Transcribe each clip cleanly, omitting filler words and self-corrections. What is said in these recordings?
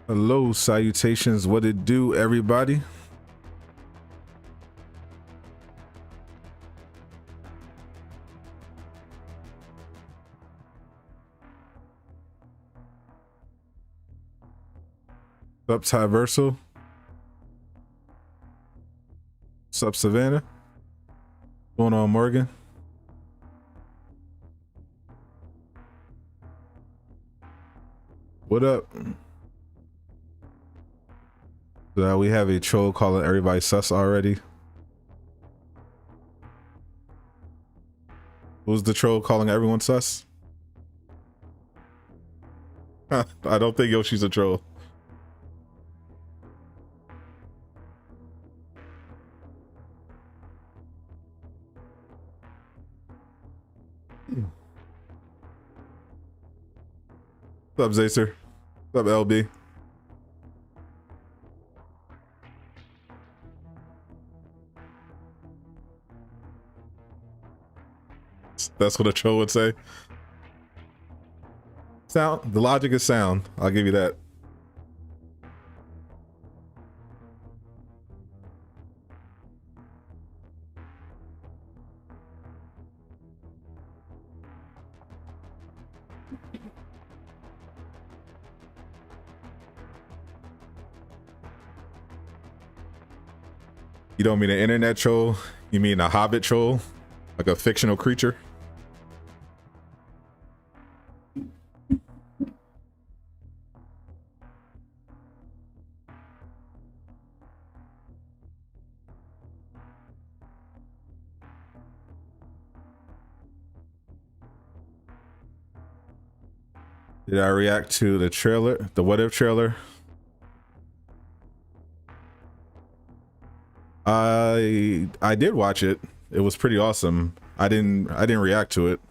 Hello, salutations. What it do, everybody? Sup, Tyversal? Sup, Savannah? What's going on, Morgan? What up? So we have a troll calling everybody sus already. Who's the troll calling everyone sus? I don't think Yoshi's a troll. What's up, Zacer? What's up, LB? That's what a troll would say. Sound, the logic is sound. I'll give you that. You don't mean an internet troll? You mean a hobbit troll? Like a fictional creature? Did I react to the trailer, the What If trailer? I did watch it. It was pretty awesome. I didn't react to it.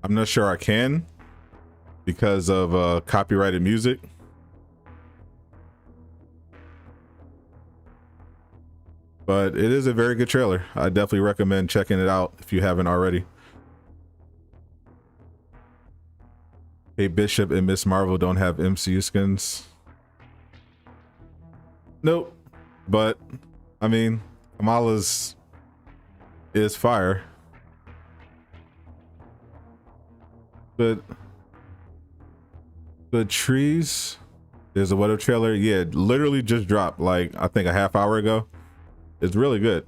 I'm not sure I can because of copyrighted music. But it is a very good trailer. I definitely recommend checking it out if you haven't already. Kate Bishop and Miss Marvel don't have MCU skins. Nope. But I mean, Kamala's is fire. Good trees. There's a What If trailer. Yeah, it literally just dropped like I think a half hour ago. It's really good.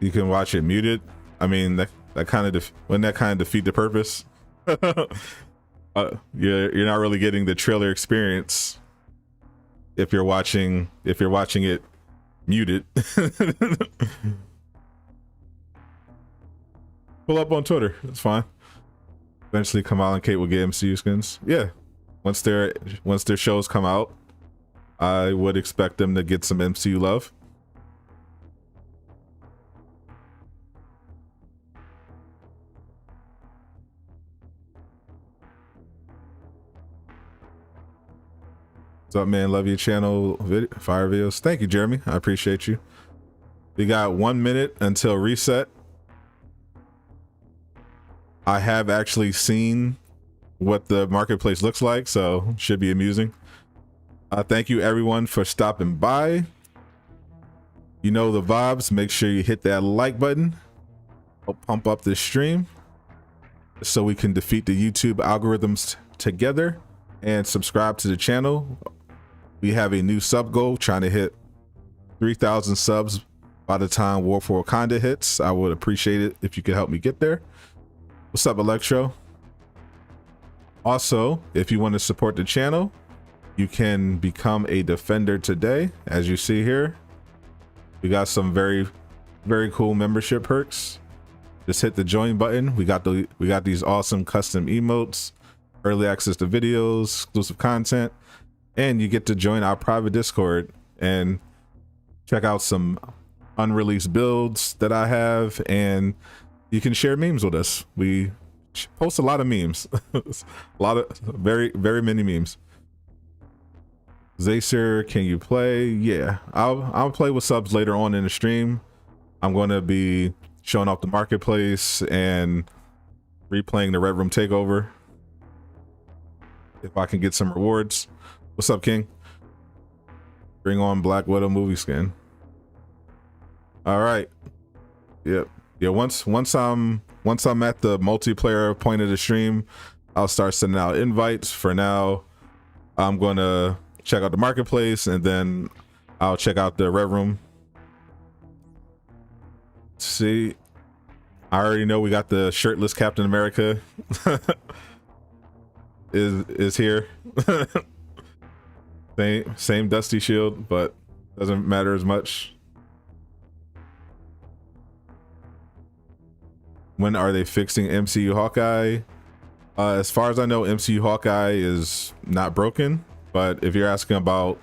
You can watch it muted. I mean, that kind of wouldn't that kind of defeat the purpose? You're not really getting the trailer experience if you're watching it muted. Pull up on Twitter. It's fine. Eventually, Kamala and Kate will get MCU skins. Yeah, once their shows come out, I would expect them to get some MCU love. What's up, man? Love your channel, fire videos. Thank you, Jeremy. I appreciate you. We got 1 minute until reset. I have actually seen what the marketplace looks like, so should be amusing. Thank you everyone for stopping by. You know the vibes. Make sure you hit that like button. Help pump up this stream so we can defeat the YouTube algorithms together, and subscribe to the channel. We have a new sub goal, trying to hit 3,000 subs by the time War for Wakanda hits. I would appreciate it if you could help me get there. What's up, Electro? Also, if you want to support the channel, you can become a defender today. As you see here, we got some very cool membership perks. Just hit the join button. We got these awesome custom emotes, early access to videos, exclusive content, and you get to join our private Discord and check out some unreleased builds that I have, and you can share memes with us. We post a lot of memes. A lot of very many memes. Zacer, can you play? Yeah, I'll play with subs later on in the stream. I'm going to be showing off the marketplace and replaying the Red Room Takeover if I can get some rewards. What's up, King? Bring on Black Widow movie skin. All right. Yep. Yeah. Once I'm at the multiplayer point of the stream, I'll start sending out invites. For now, I'm gonna check out the marketplace and then I'll check out the Red Room. See, I already know we got the shirtless Captain America is here. same dusty shield, but doesn't matter as much. When are they fixing MCU Hawkeye? As far as I know, MCU Hawkeye is not broken, but if you're asking about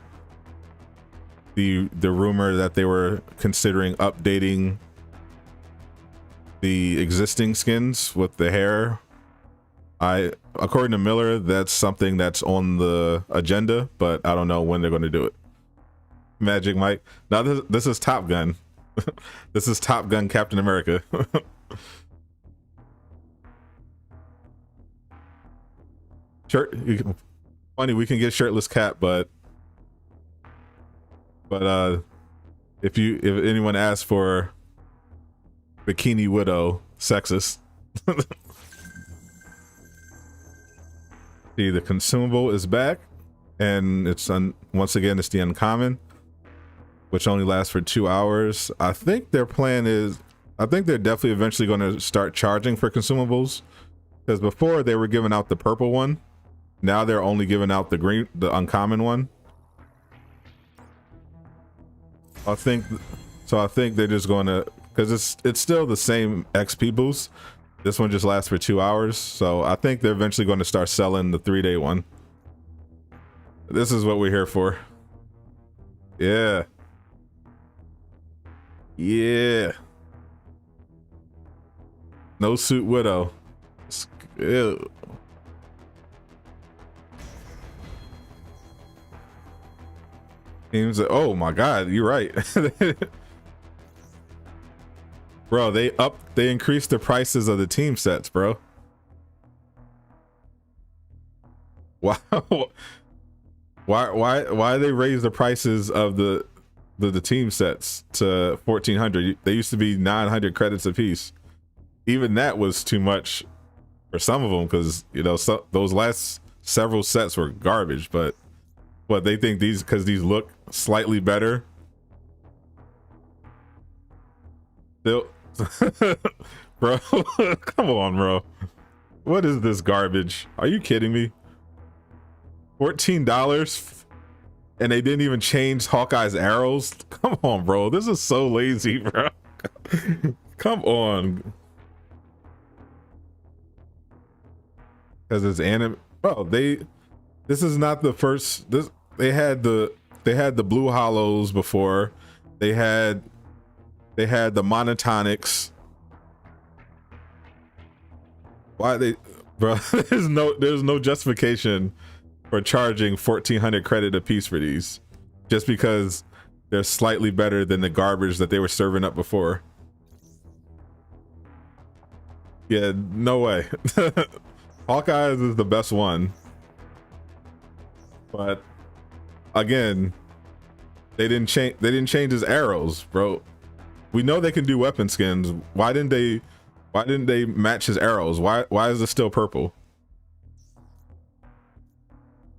the rumor that they were considering updating the existing skins with the hair, according to Miller, that's something that's on the agenda, but I don't know when they're going to do it. Magic Mike. Now this is Top Gun. This is Top Gun Captain America. Shirt. Funny, we can get shirtless Cap, but if anyone asks for Bikini Widow, sexist. See, the consumable is back, and it's once again it's the uncommon, which only lasts for 2 hours. I think their plan is, I think they're definitely eventually going to start charging for consumables, because before they were giving out the purple one. Now they're only giving out the uncommon one. I think they're just going to, because it's still the same XP boost. This one just lasts for 2 hours, so I think they're eventually going to start selling the 3-day one. This is what we're here for. Yeah. Yeah. No suit Widow. Ew. Seems like, oh my god, you're right. Bro, they increased the prices of the team sets, bro. Wow. Why they raise the prices of the team sets to 1400? They used to be 900 credits a piece. Even that was too much for some of them, because you know, those last several sets were garbage, but they think these, because these look slightly better. Still, bro, come on, bro. What is this garbage? Are you kidding me? $14, and they didn't even change Hawkeye's arrows. Come on, bro. This is so lazy, bro. Come on. Because it's anime. Bro, this is not the first. They had the blue hollows before. They had the monotonics. Why they, bro? There's no justification for charging 1400 credit a piece for these, just because they're slightly better than the garbage that they were serving up before. Yeah, no way. Hawkeye is the best one, but again, they didn't change his arrows, bro. We know they can do weapon skins. Why didn't they match his arrows? Why is it still purple?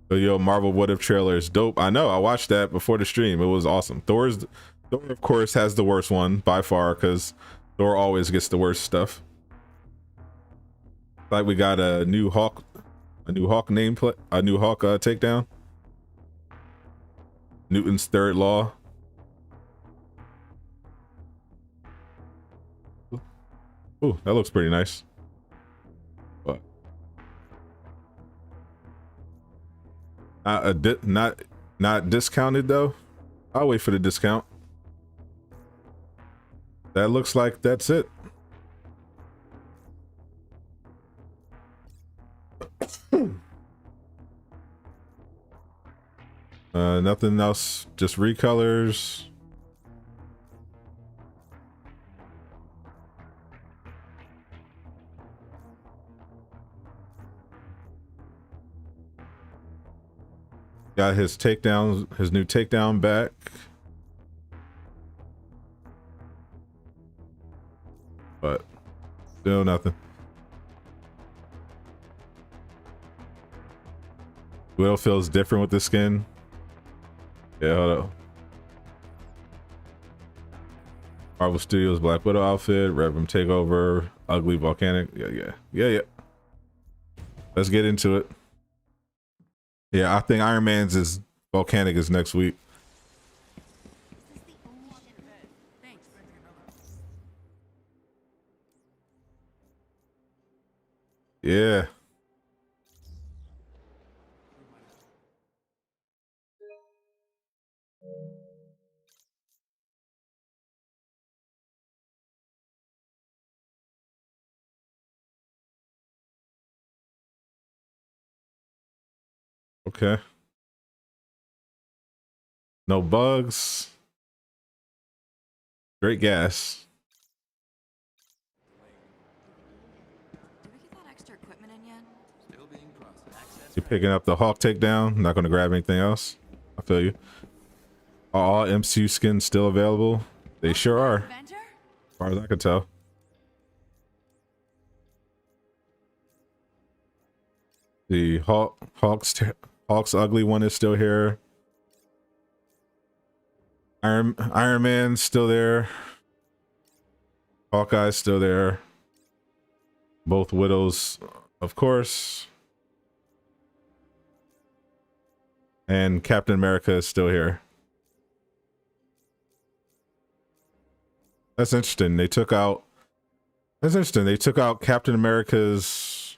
So, yo, Marvel What If trailer is dope. I know, I watched that before the stream. It was awesome. Thor of course has the worst one by far, because Thor always gets the worst stuff. Like we got a new Hawk nameplate, a new Hawk takedown. Newton's third law. Ooh, that looks pretty nice. But not discounted though. I'll wait for the discount. That looks like that's it. Nothing else, just recolors. Got his takedown, his new takedown back. But still nothing. Will feels different with the skin. Yeah, hold up. Marvel Studios Black Widow outfit, Red Room Takeover, Ugly Volcanic. Yeah. Let's get into it. Yeah, I think Iron Man's is Volcanic is next week. Yeah. Okay. No bugs. Great gas. You're picking up the Hawk takedown. Not going to grab anything else. I feel you. Are all MCU skins still available? They sure are. As far as I can tell. The Hawk's ugly one is still here. Iron Man's still there. Hawkeye's still there. Both Widows, of course. And Captain America is still here. That's interesting. They took out Captain America's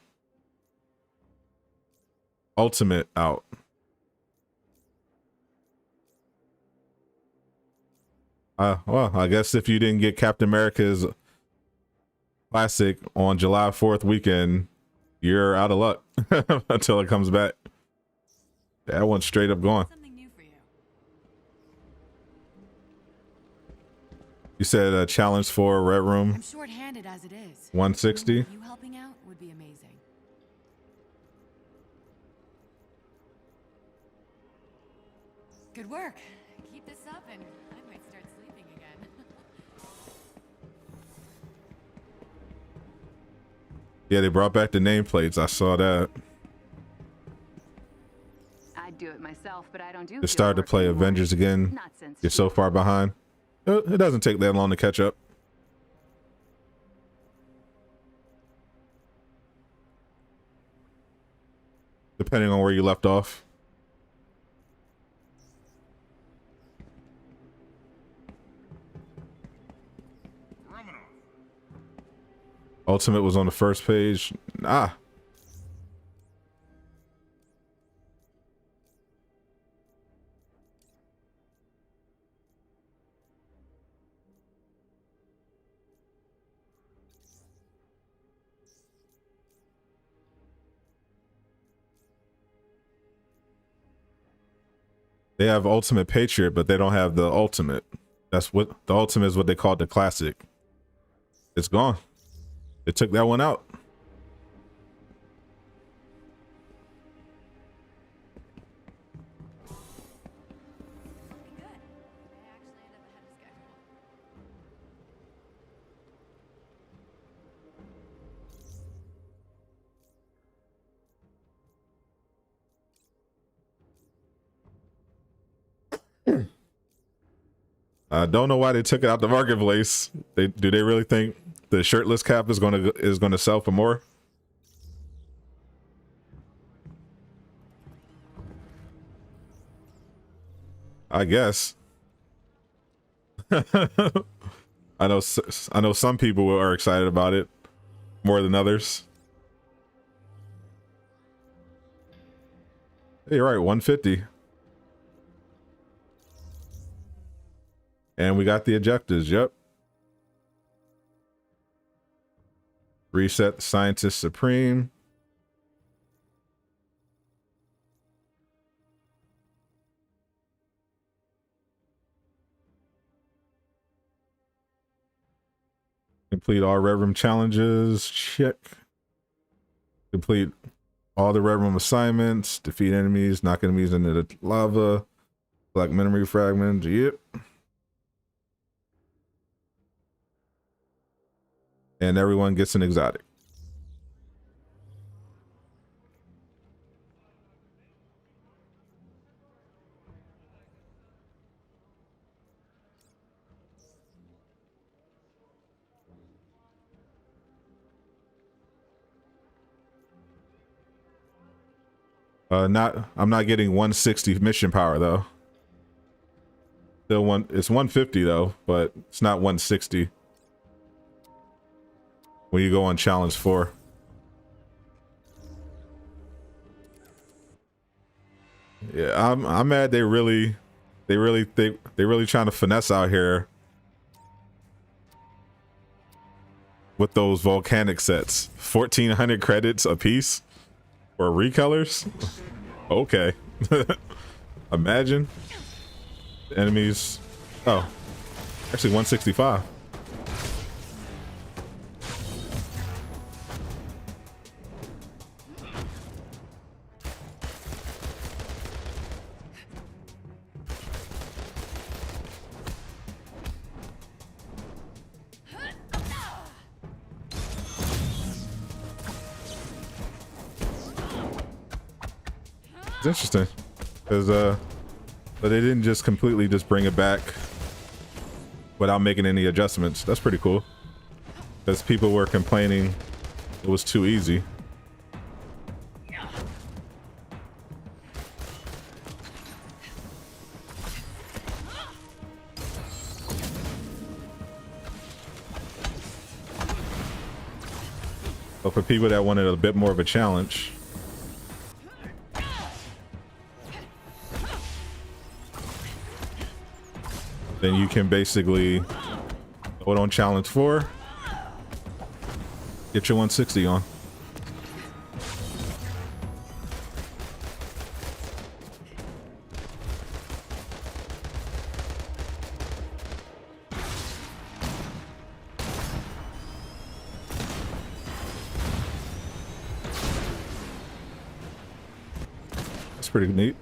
Ultimate out. Well, I guess if you didn't get Captain America's Classic on July 4th weekend, you're out of luck until it comes back. That one's straight up gone. You said a challenge for Red Room. I'm short-handed as it is. 160. You helping out would be amazing. Good work. Keep this up and I might start sleeping again. Yeah, they brought back the nameplates. I saw that. I'd do it myself, but I don't do. They started to play Avengers again. You're so far behind. It doesn't take that long to catch up. Depending on where you left off. Ultimate was on the first page. They have Ultimate Patriot, but they don't have the Ultimate. That's what the Ultimate is, what they call the Classic. It's gone. They took that one out. I don't know why they took it out the marketplace. Do they really think the shirtless cap is gonna sell for more? I guess. I know some people are excited about it more than others. Hey, you're right, 150. And we got the objectives. Yep. Reset the Scientist Supreme. Complete all Red Room challenges. Check. Complete all the Red Room assignments. Defeat enemies. Knock enemies into the lava. Collect memory fragments. Yep. And everyone gets an exotic. I'm not getting 160 mission power though. Still it's 150 though, but it's not 160 when you go on challenge 4. Yeah, I'm mad they really trying to finesse out here with those volcanic sets. 1400 credits a piece for recolors. Okay. Imagine enemies. Oh, actually 165. It's interesting because but they didn't just completely just bring it back without making any adjustments. That's pretty cool because people were complaining it was too easy. But for people that wanted a bit more of a challenge, then you can basically go on challenge 4, get your 160 on. That's pretty neat.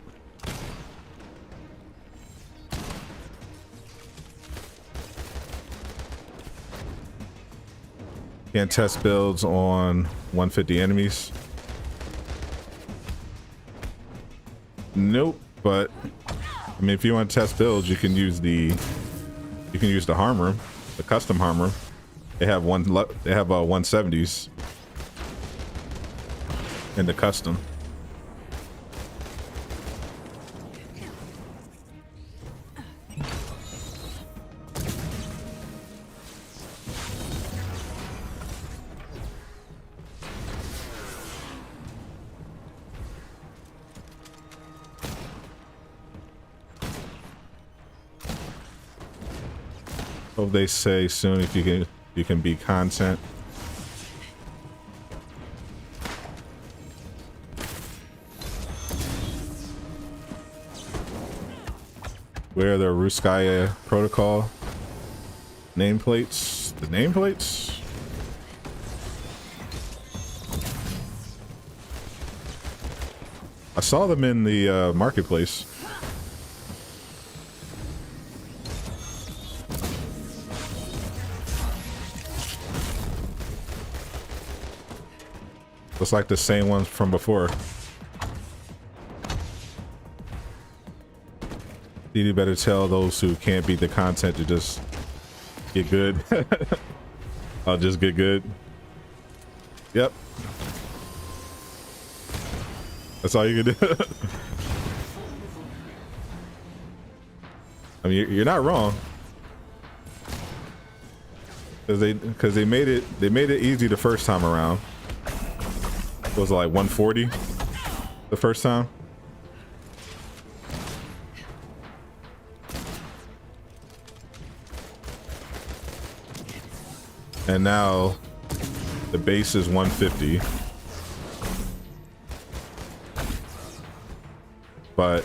Can't test builds on 150 enemies. Nope, but I mean if you want to test builds, you can use the harm room, the custom harm room. They have 170s in the custom. Hope they say soon if you can be content. Where are the Ruskaya protocol nameplates? The nameplates? I saw them in the marketplace. Looks like the same ones from before. You better tell those who can't beat the content to just get good. I'll just get good. Yep. That's all you can do. I mean, you're not wrong. Because they made it easy the first time around. It was like 140 the first time. And now the base is 150. But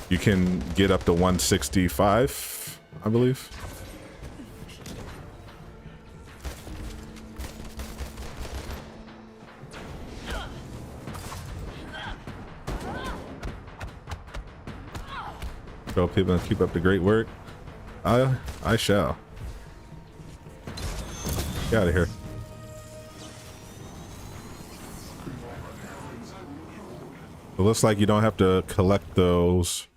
you can get up to 165, I believe. Tell people to keep up the great work. I shall. Get out of here. It looks like you don't have to collect those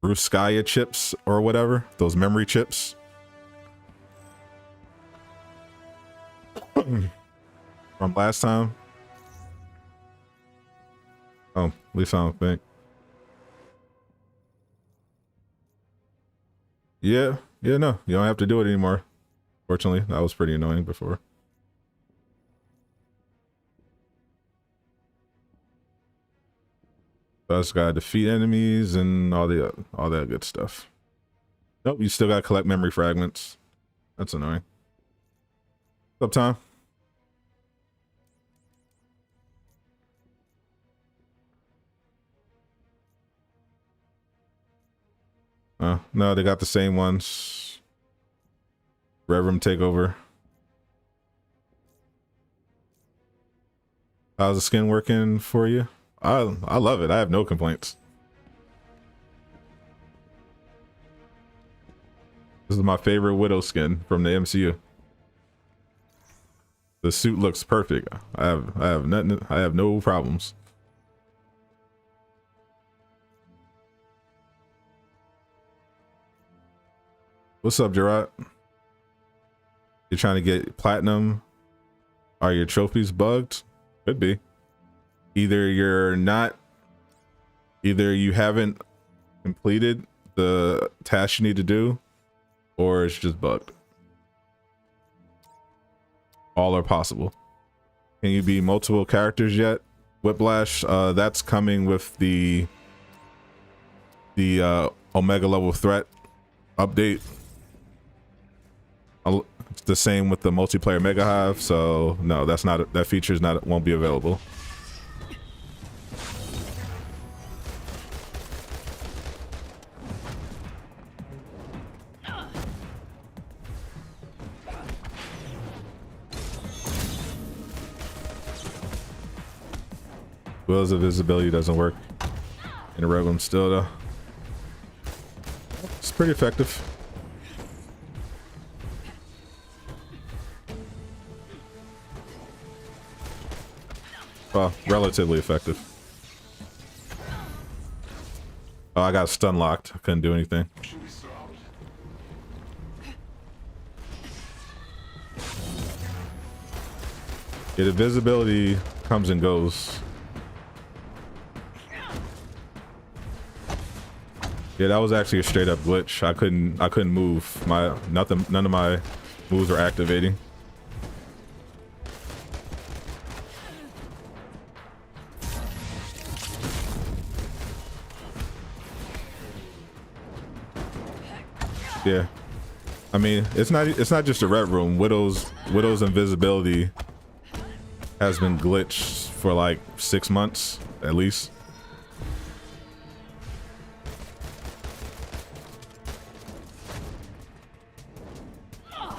Ruskaya chips or whatever, those memory chips. From last time. Oh, at least I don't think. Yeah, no, you don't have to do it anymore. Fortunately, that was pretty annoying before. So I just gotta defeat enemies and all that good stuff. Nope, you still gotta collect memory fragments. That's annoying. What's up, Tom? No, they got the same ones. Red Room Takeover. How's the skin working for you? I love it. I have no complaints. This is my favorite Widow skin from the MCU. The suit looks perfect. I have nothing. I have no problems. What's up, Gerard? You're trying to get platinum? Are your trophies bugged? Could be. Either you haven't completed the task you need to do, or it's just bugged. All are possible. Can you be multiple characters yet? Whiplash, that's coming with the Omega level threat update. It's the same with the multiplayer Mega Hive, so no, that feature won't be available. Will's invisibility doesn't work in a Red Room still though. It's pretty effective. Well, relatively effective. Oh, I got stun locked. I couldn't do anything. Yeah, the visibility comes and goes. Yeah, that was actually a straight up glitch. I couldn't move. None of my moves were activating. Yeah, I mean, it's not just a Red Room. Widow's invisibility has been glitched for like 6 months at least.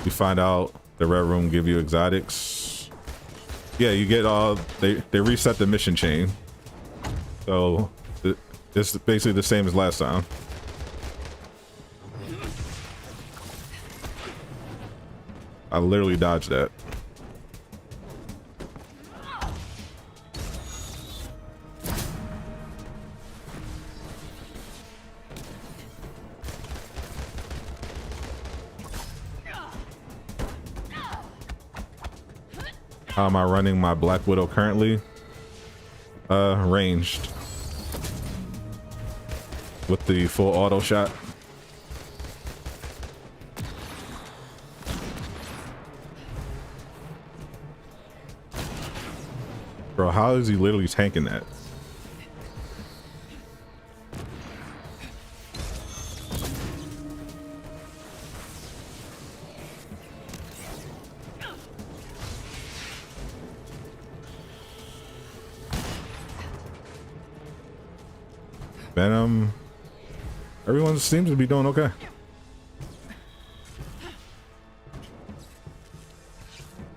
You find out the Red Room give you exotics. Yeah, you get all they reset the mission chain, so it's basically the same as last time. I literally dodged that. How am I running my Black Widow currently? Ranged. With the full auto shot. Bro, how is he literally tanking that? Venom. Everyone seems to be doing okay.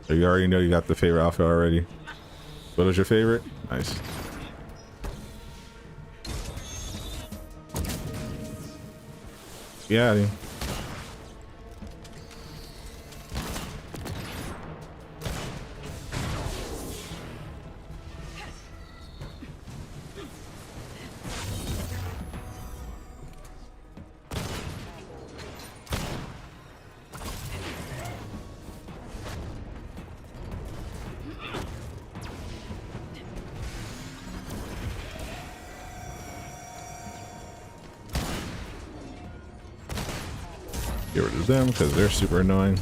So you already know you got the favorite outfit already. What was your favorite? Nice. Yeah. Get rid of them because they're super annoying.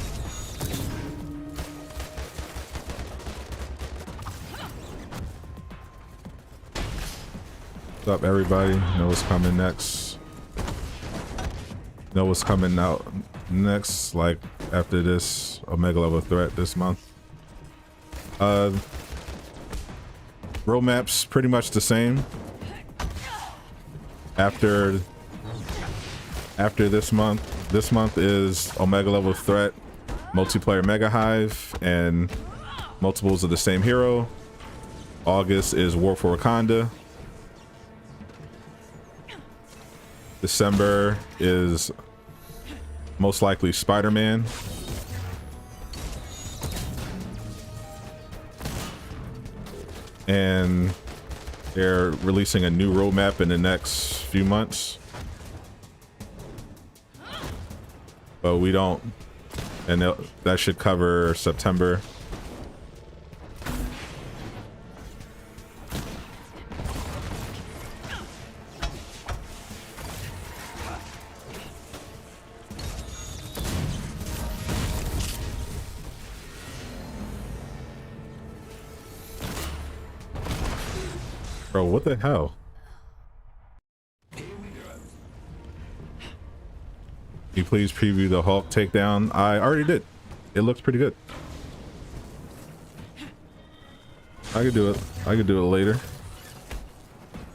What's up, everybody? Know what's coming next. Know what's coming out next, like after this Omega level threat this month. Roadmap's pretty much the same. After this month is Omega level threat, multiplayer Mega Hive, and multiples of the same hero. August is War for Wakanda. December is most likely Spider-Man. And they're releasing a new roadmap in the next few months. But we don't, and that should cover September. Bro, what the hell? Can you please preview the Hulk takedown? I already did. It looks pretty good. I could do it. I could do it later.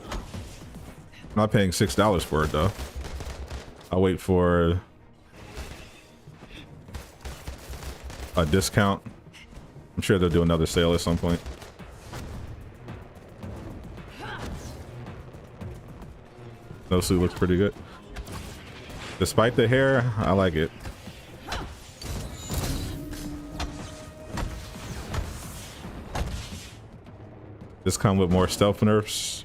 I'm not paying $6 for it though. I'll wait for a discount. I'm sure they'll do another sale at some point. No suit looks pretty good. Despite the hair, I like it. This come with more stealth nerfs.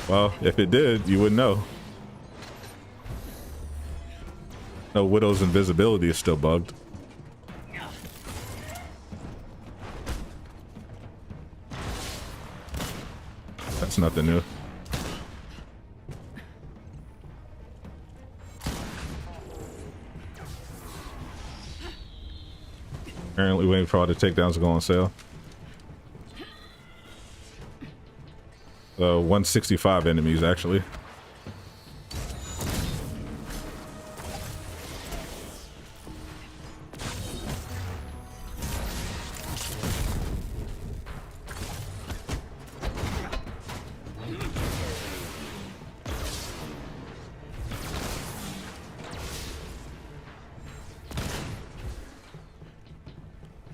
Well, if it did, you wouldn't know. No, Widow's invisibility is still bugged. That's nothing new. Apparently waiting for all the takedowns to go on sale. 165 enemies actually.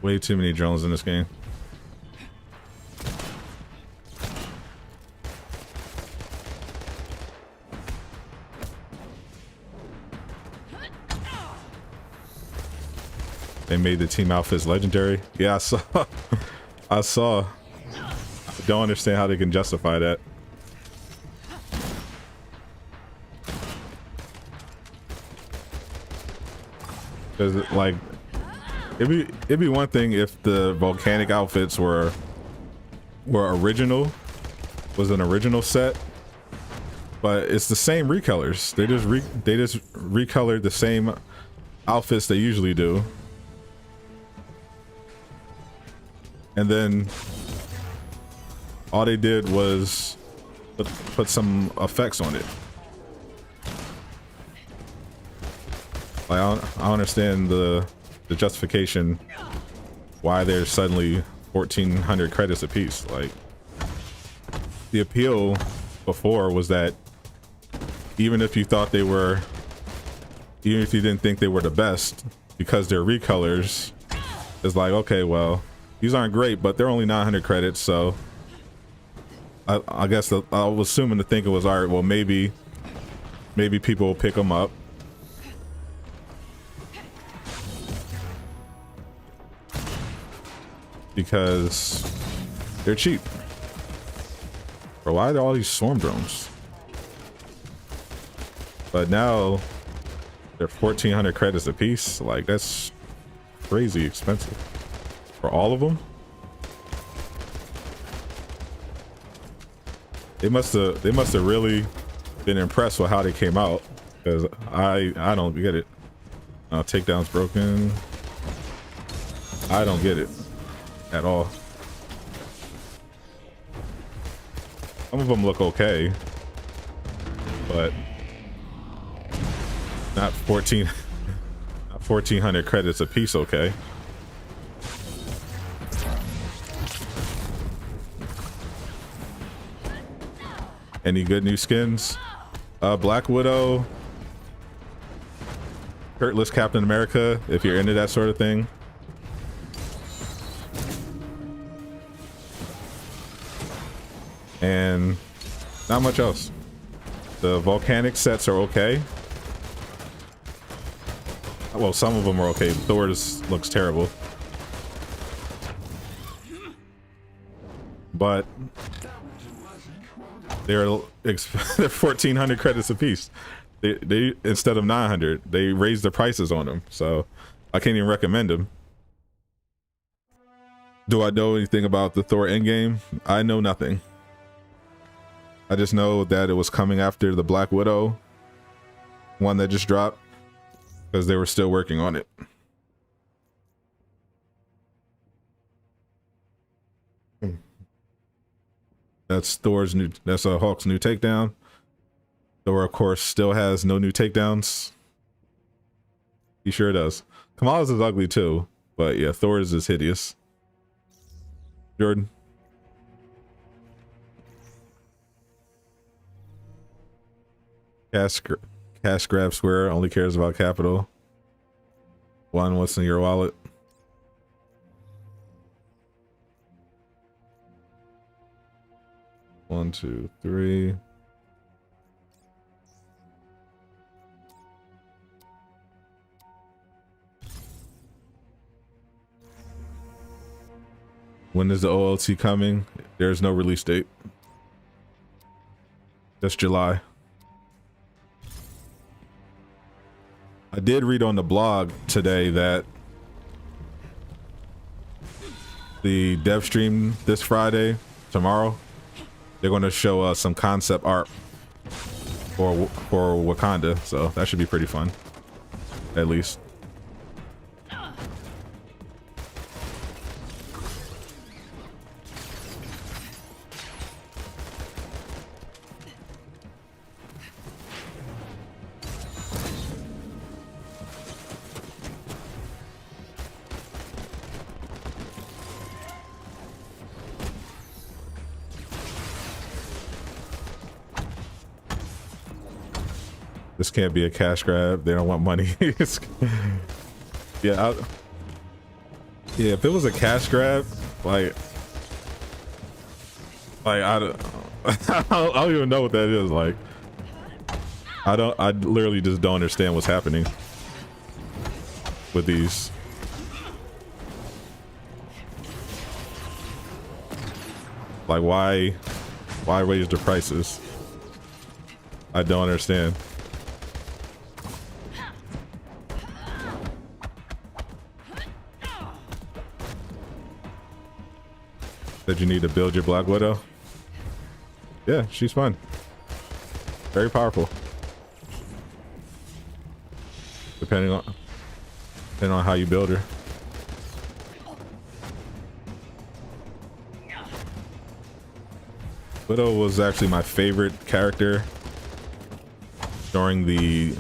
Way too many drones in this game. They made the team outfits legendary. Yeah, I saw. I saw. I don't understand how they can justify that. Because like, it'd be one thing if the volcanic outfits were original, was an original set, but it's the same recolors. They just recolored the same outfits they usually do, and then all they did was put some effects on it. Like, I don't understand the justification why there's suddenly 1,400 credits a piece. Like, the appeal before was that even if you thought they were, even if you didn't think they were the best, because they're recolors, it's like, okay, well, these aren't great, but they're only 900 credits, so I guess I was assuming to think it was, all right, well, maybe people will pick them up because they're cheap. Bro, why are all these swarm drones? But now they're 1,400 credits a piece. Like, that's crazy expensive for all of them. They must have really been impressed with how they came out, because I don't get it. Takedown's broken. I don't get it at all. Some of them look okay, but not 1,400 credits a piece. Okay. Any good new skins? Black Widow, shirtless Captain America, if you're into that sort of thing. And not much else. The volcanic sets are okay. Well, some of them are okay. Thor's looks terrible. But they're 1,400 credits a piece. They instead of 900, they raised the prices on them. So I can't even recommend them. Do I know anything about the Thor Endgame? I know nothing. I just know that it was coming after the Black Widow one that just dropped, because they were still working on it. That's Thor's new, that's Hulk's new takedown. Thor, of course, still has no new takedowns. He sure does. Kamala's is ugly too, but yeah, Thor's is hideous. Jordan? Cash grab square only cares about capital. One, what's in your wallet? One, two, three. When is the OLT coming? There's no release date. That's July. I did read on the blog today that the dev stream this Friday, tomorrow, they're going to show us some concept art for Wakanda, so that should be pretty fun, at least. This can't be a cash grab. They don't want money. Yeah, yeah. If it was a cash grab, like I don't, I don't even know what that is. Like, I literally just don't understand what's happening with these. Like, why raise the prices? I don't understand. That you need to build your Black Widow? Yeah, she's fun. Very powerful. Depending on how you build her. Widow was actually my favorite character during the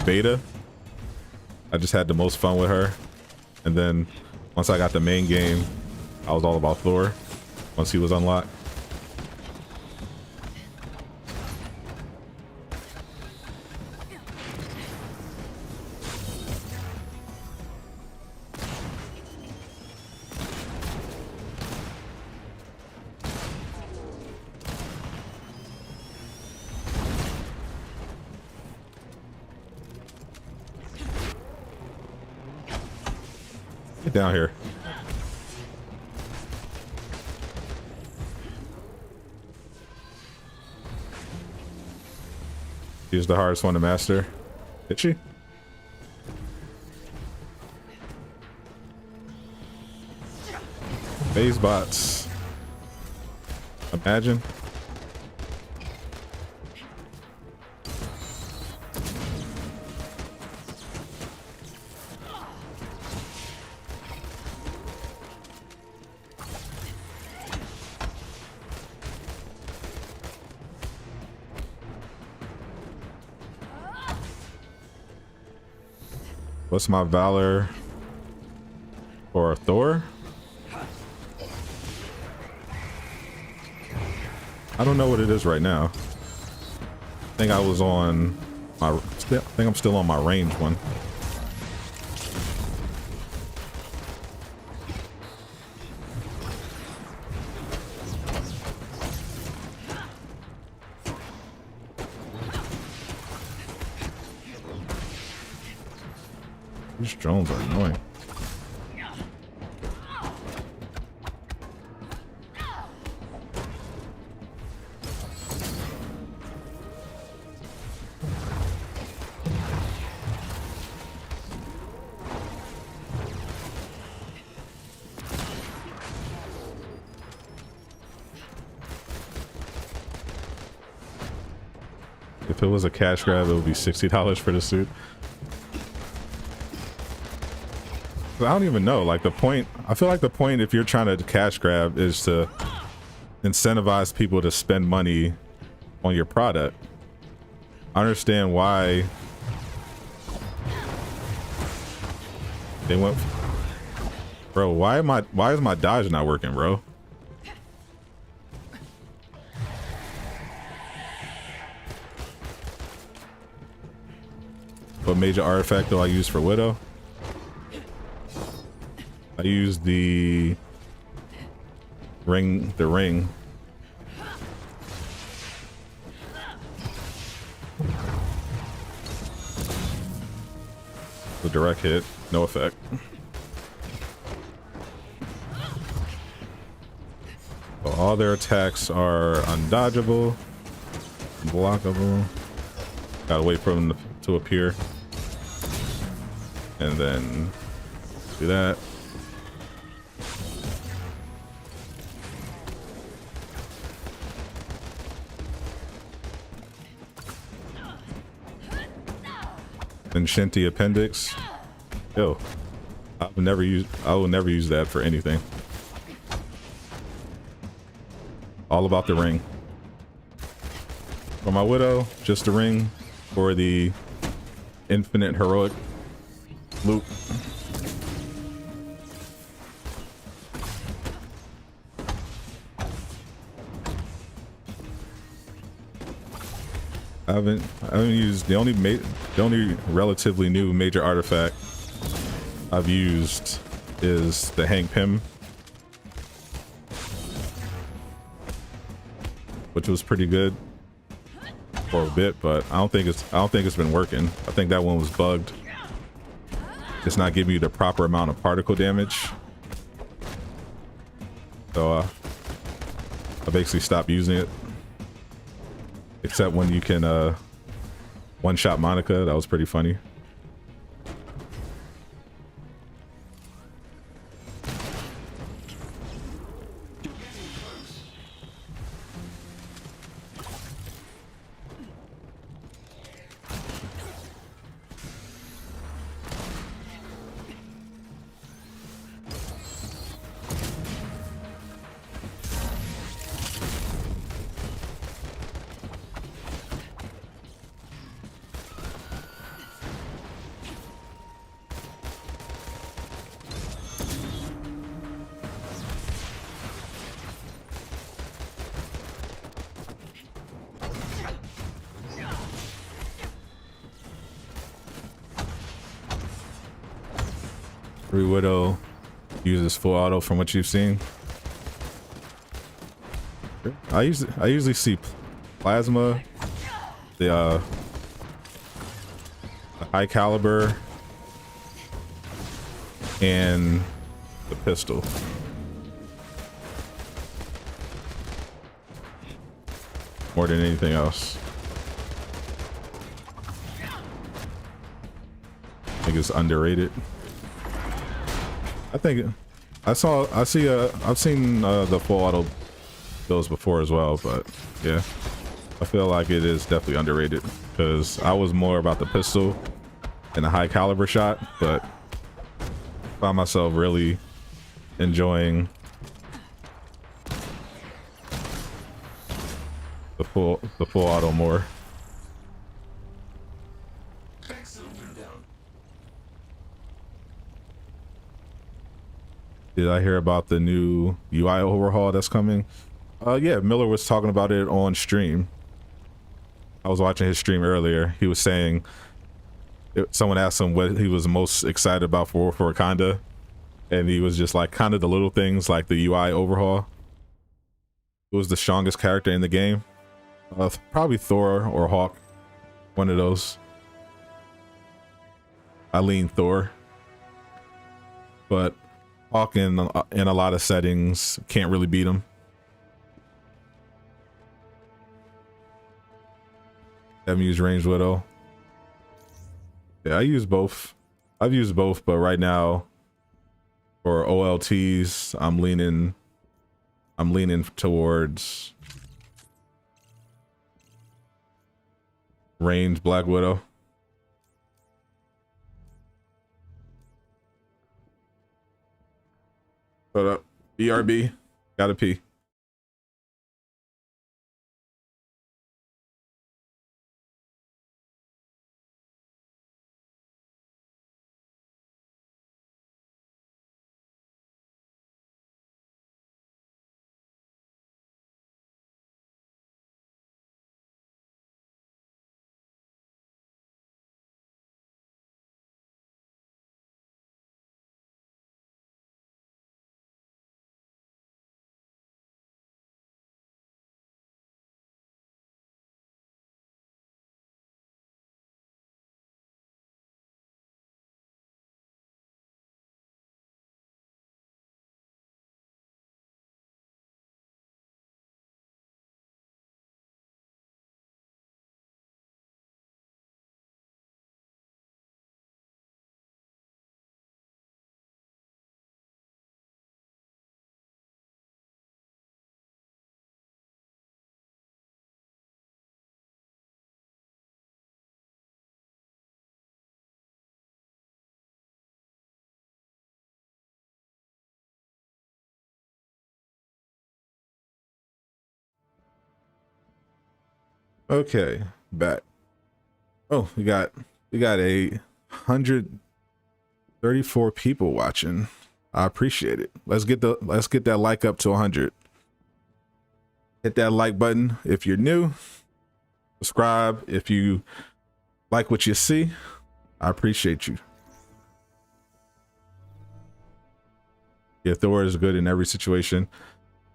beta. I just had the most fun with her. And then once I got the main game, I was all about Thor. Once he was unlocked. Get down here. She's the hardest one to master. Did she? Phase bots. Imagine. What's my valor for Thor? I don't know what it is right now. I think I was on my. I think I'm still on my range one. These drones are annoying. If it was a cash grab, it would be $60 for the suit. I don't even know, like the point, I feel like the point if you're trying to cash grab is to incentivize people to spend money on your product. I understand why they went, bro, why is my dodge not working, bro? What major artifact do I use for Widow? I use the ring. The direct hit, no effect. So all their attacks are undodgeable, blockable. Gotta wait for them to appear. And then do that. And Shinty appendix. Yo, I will never use that for anything. All about the ring. For my Widow, just the ring. For the infinite heroic loop. I haven't used the only relatively new major artifact I've used is the Hank Pym, which was pretty good for a bit, but I don't think it's been working. I think that one was bugged. It's not giving you the proper amount of particle damage. So I basically stopped using it. Except when you can one-shot Monica. That was pretty funny. Widow uses full auto from what you've seen. I usually see plasma, the high caliber, and the pistol. More than anything else. think it's underrated. I think I've seen the full auto builds before as well, but yeah, I feel like it is definitely underrated because I was more about the pistol and the high caliber shot, but found myself really enjoying the full auto more. Did I hear about the new UI overhaul that's coming? Yeah, Miller was talking about it on stream. I was watching his stream earlier. He was saying, someone asked him what he was most excited about for Wakanda, and he was just like, kind of the little things like the UI overhaul. Who was the strongest character in the game? Probably Thor or Hawk, one of those. I lean Thor, but Hawk in a lot of settings can't really beat him. Haven't used Ranged Widow. Yeah, I use both. I've used both, but right now for OLTs, I'm leaning towards Ranged Black Widow. Hold up. BRB. Gotta pee. Okay, back. Oh, we got 134 people watching. I appreciate it. Let's get that like up to 100. Hit that like button if you're new. Subscribe if you like what you see. I appreciate you. Yeah, Thor is good in every situation.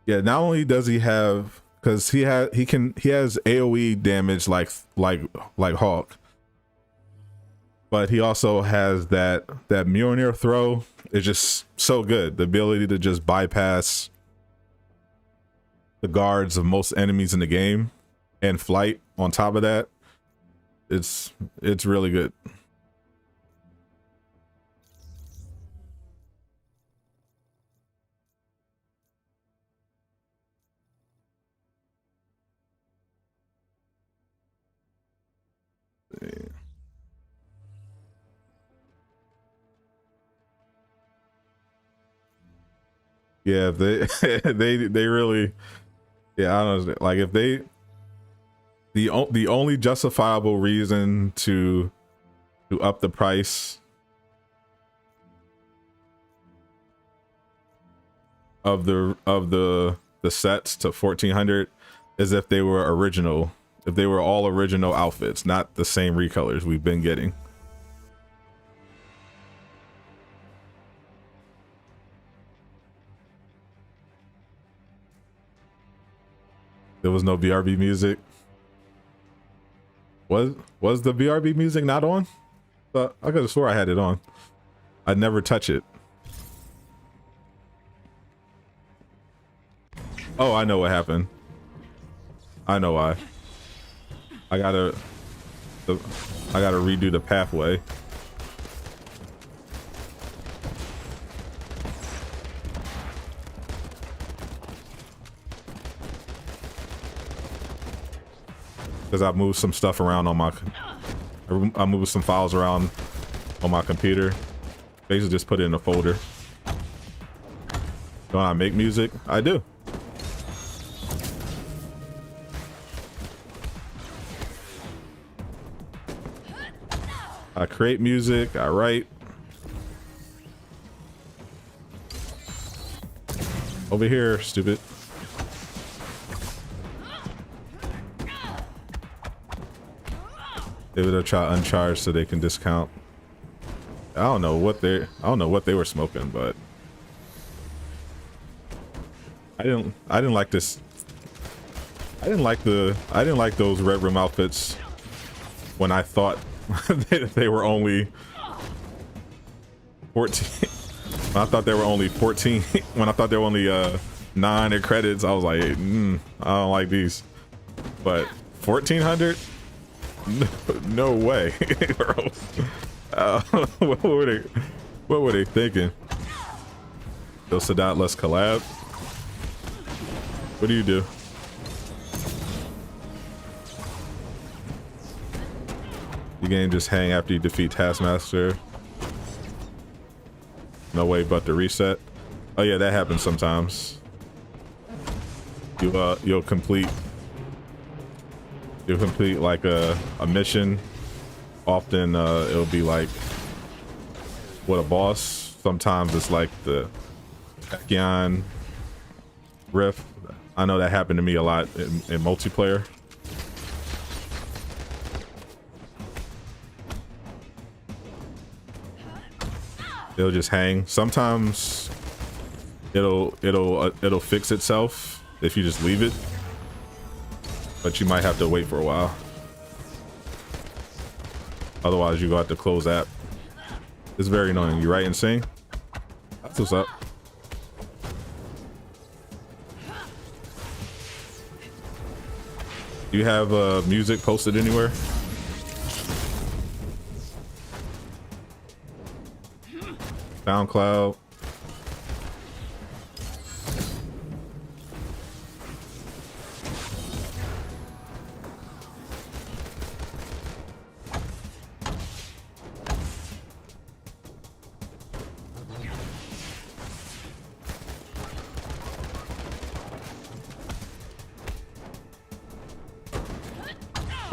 Yeah, not only does he have, because he has AoE damage like Hawk, but he also has that Mjolnir throw is just so good. The ability to just bypass the guards of most enemies in the game and flight on top of that, it's really good. Yeah, they they really, yeah, I don't know, like if they, the only justifiable reason to up the price of the sets to 1,400 is if they were original, if they were all original outfits, not the same recolors we've been getting. There was no BRB music. Was the BRB music not on? I could have swore I had it on. I never touch it. Oh, I know what happened. I know why. I gotta redo the pathway. because I moved some stuff around on my, I moved some files around on my computer. Basically just put it in a folder. Don't I make music? I do. I create music, I write. Over here, stupid. They would try uncharged so they can discount. I don't know what they were smoking, but I didn't like this. I didn't like those Red Room outfits when I thought they were only 14. When I thought they were only 14, when I thought they were only 9 credits, I was like, I don't like these. But 1400? No way, bro. What were they thinking? Yo, Sadat, let's collab. What do you do? You can just hang after you defeat Taskmaster. No way but to reset. Oh yeah, that happens sometimes. You'll complete like a mission. Often it'll be like what a boss. Sometimes it's like the Tachyon riff. I know that happened to me a lot in multiplayer. It'll just hang. Sometimes it'll fix itself if you just leave it, but you might have to wait for a while. Otherwise, you go have to close app. It's very annoying. You write and sing. That's what's up. Do you have music posted anywhere? SoundCloud.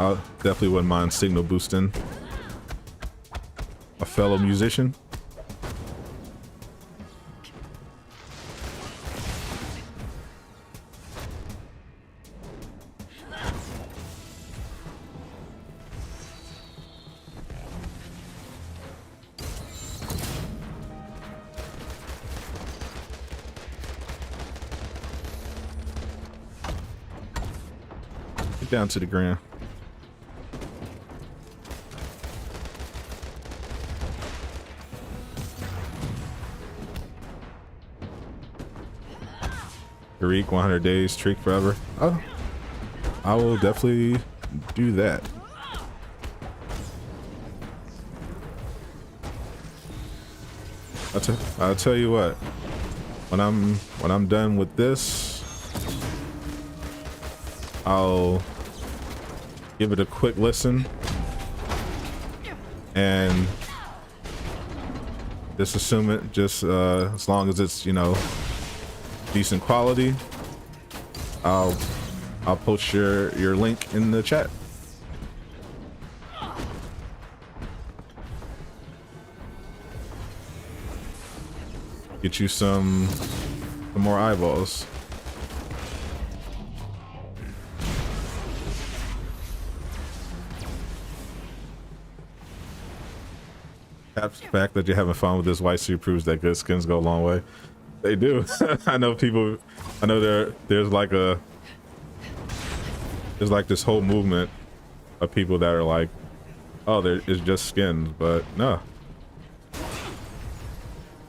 I definitely wouldn't mind signal boosting a fellow musician. Get down to the ground. Tariq, 100 days, Tariq forever. Oh, I will definitely do that. I'll tell you what. When I'm done with this, I'll give it a quick listen and just assume it. Just as long as it's, you know, decent quality, I'll post your link in the chat. Get you some more eyeballs. The fact that you're having fun with this white suit proves that good skins go a long way. They do. I know people. I know there's like this whole movement of people that are like, oh, it's just skins, but no.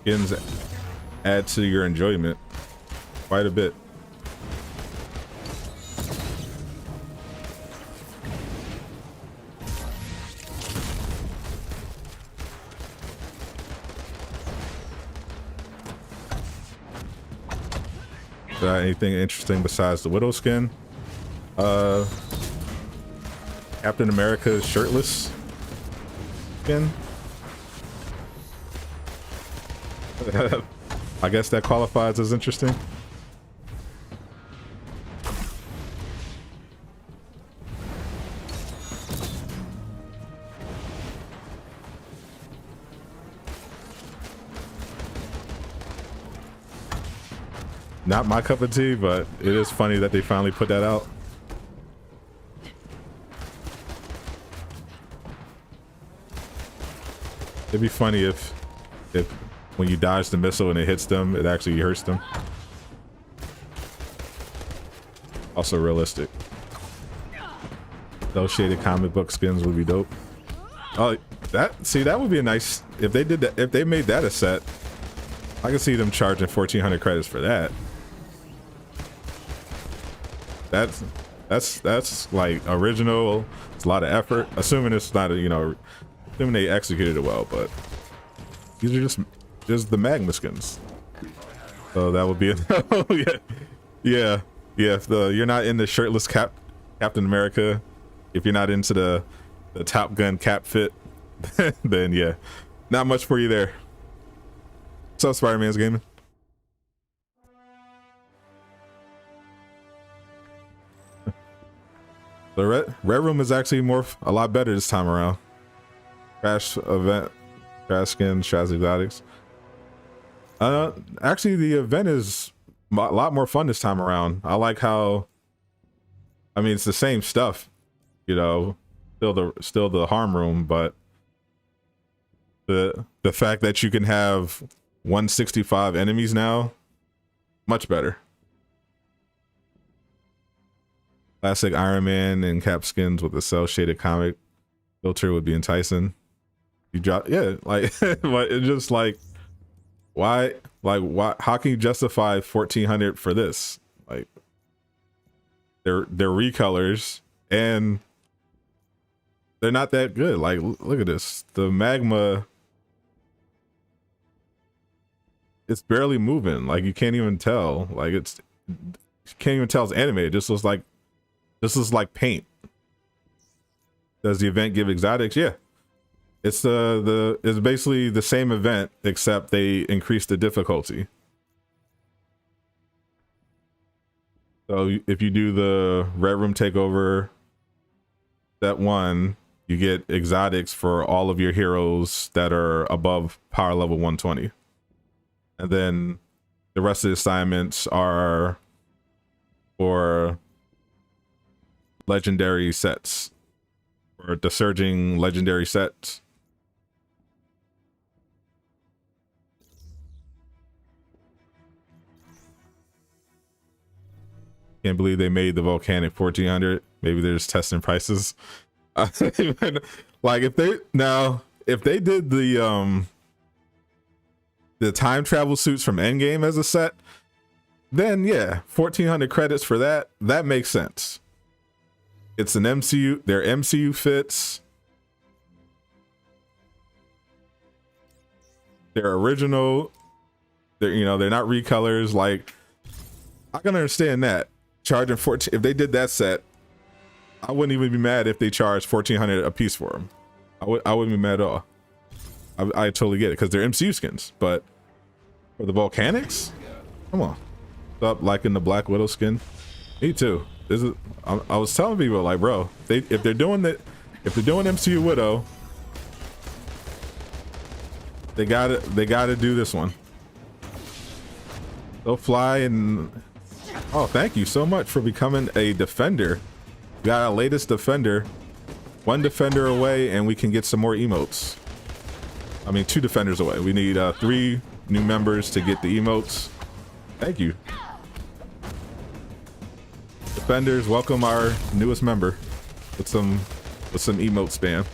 Skins add to your enjoyment quite a bit. Anything interesting besides the Widow skin? Captain America shirtless skin. I guess that qualifies as interesting. Not my cup of tea, but it is funny that they finally put that out. It'd be funny if when you dodge the missile and it hits them, it actually hurts them. Also realistic. Those shaded comic book skins would be dope. Oh, that would be a nice if they did that. If they made that a set, I could see them charging 1,400 credits for that. That's like original. It's a lot of effort. Assuming it's not a, assuming they executed it well, but these are just the magma skins. So that would be yeah. If you're not in the shirtless Captain America, if you're not into the Top Gun cap fit, then yeah, not much for you there. What's up, Spider-Man's Gaming? The red room is actually a lot better this time around. Crash event, crash skins, Shaz exotics. Actually, the event is a lot more fun this time around. I like how, I mean, it's the same stuff, still the harm room, but the fact that you can have 165 enemies now, much better. Classic Iron Man and Cap skins with the cell shaded comic filter would be enticing. You drop, yeah, like, but it's just like, why, how can you justify 1,400 for this? Like, they're recolors and they're not that good. Like, look at this, the magma, it's barely moving. Like, you can't even tell. Like, you can't even tell it's animated. This looks like paint. Does the event give exotics? Yeah. It's it's basically the same event, except they increase the difficulty. So if you do the Red Room Takeover Step 1, you get exotics for all of your heroes that are above power level 120. And then the rest of the assignments are for legendary sets, or the surging legendary sets. Can't believe they made the volcanic 1,400. Maybe they're just testing prices. Like if they did the time travel suits from Endgame as a set, then yeah, 1,400 credits for that makes sense. It's an MCU, their MCU fits. They're original. They're not recolors. Like, I can understand that. Charging 14, if they did that set, I wouldn't even be mad if they charged 1,400 a piece for them. I wouldn't be mad at all. I totally get it because they're MCU skins. But for the volcanics, come on. Stop liking the Black Widow skin. Me too. I was telling people, like, bro, if they're doing MCU Widow, they gotta do this one. They'll fly and oh, thank you so much for becoming a defender. We got our latest defender. One defender away, and we can get some more emotes. I mean, 2 defenders away. We need 3 new members to get the emotes. Thank you. Defenders, welcome our newest member with some emote spam.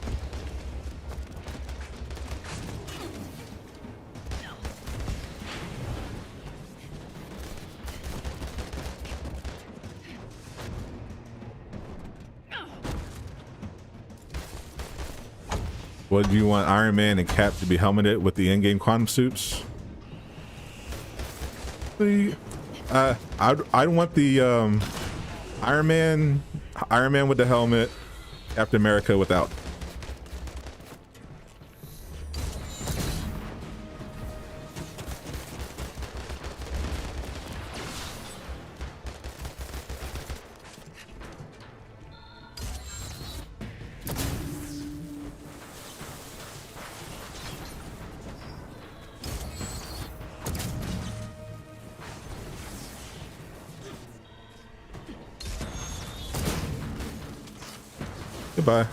What do you want Iron Man and Cap to be helmeted with the in-game quantum suits? I want the Iron Man with the helmet, Captain America without. Goodbye.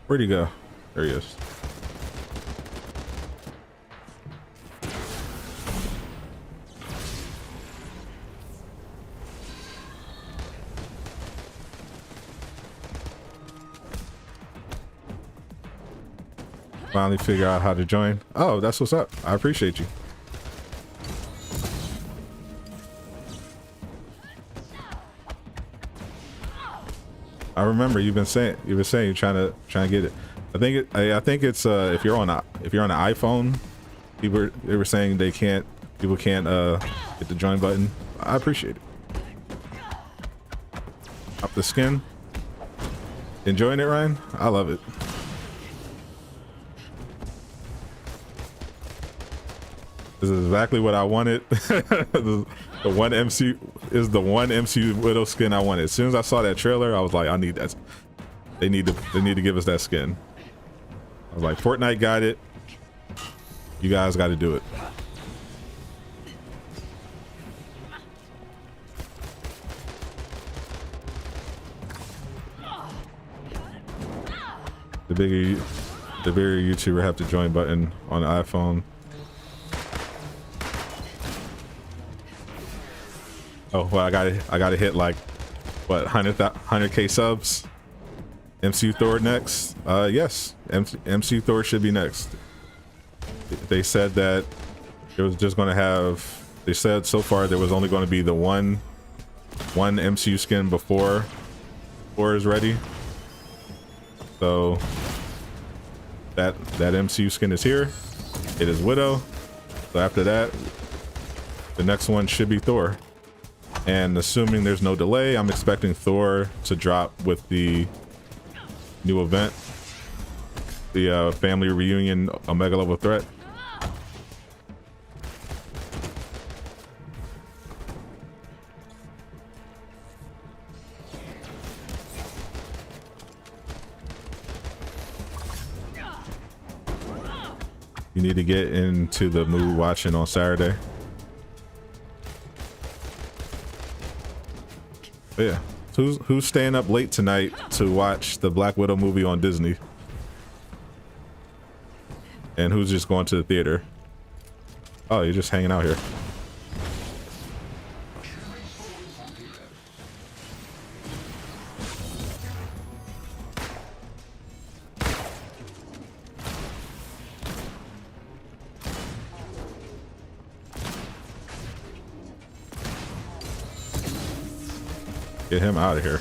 Where'd he go? There he is. Finally figure out how to join. Oh, that's what's up. I appreciate you. I remember you've been saying you're trying to get it. I think it's if you're on an iPhone, they were saying people can't hit the join button. I appreciate it. Up the skin. Enjoying it, Ryan? I love it. This is exactly what I wanted. the one MCU Widow skin I wanted. As soon as I saw that trailer, I was like, I need that. They need to give us that skin. I was like, Fortnite got it. You guys got to do it. The bigger YouTuber have to join button on the iPhone. Oh well, I gotta hit like what 100K subs. MCU Thor next. Yes, MCU Thor should be next. They said that it was just gonna have. They said so far there was only going to be the one MCU skin before Thor is ready. So that MCU skin is here. It is Widow. So after that, the next one should be Thor. And assuming there's no delay, I'm expecting Thor to drop with the new event, the family reunion Omega level threat. You need to get into the mood watching on Saturday. But yeah, who's staying up late tonight to watch the Black Widow movie on Disney? And who's just going to the theater? Oh, you're just hanging out here. Get him out of here.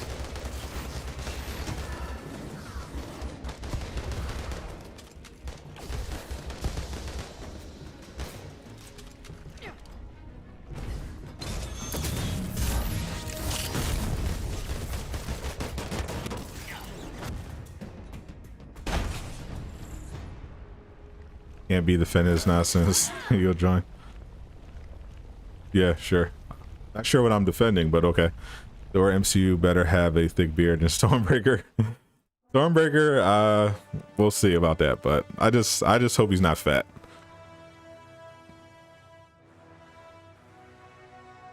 Can't be defending this nonsense. You'll join. Yeah, sure. Not sure what I'm defending, but okay. Or MCU better have a thick beard than Stormbreaker. Stormbreaker, we'll see about that, but I just hope he's not fat.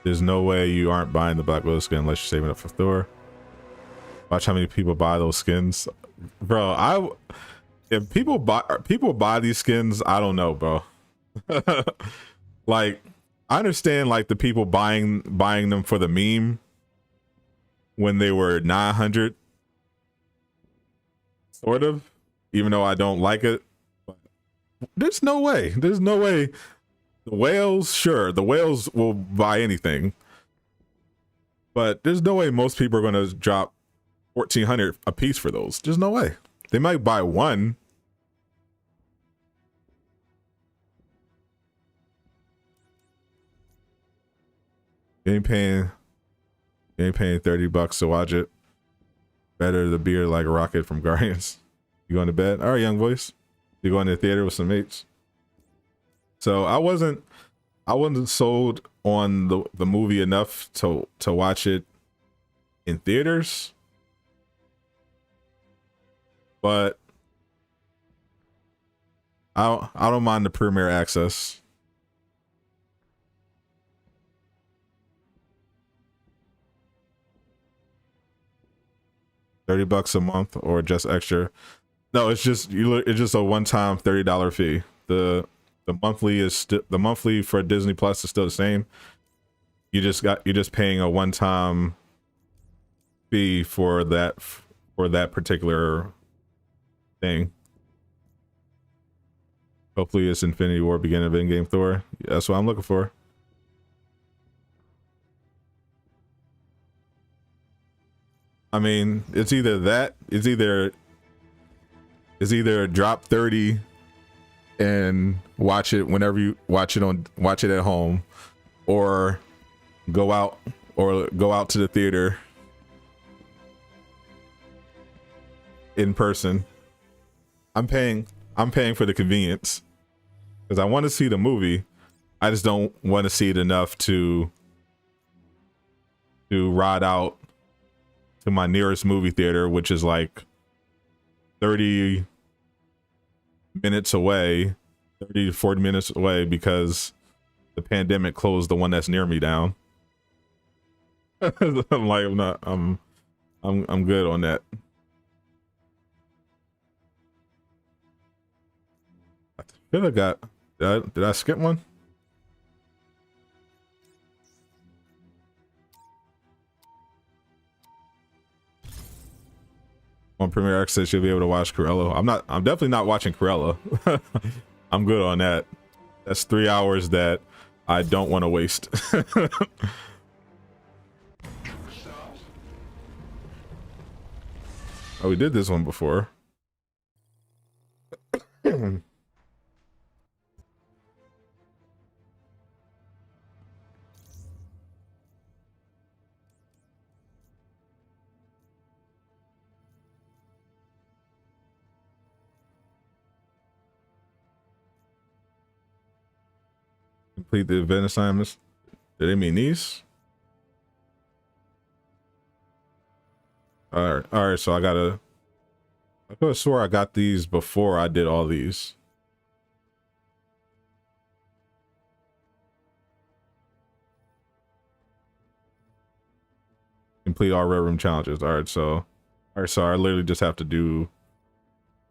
There's no way you aren't buying the Black Widow skin unless you're saving up for Thor. Watch how many people buy those skins, bro. If people buy these skins, I don't know, bro. Like, I understand like the people buying them for the meme when they were 900, sort of, even though I don't like it. But there's no way The whales, sure, the whales will buy anything, but there's no way most people are going to drop 1,400 a piece for those. There's no way. They might buy one. You ain't paying $30 to watch it. Better the beer like a rocket from Guardians. You going to bed? All right, young voice. You going to the theater with some mates? So I wasn't sold on the movie enough to watch it in theaters, but I don't mind the premiere access. $30 a month or just extra. No, it's just a one-time $30 fee. The monthly is the monthly for Disney Plus is still the same. You're just paying a one-time fee for that particular thing. Hopefully it's Infinity War, beginning of Endgame Thor. That's what I'm looking for. I mean, it's either drop 30 and watch it whenever you watch it at home, or go out to the theater in person. I'm paying for the convenience because I want to see the movie. I just don't want to see it enough to ride out to my nearest movie theater, which is like 30 minutes away, 30 to 40 minutes away, because the pandemic closed the one that's near me down. I'm like, I'm good on that. I should have got, did I skip one? On Premiere Access, you'll be able to watch Cruella. I'm definitely not watching Cruella. I'm good on that. That's 3 hours that I don't want to waste. Oh, we did this one before. Complete the event assignments. Did they mean these? All right. So I could have swore I got these before I did all these. Complete all Red Room challenges. All right. So I literally just have to do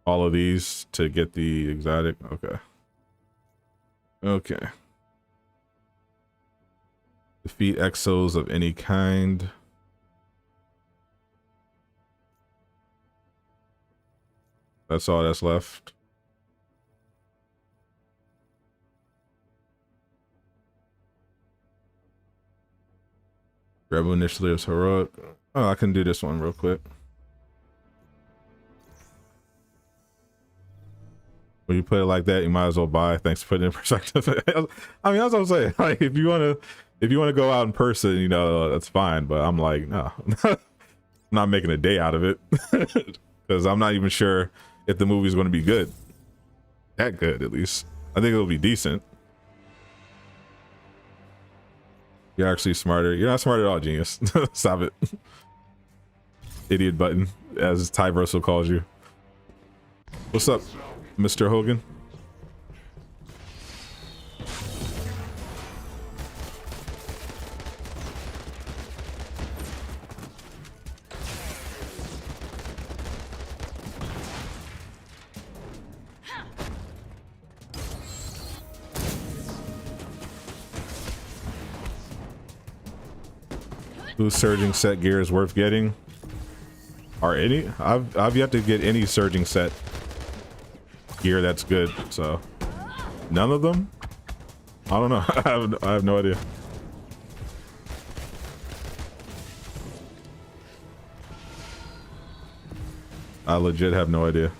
all of these to get the exotic. Okay. Defeat exos of any kind. That's all that's left. Rebel Initiatives Heroic. Oh, I can do this one real quick. When you put it like that, you might as well buy. Thanks for putting it in perspective. I mean, that's what I'm saying. Like, if you want to go out in person, you know, that's fine. But I'm like, no, I'm not making a day out of it because I'm not even sure if the movie's going to be good. That good, at least. I think it'll be decent. You're actually smarter. You're not smart at all, genius. Stop it. Idiot button, as Ty Verso calls you. What's up, Mr. Hogan? Whose surging set gear is worth getting? Or any? I've yet to get any surging set gear that's good, so none of them. I don't know. I have no idea. I legit have no idea.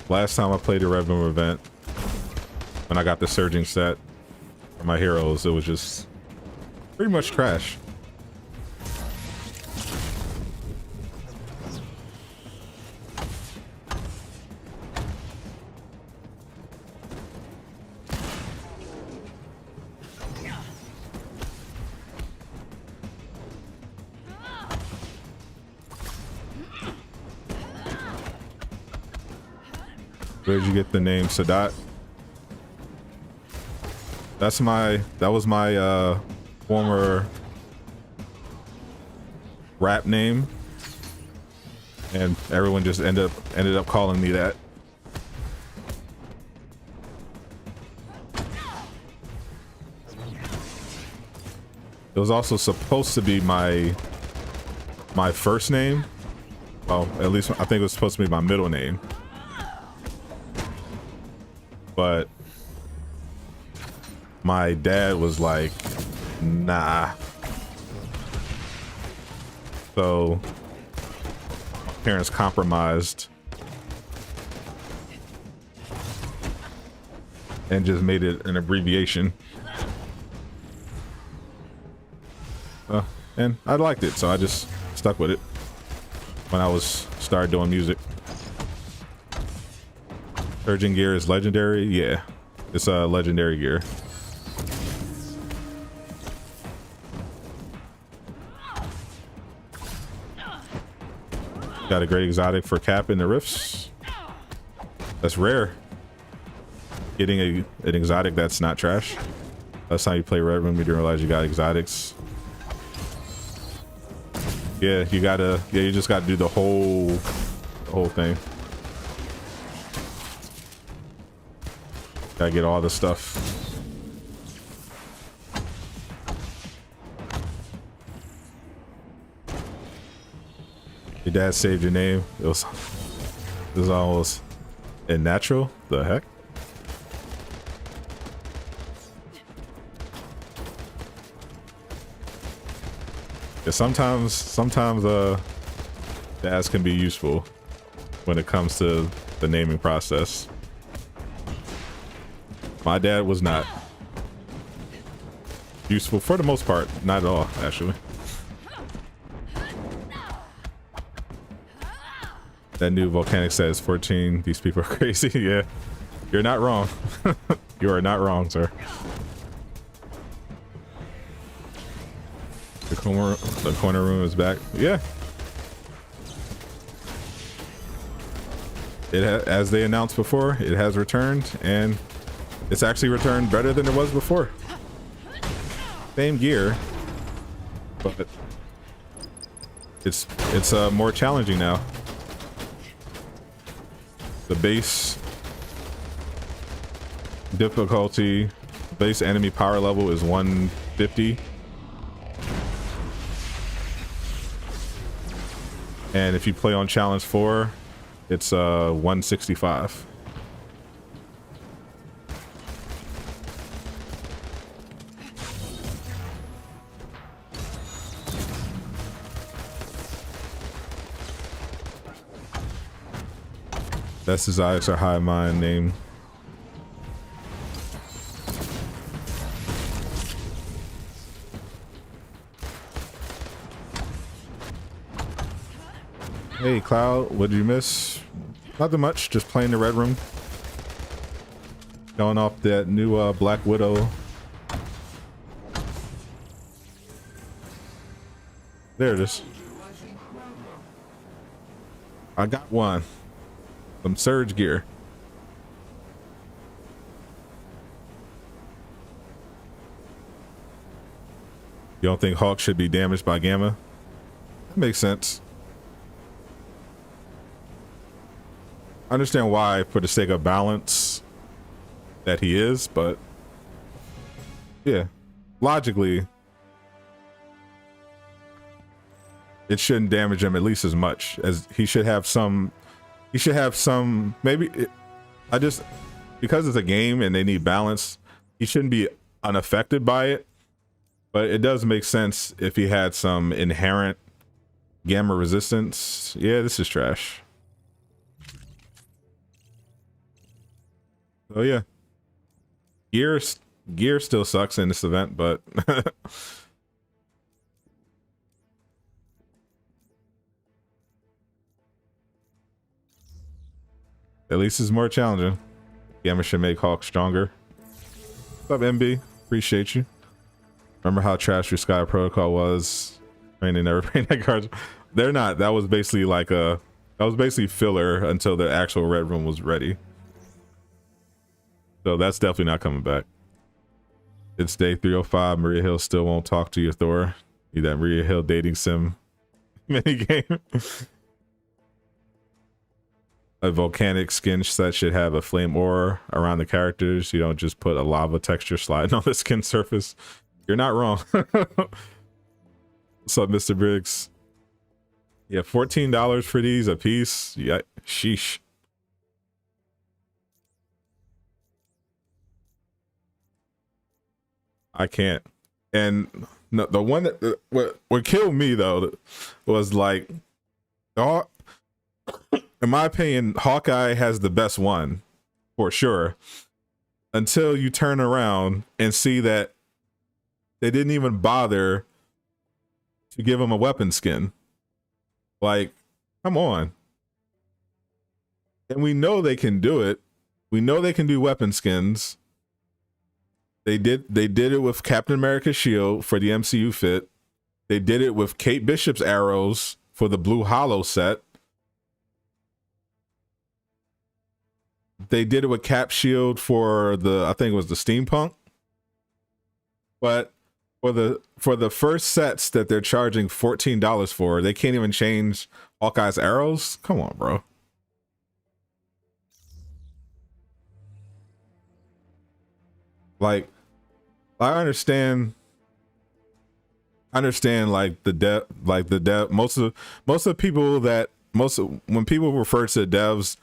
Last time I played the Red Room event, when I got the surging set for my heroes, it was just pretty much trash. Where'd you get the name Sadat? That was my former rap name, and everyone just ended up calling me that. It was also supposed to be my first name. Well, at least I think it was supposed to be my middle name. But my dad was like, nah. So my parents compromised and just made it an abbreviation. And I liked it, so I just stuck with it when I started doing music. Surging gear is legendary. Yeah, it's a legendary gear. Got a great exotic for Cap in the rifts. That's rare. Getting an exotic that's not trash. Last time you play Red Room, you didn't realize you got exotics. Yeah, you just gotta do the whole thing. Gotta get all the stuff. Your dad saved your name. It was almost unnatural. The heck? Yeah, sometimes dads can be useful when it comes to the naming process. My dad was not useful for the most part. Not at all, actually. That new volcanic set is 14. These people are crazy. Yeah, you're not wrong. You are not wrong, sir. The corner room is back. Yeah. As they announced before, it has returned, and it's actually returned better than it was before. Same gear, but it's more challenging now. The base difficulty, base enemy power level is 150. And if you play on challenge 4, it's 165. That's his eyes are high mind name. Hey Cloud, what did you miss? Nothing much, just playing the Red Room. Going off that new Black Widow. There it is. I got one. Some surge gear. You don't think Hawk should be damaged by Gamma? That makes sense. I understand why, for the sake of balance, that he is, but yeah, logically, it shouldn't damage him at least as much as he should have some. He should have some. Maybe I just because it's a game and they need balance. He shouldn't be unaffected by it, but it does make sense if he had some inherent gamma resistance. Yeah, this is trash. Oh yeah, gear still sucks in this event, but at least it's more challenging. Gamma should make Hawk stronger. What's up, MB? Appreciate you. Remember how trash your Sky Protocol was? I mean, they never bring that cards. They're not. That was basically like that was basically filler until the actual red room was ready. So that's definitely not coming back. It's day 305. Maria Hill still won't talk to your Thor. Need that Maria Hill dating sim mini game. A volcanic skin set should have a flame aura around the characters. You don't just put a lava texture sliding on the skin surface. You're not wrong. What's up, Mr. Briggs? Yeah, $14 for these a piece. Yeah, sheesh. I can't. And no, the one that what killed me though was like, in my opinion, Hawkeye has the best one for sure. Until you turn around and see that they didn't even bother to give him a weapon skin. Like, come on. And we know they can do it. We know they can do weapon skins. They did it with Captain America's shield for the MCU fit. They did it with Kate Bishop's arrows for the Blue Hollow set. They did it with Cap shield for I think it was the steampunk. But for the first sets that they're charging $14 for, they can't even change Hawkeye's arrows. Come on, bro. Like, I understand like the dev most of the people when people refer to devs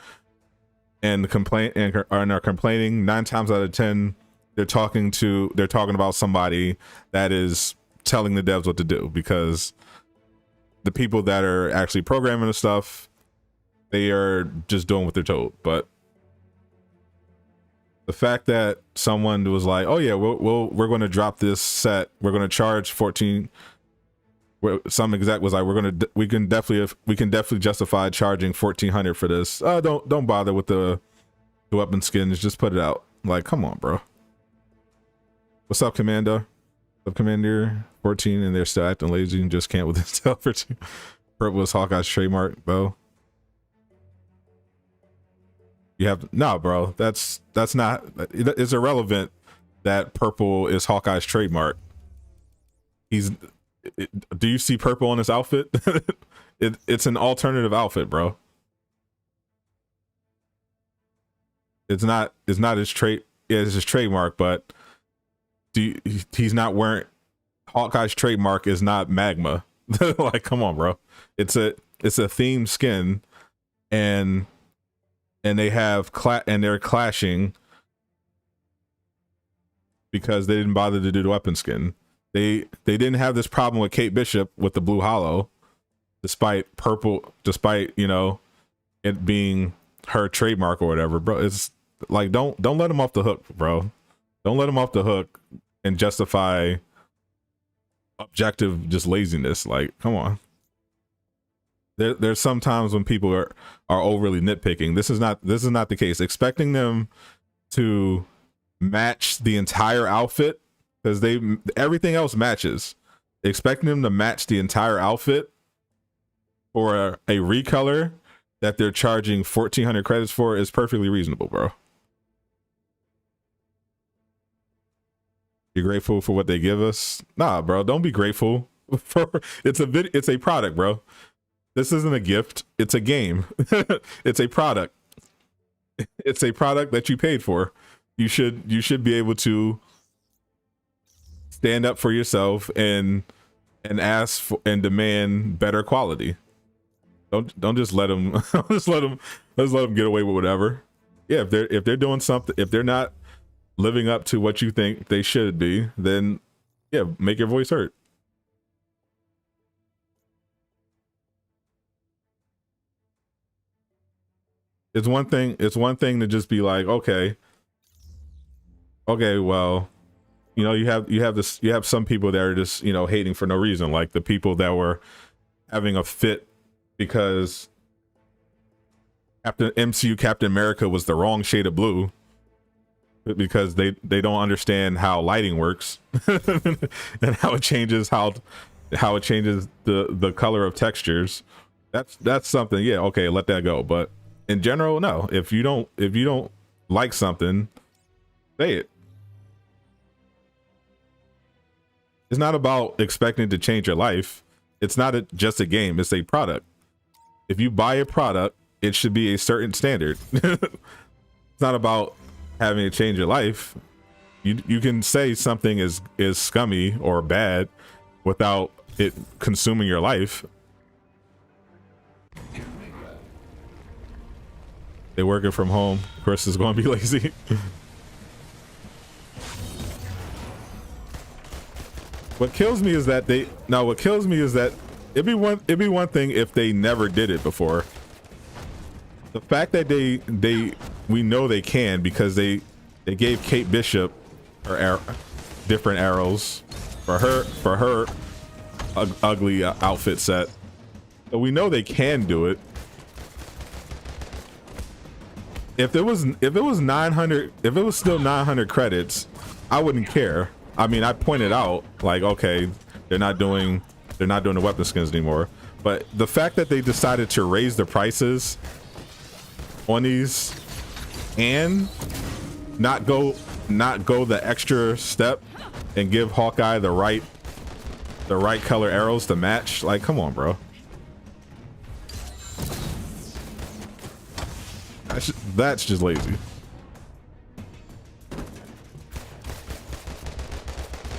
and complain and are complaining, 9 times out of 10 they're talking about somebody that is telling the devs what to do, because the people that are actually programming the stuff, they are just doing what they're told. But the fact that someone was like, "Oh yeah, we're going to drop this set. We're going to charge 14." Some exec was like, "We can definitely justify charging 1,400 for this. Don't bother with the weapon skins. Just put it out." Like, come on, bro. What's up, Commander? What's up, Commander? 14, and they're still acting lazy and just can't with this tail for 2. Purple was Hawkeye's trademark, though. You have no, bro. That's not. It's irrelevant that purple is Hawkeye's trademark. Do you see purple on his outfit? It's an alternative outfit, bro. It's not his trade. Yeah, it's his trademark, but he's not wearing Hawkeye's trademark is not magma. Like, come on, bro. It's a themed skin, and they have they're clashing because they didn't bother to do the weapon skin. They didn't have this problem with Kate Bishop with the Blue Hollow, despite you know it being her trademark or whatever, bro. It's like don't let them off the hook, bro. Don't let them off the hook and justify objective just laziness. Like, come on. There's some times when people are overly nitpicking. This is not the case. Expecting them to match the entire outfit, because everything else matches. Expecting them to match the entire outfit for a recolor that they're charging 1,400 credits for is perfectly reasonable, bro. You're grateful for what they give us? Nah, bro. Don't be grateful for it's a product, bro. This isn't a gift. It's a game. It's a product. It's a product that you paid for. you should be able to stand up for yourself and ask for and demand better quality. Don't just let them just let them get away with whatever. Yeah, if they're doing something, if they're not living up to what you think they should be, then yeah, make your voice heard. It's one thing to just be like, okay, well, you know, you have some people that are just, you know, hating for no reason, like the people that were having a fit because Captain America was the wrong shade of blue because they don't understand how lighting works and how it changes the color of textures. That's something, yeah, okay, let that go. But in general, no. If you don't like something, say it. It's not about expecting to change your life. It's not just a game, it's a product. If you buy a product, it should be a certain standard. It's not about having to change your life. You can say something is scummy or bad without it consuming your life. They're working from home. Chris is going to be lazy. What kills me is that it'd be one thing if they never did it before. The fact that we know they can because they gave Kate Bishop her different arrows for her ugly outfit set. So we know they can do it. If it was 900, if it was still 900 credits, I wouldn't care. I mean, I pointed out like, okay, they're not doing the weapon skins anymore. But the fact that they decided to raise the prices on these and not go the extra step and give Hawkeye the right color arrows to match, like, come on, bro. That's just lazy.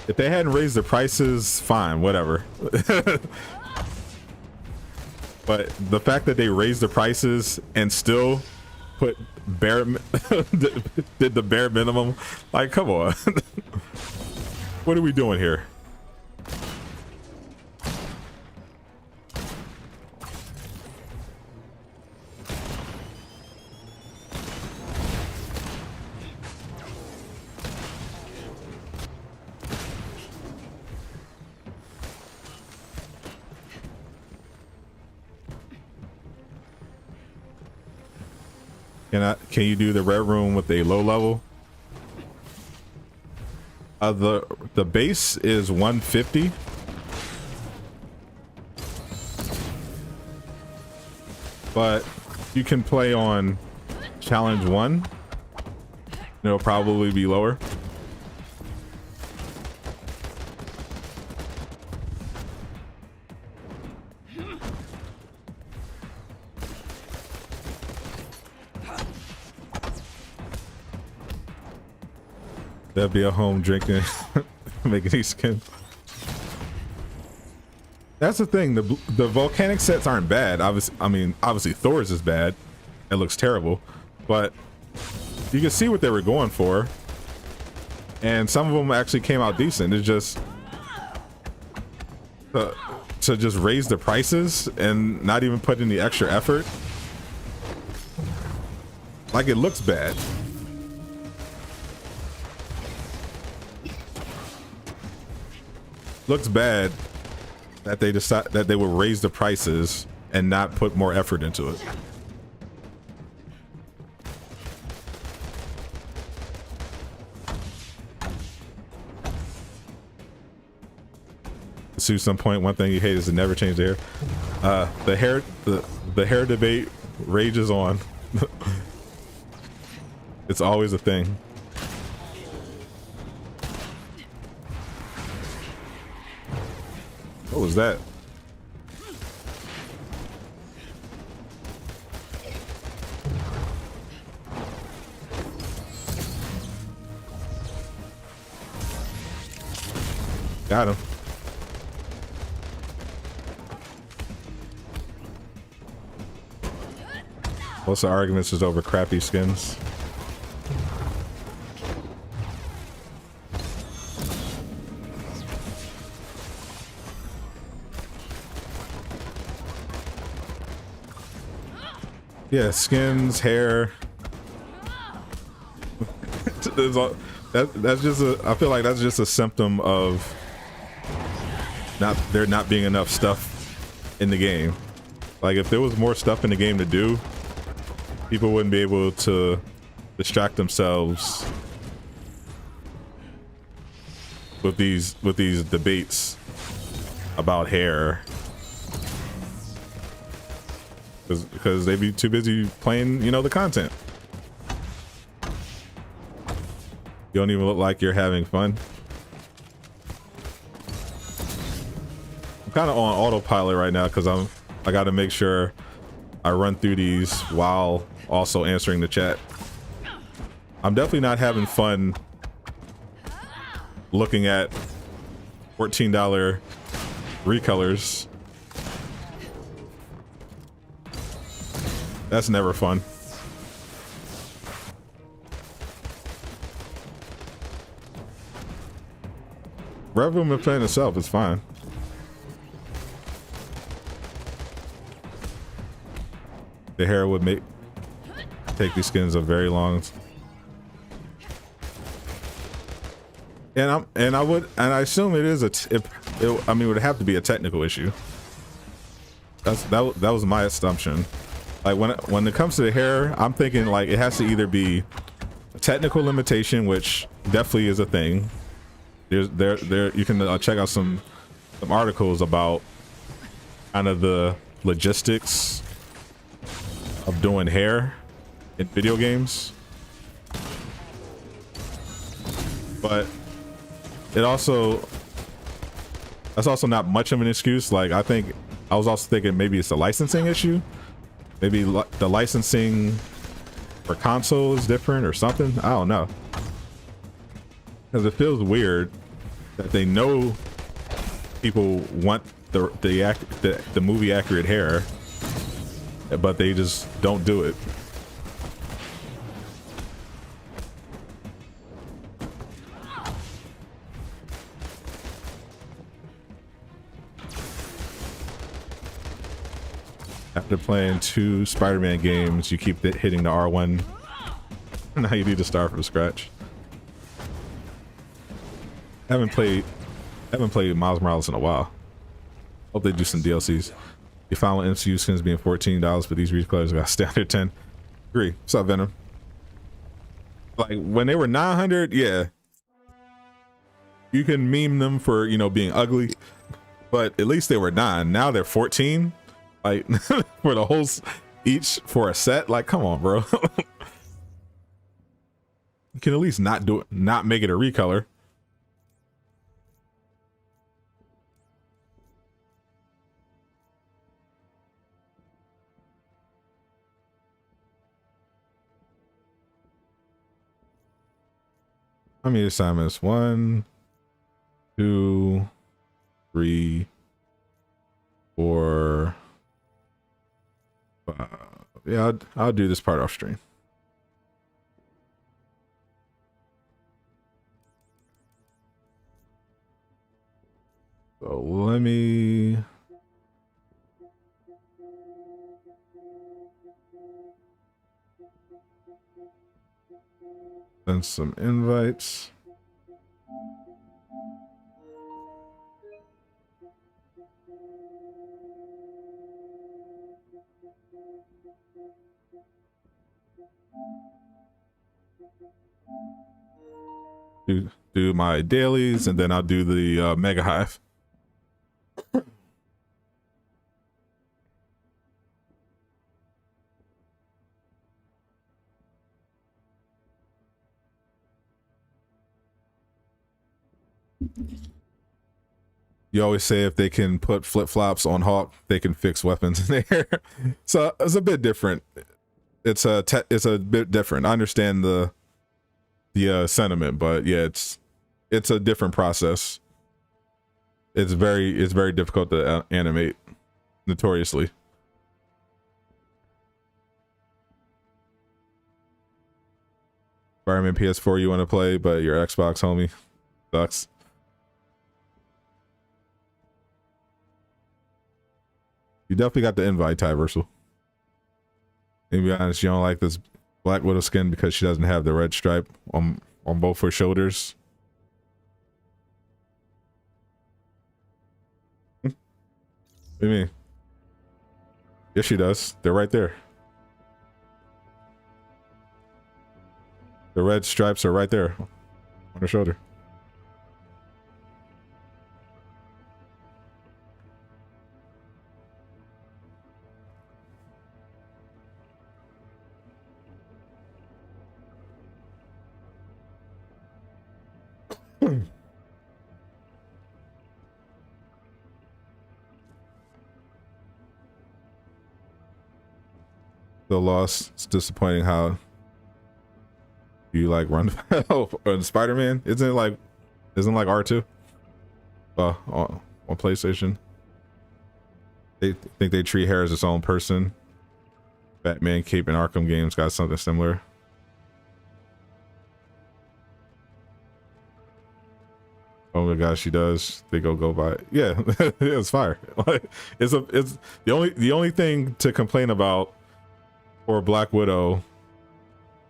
If they hadn't raised the prices, fine, whatever. But the fact that they raised the prices and still put did the bare minimum, like, come on. What are we doing here? Can you do the red room with a low level? The base is 150. But you can play on challenge 1. It'll probably be lower. That'd be a home drinking, making these skins. That's the thing. The volcanic sets aren't bad. Obviously Thor's is bad. It looks terrible, but you can see what they were going for, and some of them actually came out decent. It's just to just raise the prices and not even put in the extra effort. Like, it looks bad. Looks bad that they decide that they would raise the prices and not put more effort into it. To some point, one thing you hate is to never change the hair. The hair debate rages on. It's always a thing. What was that? Got him. Most of the arguments is over crappy skins. Yeah, skins, hair. That's just I feel like that's just a symptom of there not being enough stuff in the game. Like if there was more stuff in the game to do, people wouldn't be able to distract themselves with these debates about hair. Because they'd be too busy playing, you know, the content. You don't even look like you're having fun. I'm kind of on autopilot right now because I got to make sure I run through these while also answering the chat. I'm definitely not having fun looking at $14 recolors. That's never fun. Revenue plan itself is fine. The hair would take these skins a very long. And I assume it is I mean, it would have to be a technical issue. That was my assumption. Like when it comes to the hair, I'm thinking like it has to either be a technical limitation, which definitely is a thing. There you can check out some articles about kind of the logistics of doing hair in video games. But that's also not much of an excuse. Like I was also thinking maybe it's a licensing issue. Maybe the licensing for console is different or something. I don't know. Because it feels weird that they know people want the movie accurate hair, but they just don't do it. After playing 2 Spider-Man games, you keep hitting the R1. Now you need to start from scratch. I haven't played Miles Morales in a while. Hope they do some DLCs. You found MCU skins being $14, but these recolors got standard 10. Agree. What's up, Venom? Like when they were 900, yeah. You can meme them for, you know, being ugly, but at least they were 9. Now they're 14. Like for the whole each for a set. Like, come on, bro. You can at least not make it a recolor. How many assignments? 1, 2, 3, 4, 5. Yeah, I'll do this part off stream. So let me send some invites. Do my dailies, and then I'll do the Mega Hive. You always say if they can put flip-flops on Hawk, they can fix weapons in the air. So it's a bit different. It's a bit different. I understand the sentiment, but yeah, it's a different process. It's very difficult to animate, notoriously. Spider-Man PS4 you want to play, but your Xbox, homie, sucks. You definitely got the invite, Tyversal. To be honest, you don't like this Black Widow skin because she doesn't have the red stripe on both her shoulders. What do you mean? Yes, she does. They're right there. The red stripes are right there on her shoulder. The loss. It's disappointing how you like run on Spider-Man. Isn't like R2? On PlayStation. They think they treat Hair as its own person. Batman Cape and Arkham games got something similar. Oh my gosh, she does. They go by it. Yeah, it's fire. Like it's the only thing to complain about for Black Widow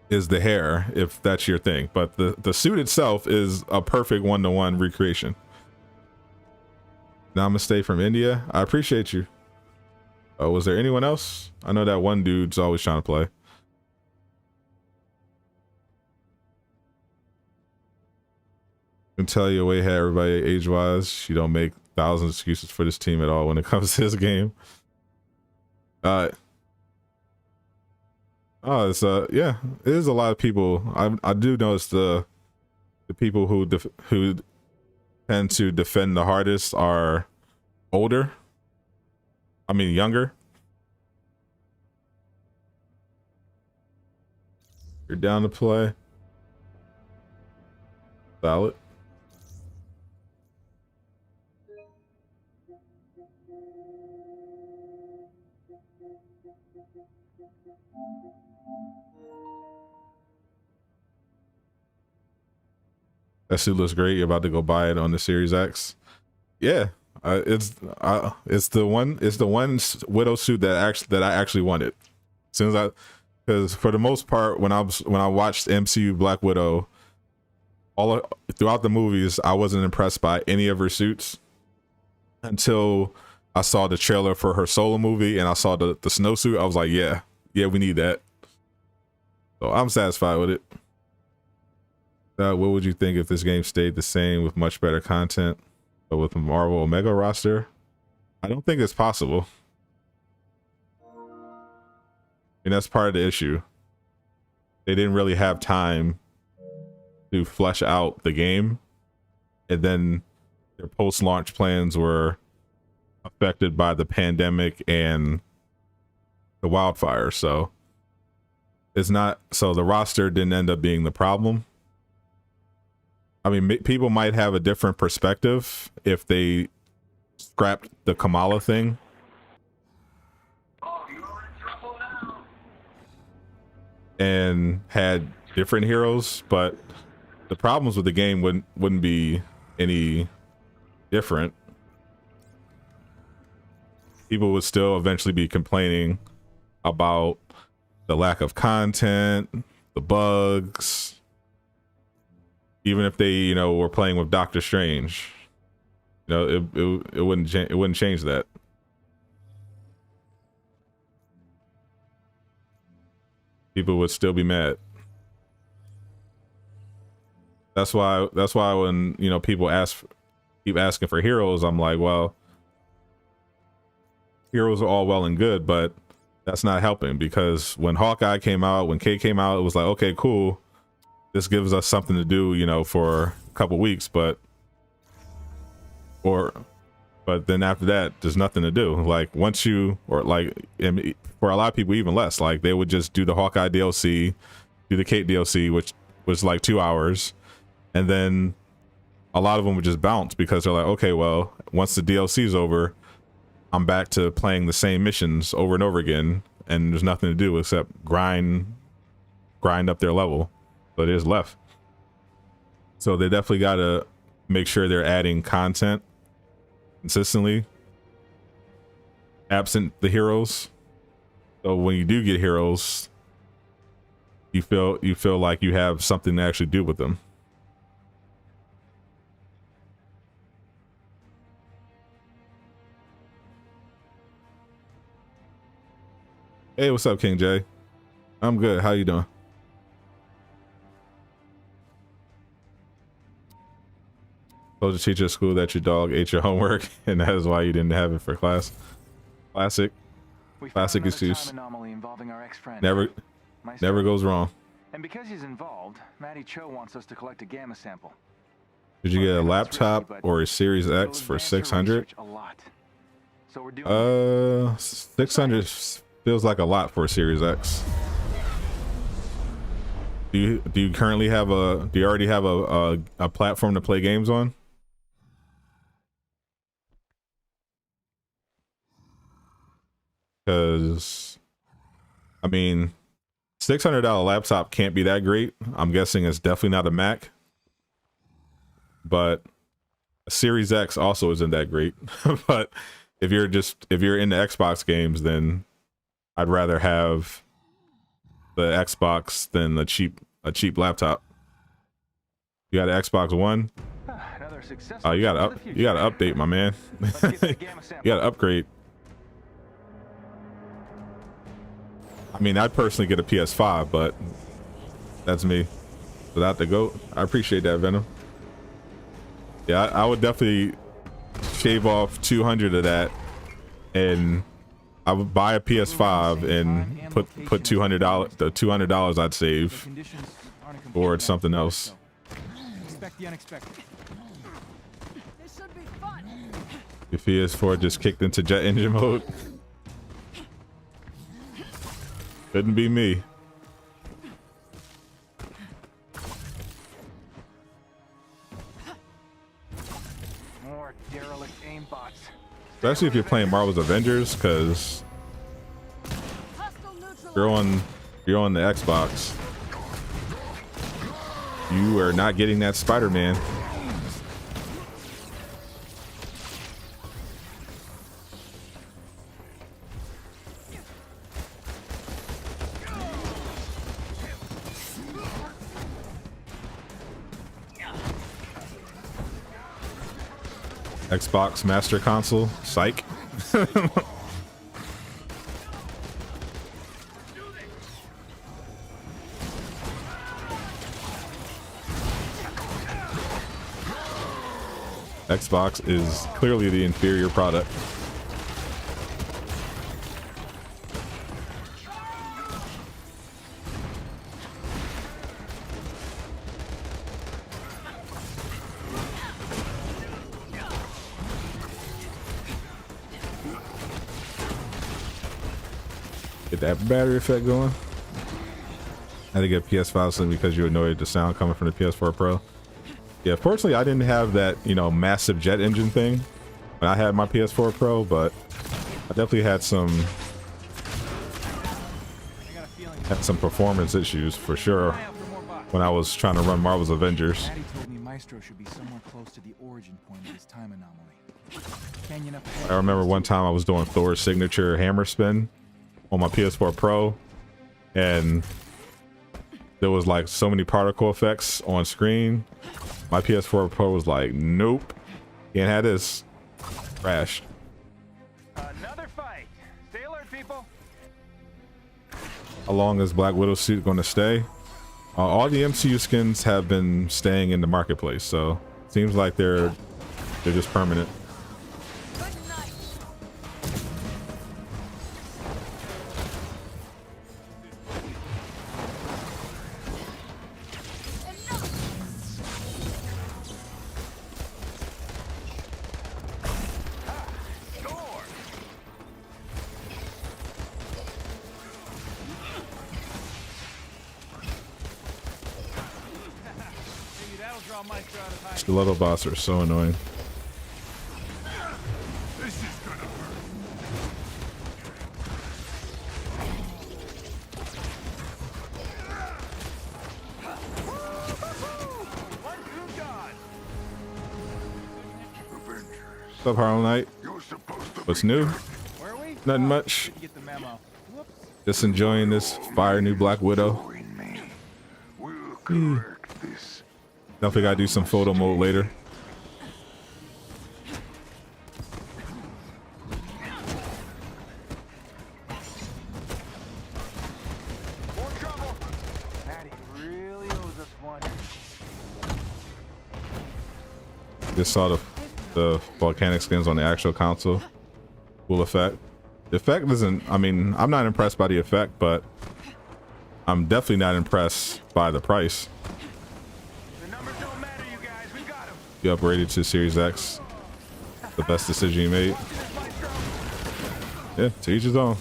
is the hair, if that's your thing. But the suit itself is a perfect one-to-one recreation. Namaste from India. I appreciate you. Was there anyone else? I know that one dude's always trying to play. Can tell you way ahead everybody age-wise. She don't make thousands of excuses for this team at all when it comes to this game. It's yeah, it is a lot of people. I do notice the people who tend to defend the hardest are older. I mean younger. You're down to play. Valid. That suit looks great. You're about to go buy it on the Series X. Yeah, it's the one Widow suit that I actually wanted. As soon as because for the most part, when I watched MCU Black Widow, throughout the movies, I wasn't impressed by any of her suits until I saw the trailer for her solo movie and I saw the snowsuit. I was like, yeah, we need that. So I'm satisfied with it. What would you think if this game stayed the same with much better content, but with a Marvel Omega roster? I don't think it's possible. And that's part of the issue. They didn't really have time to flesh out the game, and then their post-launch plans were affected by the pandemic and the wildfire. So the roster didn't end up being the problem. I mean, people might have a different perspective if they scrapped the Kamala thing. And had different heroes, but the problems with the game wouldn't be any different. People would still eventually be complaining about the lack of content, the bugs, even if they, were playing with Doctor Strange. It wouldn't change that. People would still be mad. That's why when people keep asking for heroes, I'm like, well, heroes are all well and good, but that's not helping, because when Hawkeye came out, when Kate came out, it was like, okay, cool, this gives us something to do, for a couple weeks, but then after that, there's nothing to do. Like for a lot of people, even less. Like they would just do the Hawkeye DLC, do the Kate DLC, which was like 2 hours, and then a lot of them would just bounce because they're like, okay, well, once the DLC is over, I'm back to playing the same missions over and over again, and there's nothing to do except grind up their level. So there's left. So they definitely got to make sure they're adding content consistently, absent the heroes. So when you do get heroes, you feel like you have something to actually do with them. Hey, what's up, King J? I'm good. How you doing? Told the teacher at school that your dog ate your homework, and that is why you didn't have it for class. Classic excuse. Never goes wrong. And because he's involved, Matty Cho wants us to collect a gamma sample. Did you get a laptop or a Series X for 600? So we're doing 600 feels like a lot for a Series X. Do you currently have do you already have a platform to play games on? Because I mean, $600 laptop can't be that great. I'm guessing it's definitely not a Mac, but a Series X also isn't that great. But if you're into Xbox games, then I'd rather have the Xbox than a cheap laptop. You got an Xbox One? Oh, you gotta update, my man. You gotta upgrade. I mean, I'd personally get a PS5, but that's me. Without the GOAT. I appreciate that, Venom. Yeah, I would definitely shave off 200 of that, and I would buy a PS5 and put $200, the $200 I'd save towards something else. Expect the unexpected. This should be fun. Your PS4 just kicked into jet engine mode. Couldn't be me. more derelict aimbots. Especially if you're playing Marvel's Avengers, because Hostile neutral. you're on the Xbox. You are not getting that Spider-Man. Xbox Master Console, psych. Xbox is clearly the inferior product. Get that battery effect going. I had to get PS5 simply because you annoyed the sound coming from the PS4 Pro. Yeah, fortunately I didn't have that, you know, massive jet engine thing when I had my PS4 Pro, but I definitely had some performance issues for sure when I was trying to run Marvel's Avengers. Matty told me Maestro should be somewhere close to the origin point of this time anomaly. Canyon up ahead. I remember one time I was doing Thor's signature hammer spin on my PS4 Pro, and there was like so many particle effects on screen. My PS4 Pro was like, nope, can't have this. Crashed. Another fight. Stay alert, people. How long is Black Widow's suit going to stay? All the MCU skins have been staying in the marketplace, so seems like they're just permanent. Good night. Maybe that'll draw Stiletto boss are so annoying. What's up, Harlem Knight? What's new? Nothing much. Just enjoying this fire new Black Widow. Definitely gotta do some photo mode later. More trouble. Maddie really owes us one. Just saw the volcanic skins on the actual console. Cool effect. The effect isn't, I mean, I'm not impressed by the effect, but I'm definitely not impressed by the price. The numbers don't matter, you guys. We got him. You upgraded to Series X. The best decision you made. Yeah, to each his own.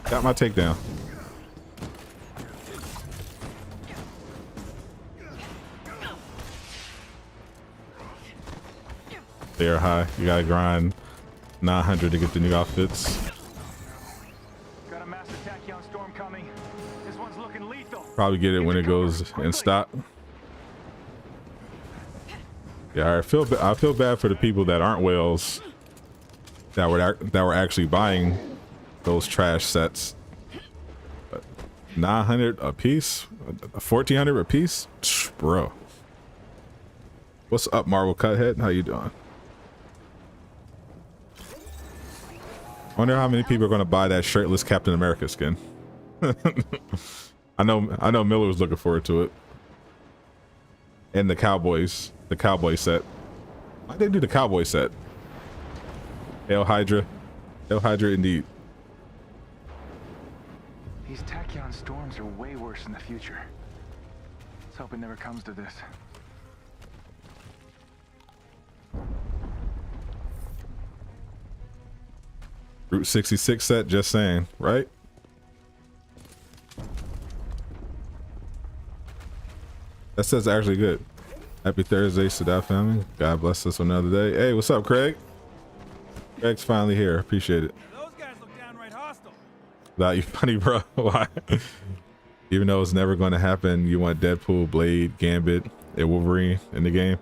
Got my takedown. They are high. You gotta grind 900 to get the new outfits. Got a massive tachyon storm coming. This one's looking lethal. Probably get it when it goes in stock. Yeah, I feel bad for the people that aren't whales that were actually buying those trash sets. But 900 a piece, 1400 a piece, bro. What's up, Marvel Cuthead? How you doing? Wonder how many people are gonna buy that shirtless Captain America skin. I know Miller was looking forward to it. And the cowboy set. Why'd they do the cowboy set? Hail Hydra. Hail Hydra indeed. These tachyon storms are way worse in the future. Let's hope it never comes to this. Route 66 set, just saying, right? That says actually good. Happy Thursday, Sadaf family. God bless us another day. Hey, what's up, Craig? Craig's finally here. Appreciate it. Those guys look downright hostile. That you funny, bro. Why? Even though it's never going to happen, you want Deadpool, Blade, Gambit, and Wolverine in the game.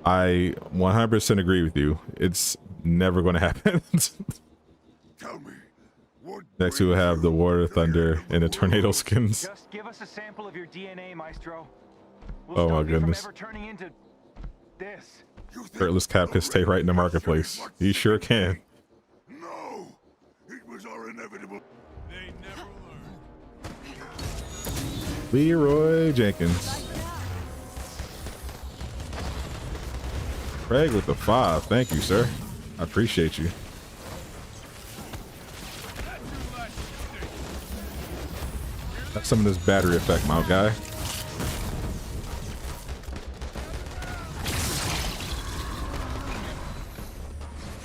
I 100% agree with you. It's never going to happen. Tell me, what Next, we will have the Water, Thunder, and the Tornado skins. Just give us a sample of your DNA, Maestro. Oh my goodness. Ever turning into this. you think Shirtless Cap can stay right in the marketplace. He sure can. No, it was our inevitable. They never learned. Leroy Jenkins. Craig with the 5. Thank you, sir. I appreciate you. That's some of this battery effect, my guy.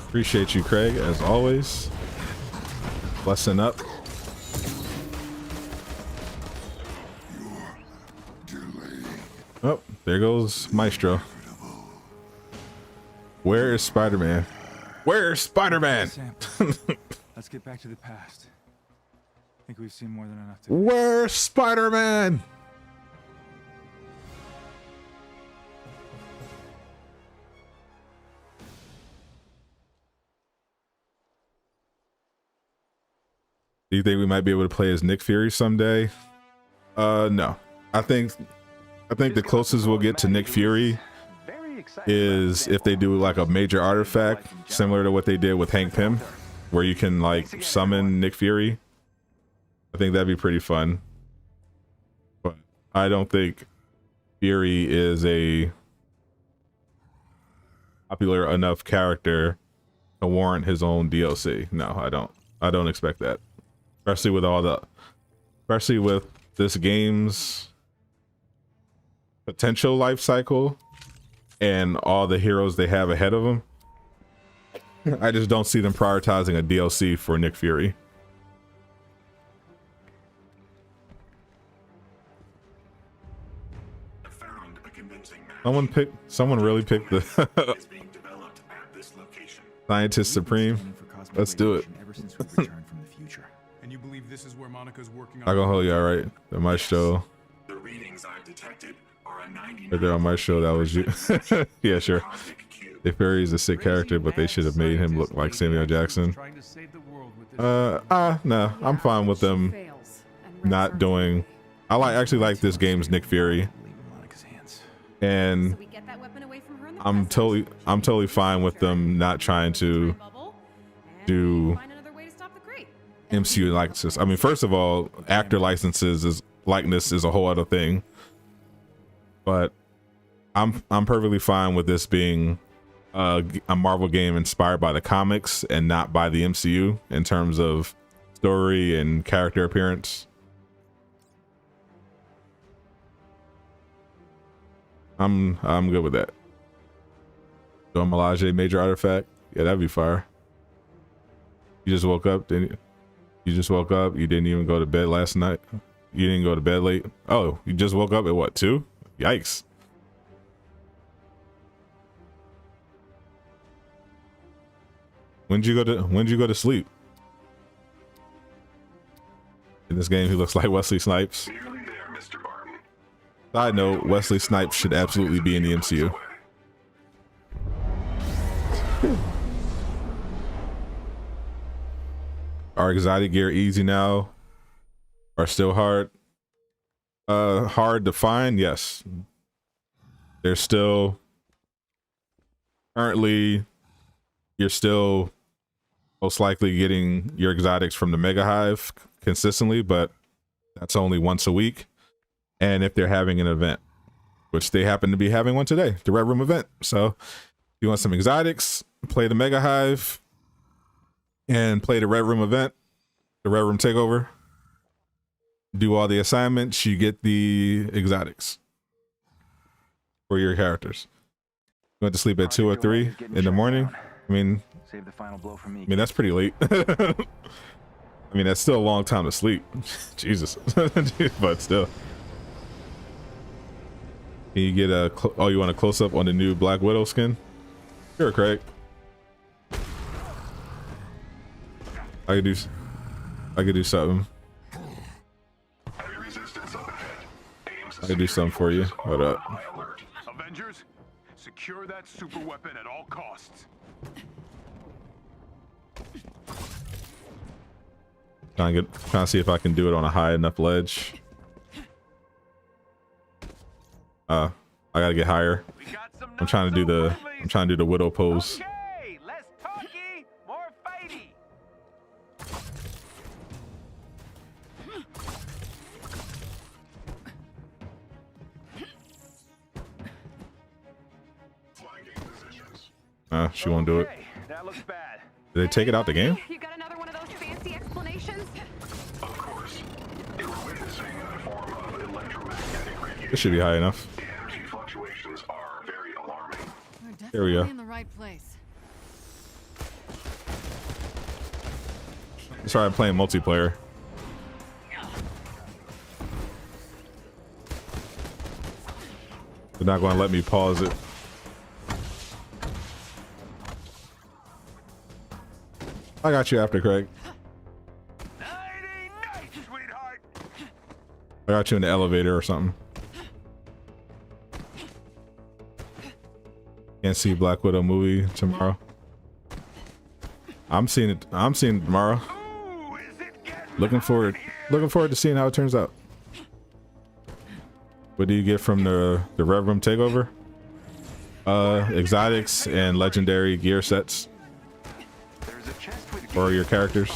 Appreciate you, Craig, as always. Blessing up. Oh, there goes Maestro. Where is Spider-Man? Where's Spider-Man? Let's get back to the past. I think we've seen more than enough to. Where's Spider-Man? Do you think we might be able to play as Nick Fury someday? No. I think the closest we'll get to Nick Fury is if they do like a major artifact similar to what they did with Hank Pym, where you can like summon Nick Fury. I think that'd be pretty fun. But I don't think Fury is a popular enough character to warrant his own DLC. No, I don't expect that. Especially with this game's potential life cycle and all the heroes they have ahead of them. I just don't see them prioritizing a DLC for Nick Fury. Someone really picked the Scientist Supreme. Let's do it. And you believe this is where Monica's working on? I'm gonna hold you all right. At my show. The readings I've detected are a 99. Right there on my show, that was you. Yeah, sure. Nick Fury is a sick character, but they should have made him look like Samuel Jackson. No, I'm fine with them not doing. I actually like this game's Nick Fury, and I'm totally fine with them not trying to do MCU licenses. I mean, first of all, actor likeness is a whole other thing, but I'm perfectly fine with this being a Marvel game inspired by the comics and not by the MCU in terms of story and character appearance. I'm good with that. Dora Milaje major artifact. Yeah, that'd be fire. You just woke up, didn't you? You just woke up. You didn't even go to bed last night. You didn't go to bed late. Oh, you just woke up at what, 2? Yikes. When'd you go to sleep? In this game, he looks like Wesley Snipes. Side note, Wesley Snipes should absolutely be in the MCU. Are exotic gear easy now? Are still hard? Hard to find, yes. They're still currently, you're still most likely getting your exotics from the Mega Hive consistently, but that's only once a week. And if they're having an event, which they happen to be having one today, the Red Room event. So if you want some exotics, play the Mega Hive and play the Red Room event, the Red Room takeover, do all the assignments, you get the exotics for your characters. You went to sleep at 2 or 3 in the morning. I mean, Save the final blow for me. that's pretty late. I mean, that's still a long time to sleep. Jesus. But still. Can you get oh, you want a close up on the new Black Widow skin? Sure, Craig. I could do something. I could do something for you. Hold up. Avengers, secure that super weapon at all costs. Trying to see if I can do it on a high enough ledge. I gotta get higher. I'm trying to do the Widow pose. Okay, less talky, more fighty. She won't do it. That looks bad. Did they take it out the game? You got another one of those fancy explanations? Of course, you were witnessing a form of electromagnetic radiation. It should be high enough. The energy fluctuations are very alarming. We're There we go. definitely in the right place. Sorry, I'm playing multiplayer. They're not going to let me pause it. I got you after, Craig. Night, sweetheart. I got you in the elevator or something. Can't see Black Widow movie tomorrow. I'm seeing it tomorrow. Ooh, is it getting Looking forward to seeing how it turns out. What do you get from the Red Room takeover? Exotics and legendary gear sets There's a chest with for your characters.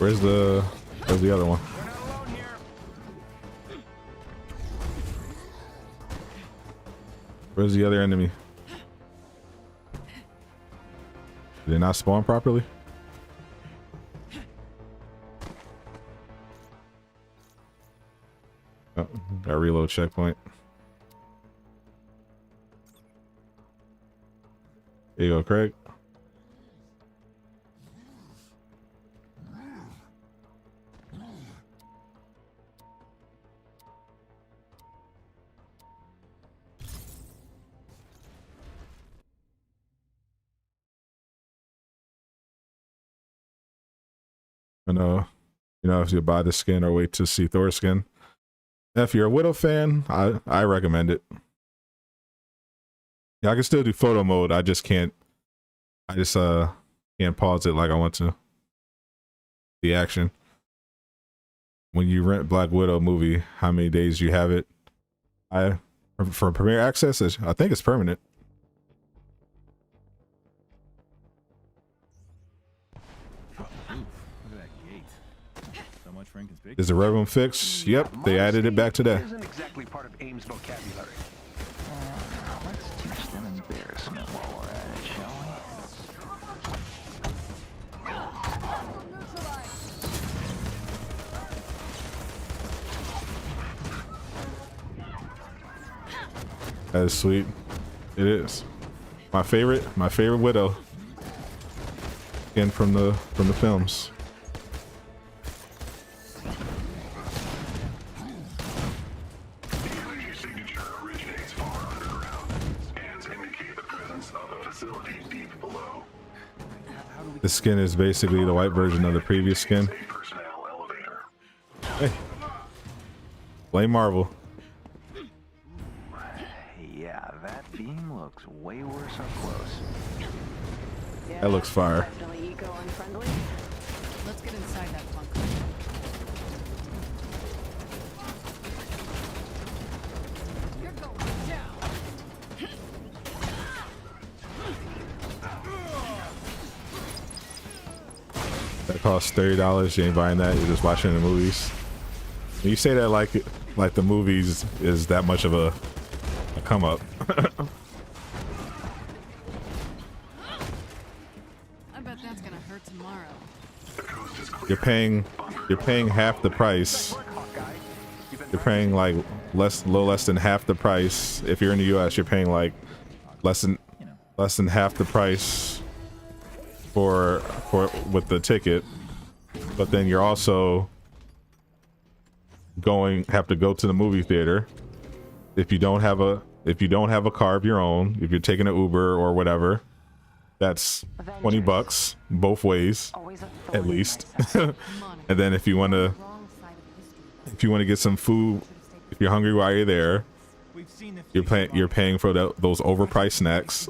Where's the other one? We're not alone here. Where's the other enemy? Did they not spawn properly? Oh, got a reload checkpoint. There you go, Craig. I know, if you buy the skin or wait to see Thor's skin. If you're a Widow fan, I recommend it. Yeah, I can still do photo mode. I just can't pause it like I want to. The action. When you rent Black Widow movie, how many days you have it? For Premiere Access, I think it's permanent. Is the red room fixed? Yep, they added it back today. Isn't exactly part of AIM's vocabulary. Let's teach them embarrassment while we're at it, shall we? That is sweet. It is. My favorite Widow. Again from the films. The skin is basically the white version of the previous skin. Hey. Blame Marvel. Yeah, that beam looks way worse up close. That looks fire. Definitely eco-unfriendly. Let's get inside that bunker. You're going down. That costs $30. You ain't buying that. You're just watching the movies. When you say that like the movies is that much of a come up. I bet that's gonna hurt tomorrow. You're paying half the price. You're paying like little less than half the price. If you're in the US, you're paying like less than half the price for with the ticket. But then you're also have to go to the movie theater. If you don't have a car of your own, if you're taking an Uber or whatever, that's $20 both ways at least. And then if you want to get some food, if you're hungry while you're there, you're paying for those overpriced snacks.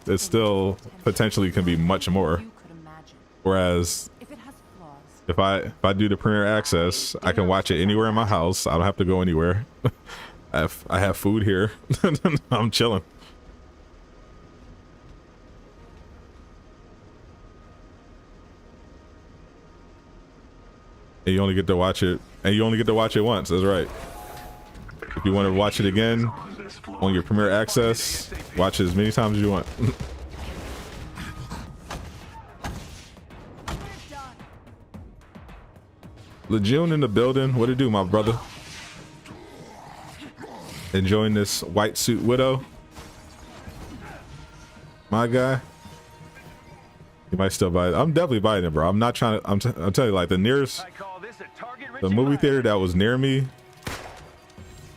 It still potentially can be much more. Whereas if I do the Premiere Access, I can watch it anywhere in my house. I don't have to go anywhere. I have food here. I'm chilling. And you only get to watch it, once. That's right. If you want to watch it again on your Premiere Access, watch it as many times as you want. Lejeune in the building. What it do, my brother? Enjoying this white suit Widow. My guy. You might still buy it. I'm definitely buying it, bro. I'm not trying to. I'm telling you, like the movie theater that was near me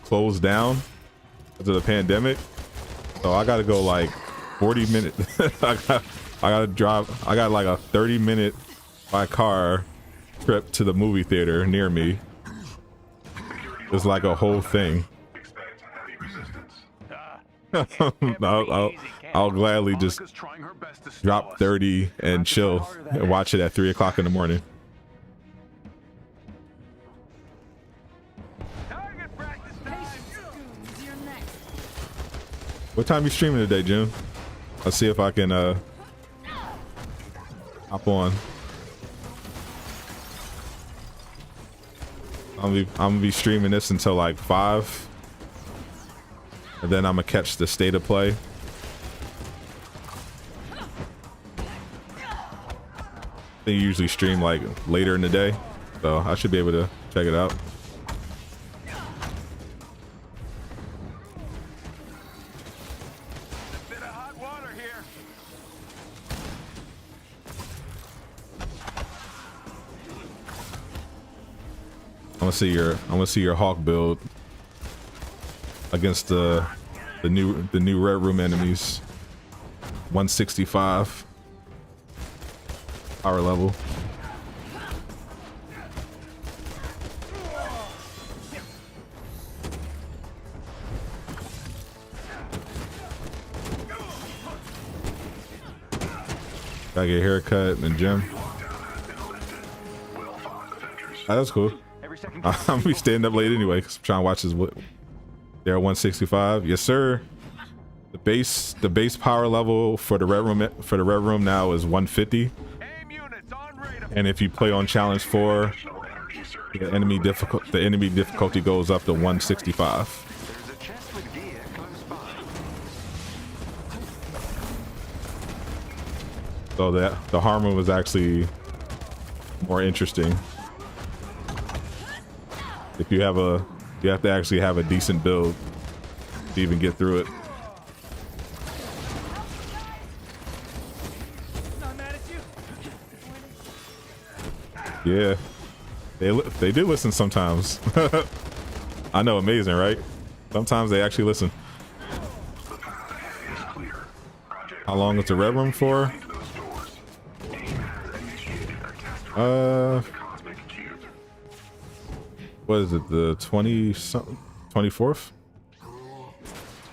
closed down because of the pandemic. So I got to go like 40 minutes. I got to drive. I got like a 30-minute by car trip to the movie theater near me. It's like a whole thing. I'll gladly just drop 30 and chill and watch it at 3 o'clock in the morning. What time you streaming today, June? Let's see if I can Hop on. I'm gonna be streaming this until like 5. And then I'm gonna catch the state of play. They usually stream like later in the day, so I should be able to check it out. Bit of hot water here. I want to see your Hawk build against the new Red Room enemies. 165 power level. Gotta get a haircut in the gym. That's cool. I'm gonna be staying up late anyway because I'm trying to watch this. They're 165. Yes, sir. The base power level for the red room now is 150. And if you play on challenge 4, the enemy difficulty goes up to 165. So that the Harmon was actually more interesting. If you have to actually have a decent build to even get through it. Yeah, they do listen sometimes. I know, amazing, right? Sometimes they actually listen. How long is the red room for? What is it? The 24th?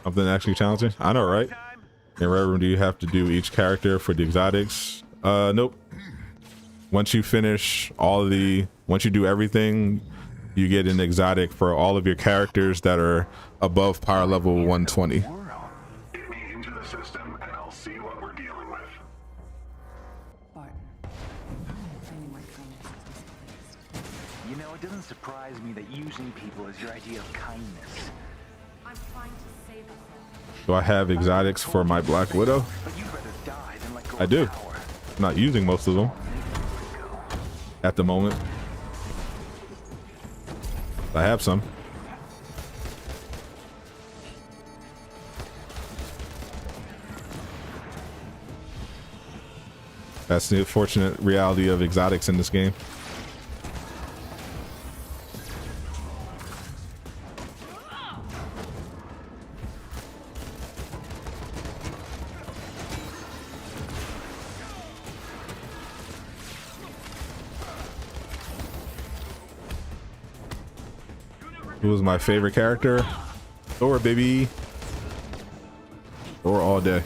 Something actually challenging? I know, right? In red room, do you have to do each character for the exotics? Nope. Once you do everything, you get an exotic for all of your characters that are above power level 120. Get me into the system and I'll see what we're dealing with. Barton. You know, it doesn't surprise me that using people is your idea of kindness. I'm trying to save us. Do I have exotics for my Black Widow? But you'd rather die than let go I of do. power. I'm not using most of them at the moment. I have some. That's the unfortunate reality of exotics in this game. Who was my favorite character? Thor, baby. Thor all day.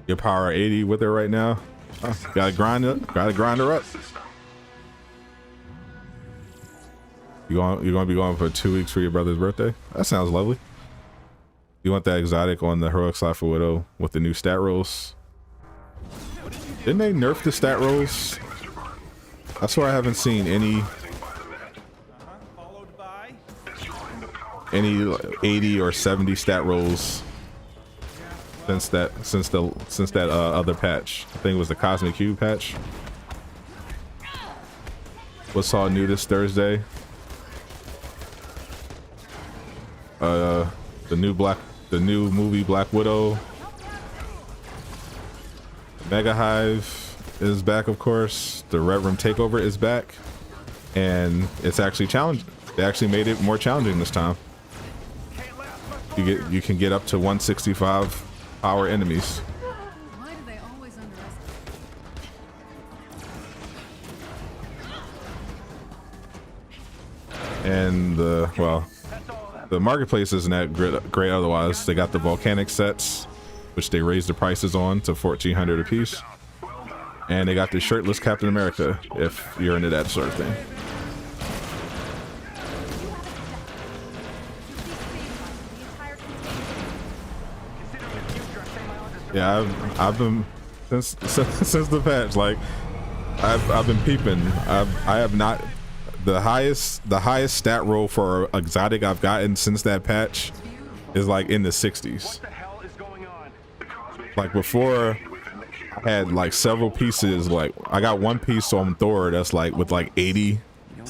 Your power 80 with her right now. Oh, gotta grind her up. You're gonna be going for 2 weeks for your brother's birthday? That sounds lovely. You want that exotic on the heroic slot for Widow with the new stat rolls? Didn't they nerf the stat rolls? I swear I haven't seen any 80 or 70 stat rolls since that other patch. I think it was the Cosmic Cube patch. What's all new this Thursday? The new movie Black Widow. Mega Hive is back, of course. The Red Room Takeover is back, and it's actually challenging. They actually made it more challenging this time. You can get up to 165 power enemies. Why do they always underestimate? And the marketplace isn't that great otherwise. They got the volcanic sets, which they raised the prices on to $1,400 a piece. And they got the shirtless Captain America, if you're into that sort of thing. Yeah, I've been since the patch. Like I've been peeping. I have not the highest stat roll for exotic I've gotten since that patch is like in the 60s. Like before, I had like several pieces. Like I got one piece on Thor that's like with like 80.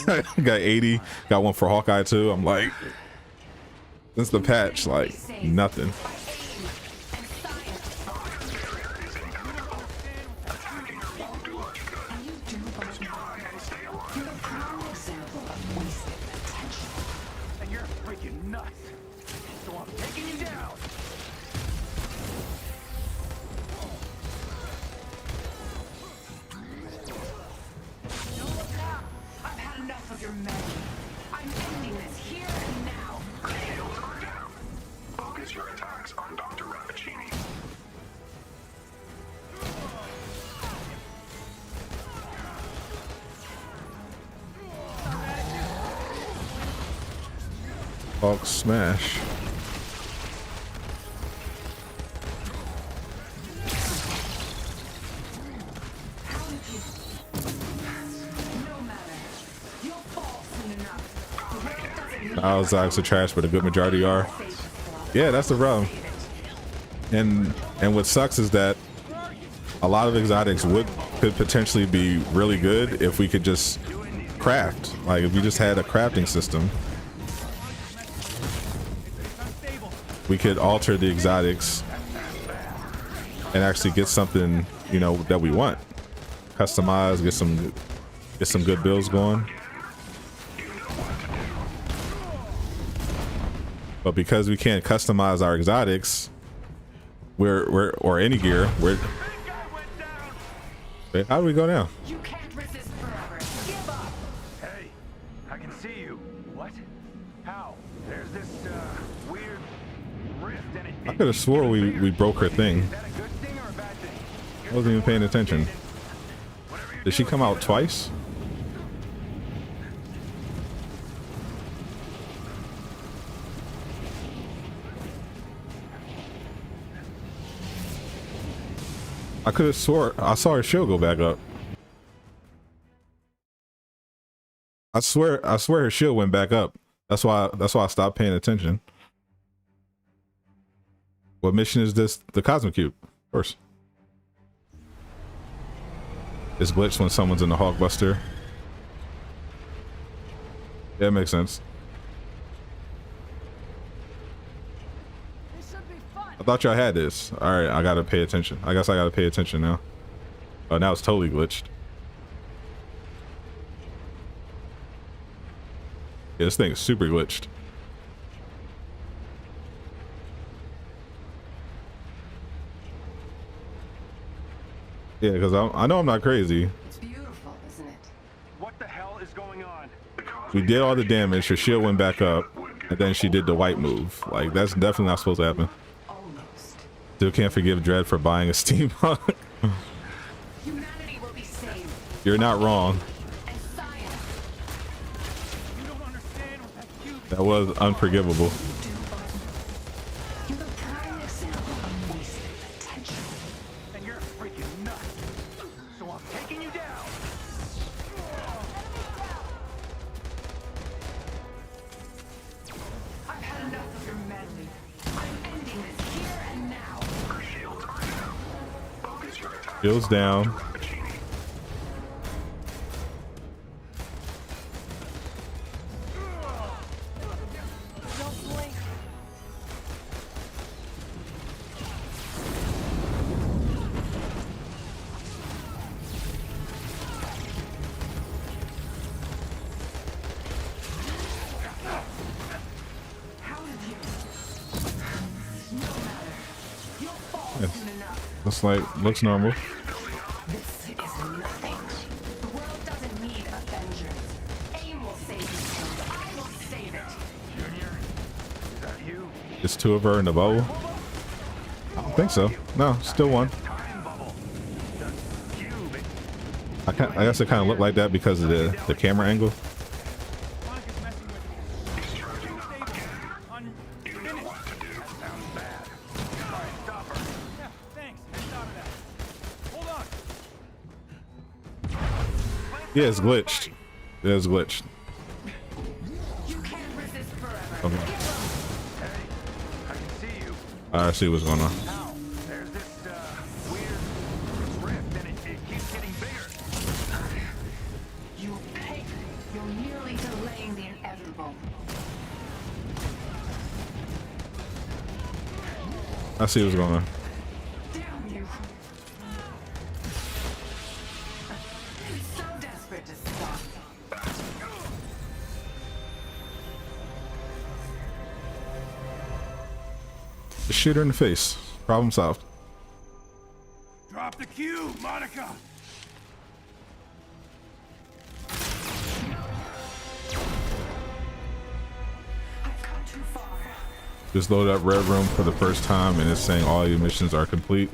Got 80. Got one for Hawkeye too. I'm like, since the patch, like nothing. Hulk smash. All Zogs are trash, but a good majority are. Yeah, that's the problem. And what sucks is that a lot of exotics could potentially be really good if we could just craft. Like if we just had a crafting system, we could alter the exotics and actually get something, you know, that we want. Customize, get some good builds going. But because we can't customize our exotics, or any gear, wait, how do we go down? You can't resist forever. Give up. Hey, I can see you. What? How? There's this weird rift and it. I could have swore we broke her thing. Is that a good thing or a bad thing? I wasn't even paying attention. Did she come out twice? I could have swore I saw her shield go back up. I swear her shield went back up. That's why I stopped paying attention. What mission is this? The Cosmic Cube, of course. It's glitched when someone's in the Hulkbuster. Yeah, it makes sense. I thought y'all had this. All right, I gotta pay attention. I guess I gotta pay attention now. Oh, now it's totally glitched. Yeah, this thing is super glitched. Yeah, because I know I'm not crazy. It's beautiful, isn't it? What the hell is going on? We did all the damage. Her shield went back up, and then she did the white move. Like that's definitely not supposed to happen. Almost. Still can't forgive Dread for buying a steampunk. Humanity will be saved. You're not wrong. And science. You don't understand what that cube That was unforgivable. You're the prime example of wasted potential. And you're freaking nuts. So I'm taking you down. I've had enough of your meddling. I'm ending this here and now. Shields down. Don't blink. How did you? No matter. You'll fall soon enough. Looks normal. This is nothing. The world doesn't need Avengers. AIM will save this world. I will save it. Junior, is that you? It's two of her in the bowl. I don't think so. No, still one. Time bubble. The cube. I guess it kind of looked like that because of the camera angle. Monica's messing with you. Unfinished. Sounds bad. All right, stop her. Yeah, thanks. Yeah, it's glitched. Yeah, it's glitched. You can't resist forever. Okay. Hey, I can see you. I see what's going on. Ow. There's this, weird rift, and it keeps getting bigger. You pig. You're merely delaying the inevitable. I see what's going on. Damn you. So desperate to stop. Just shoot her in the face. Problem solved. Drop the cue, Monica. I've come too far. Just load up Red Room for the first time and it's saying all your missions are complete.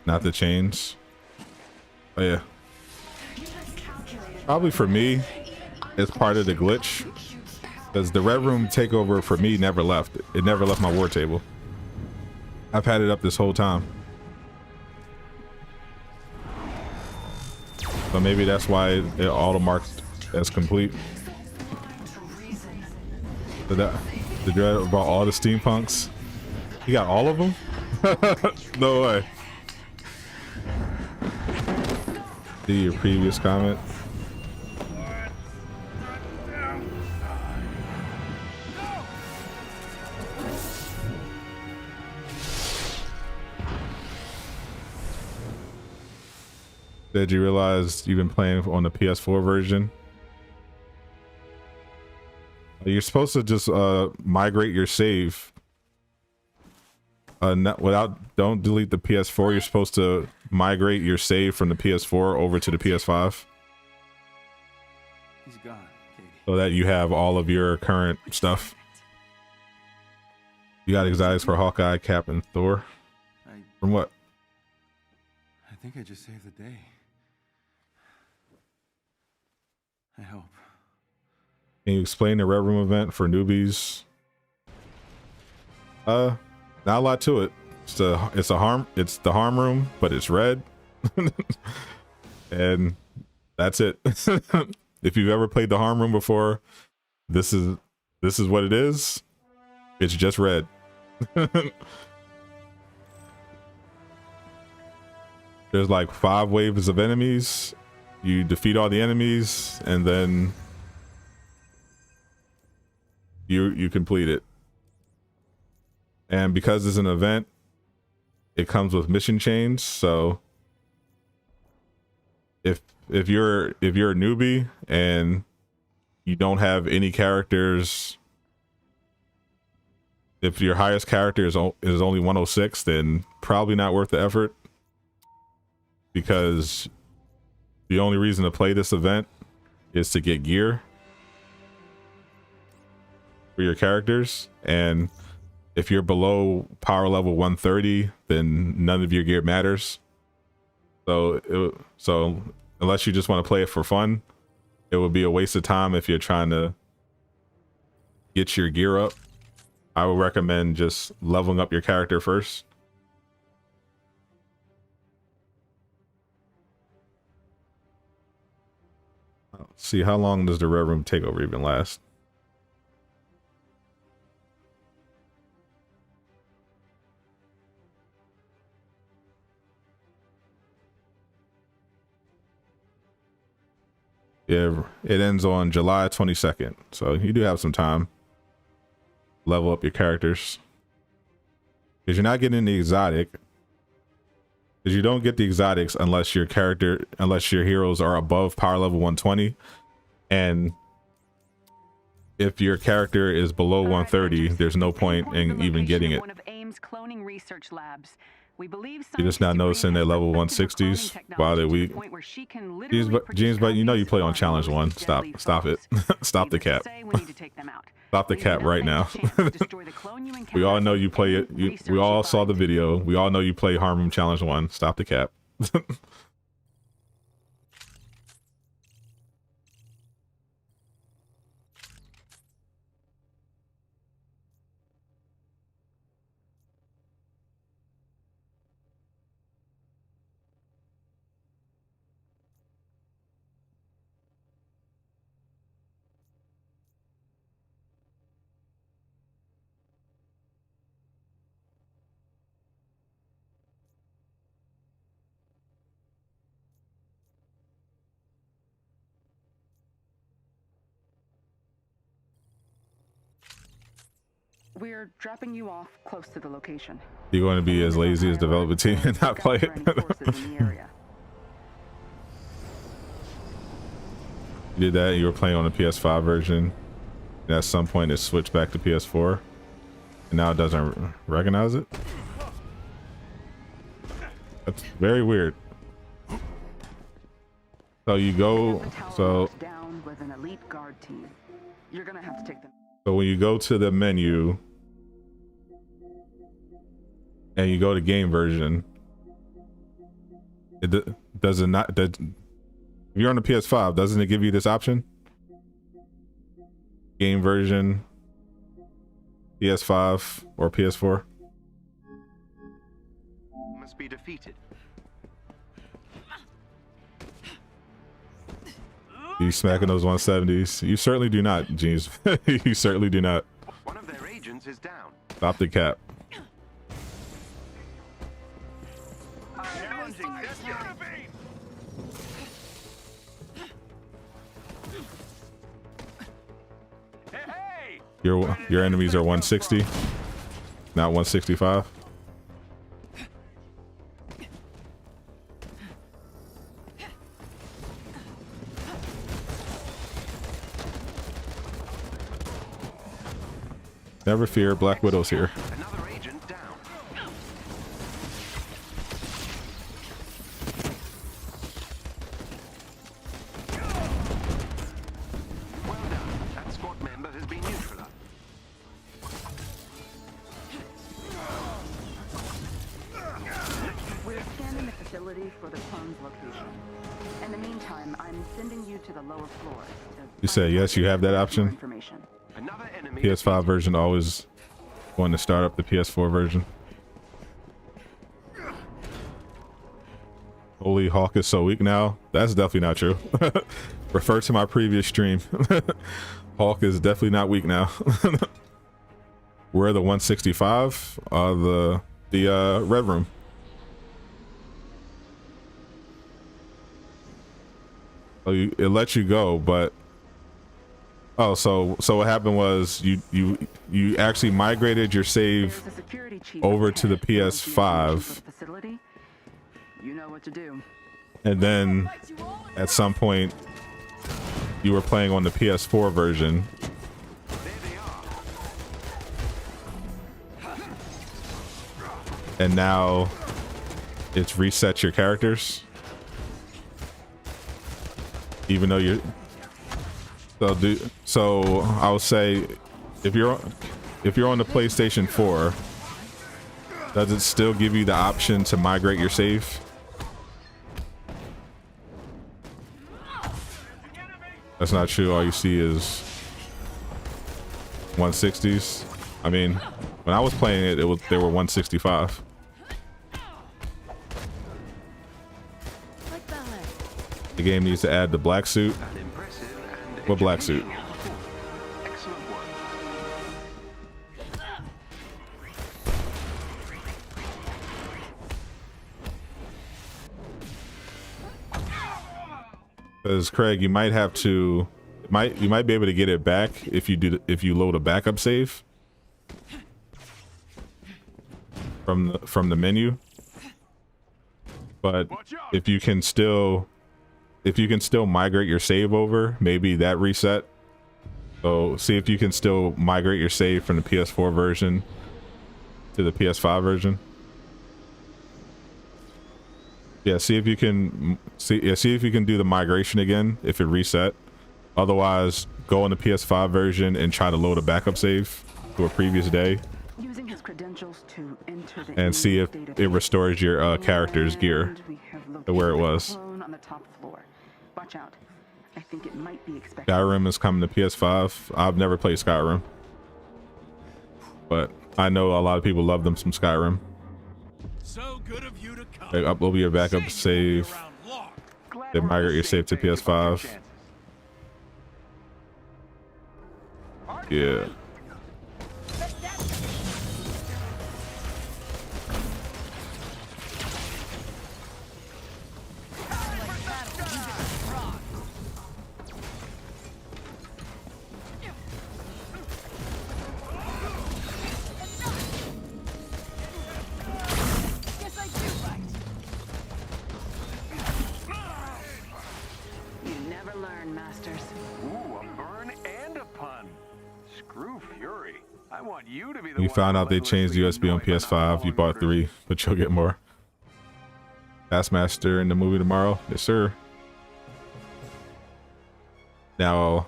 Not the chains. Oh yeah. You miscalculated. Probably for me, it's part of the glitch. Because the Red Room takeover for me never left. It never left my war table. I've had it up this whole time. So maybe that's why it auto marked as complete. So that the dread about all the steampunks. You got all of them? No way. See your previous comment. Did you realize you've been playing on the PS4 version? You're supposed to just migrate your save. Don't delete the PS4. You're supposed to migrate your save from the PS4 over to the PS5 He's gone, Katie. so that you have all of your current stuff. You got exotics for Hawkeye, Cap, and Thor. From what? I think I just saved the day. I hope. Can you explain the Red Room event for newbies? Not a lot to it. It's the harm room, but it's red. And that's it. If you've ever played the harm room before, this is what it is. It's just red. There's like 5 waves of enemies. You defeat all the enemies and then you complete it. And because it's an event, it comes with mission chains. So if you're a newbie and you don't have any characters, if your highest character is only 106, then probably not worth the effort, because the only reason to play this event is to get gear for your characters. And if you're below power level 130, then none of your gear matters. So unless you just want to play it for fun, it would be a waste of time if you're trying to get your gear up. I would recommend just leveling up your character first. Let's see, how long does the Red Room takeover even last? Yeah, it ends on July 22nd, so you do have some time. Level up your characters, because you're not getting the exotic. Because you don't get the exotics unless your heroes are above power level 120, and if your character is below 130, there's no point in even getting it. One of AIM's cloning research labs. We believe You're just not noticing their level 160s while they're weak. James, but you know you play on challenge 1. Stop it. Stop the cap. Stop the cap right now. We all know you play it. We all saw the video. We all know you play Harm Room Challenge 1. Stop the cap. We're dropping you off close to the location. You're going to be as lazy as development team and not play it. You did that. You were playing on the PS5 version, and at some point it switched back to PS4, and now it doesn't recognize it. That's very weird. So you go. So down with an elite guard team. You're gonna have to take them. So when you go to the menu and you go to game version, does it not? If you're on the PS5, doesn't it give you this option? Game version, PS5 or PS4? Must be defeated. You smacking those 170s? You certainly do not, Jeans. You certainly do not. One of their agents is down. Stop the cap. Challenging destiny. Hey! Your enemies are 160, not 165. Never fear, Black Widow's here. Another agent down. Well done. That squad member has been neutralized. We're scanning the facility for the clone's location. In the meantime, I'm sending you to the lower floors. You say yes, you have that option. Information. Another enemy. PS5 version always going to start up the PS4 version. Holy Hawk is so weak now. That's definitely not true. Refer to my previous stream. Hawk is definitely not weak now. We're the 165, the red room. So it lets you go, but oh, so what happened was you actually migrated your save over to the PS5, You know what to do. and then at some point you were playing on the PS4 version. And now it's reset your characters, even though you're so I'll say if you're on the PlayStation 4, does it still give you the option to migrate your save? That's not true. All you see is 160s. I mean, when I was playing it, they were 165. The game needs to add the black suit. What black suit? Excellent work. Because Craig, you might have to, you might be able to get it back if you load a backup save from the menu. But if you can still migrate your save over, maybe that reset. So see if you can still migrate your save from the PS4 version to the PS5 version. Yeah, see if you can see if you can do the migration again if it reset. Otherwise, go on the PS5 version and try to load a backup save to a previous day. Using his credentials to enter the And see if it restores your character's gear to where it was. On the top floor. Watch out. I think it might be expected. Skyrim is coming to PS5. I've never played Skyrim, but I know a lot of people love them some Skyrim. So good of you to come. They upload your backup save. They migrate your save to PS5. Yeah. I want you to be the You one found out they changed relentlessly USB on annoyed by not PS5. You bought following 3, but you'll get more. Taskmaster in the movie tomorrow. Yes, sir. Now,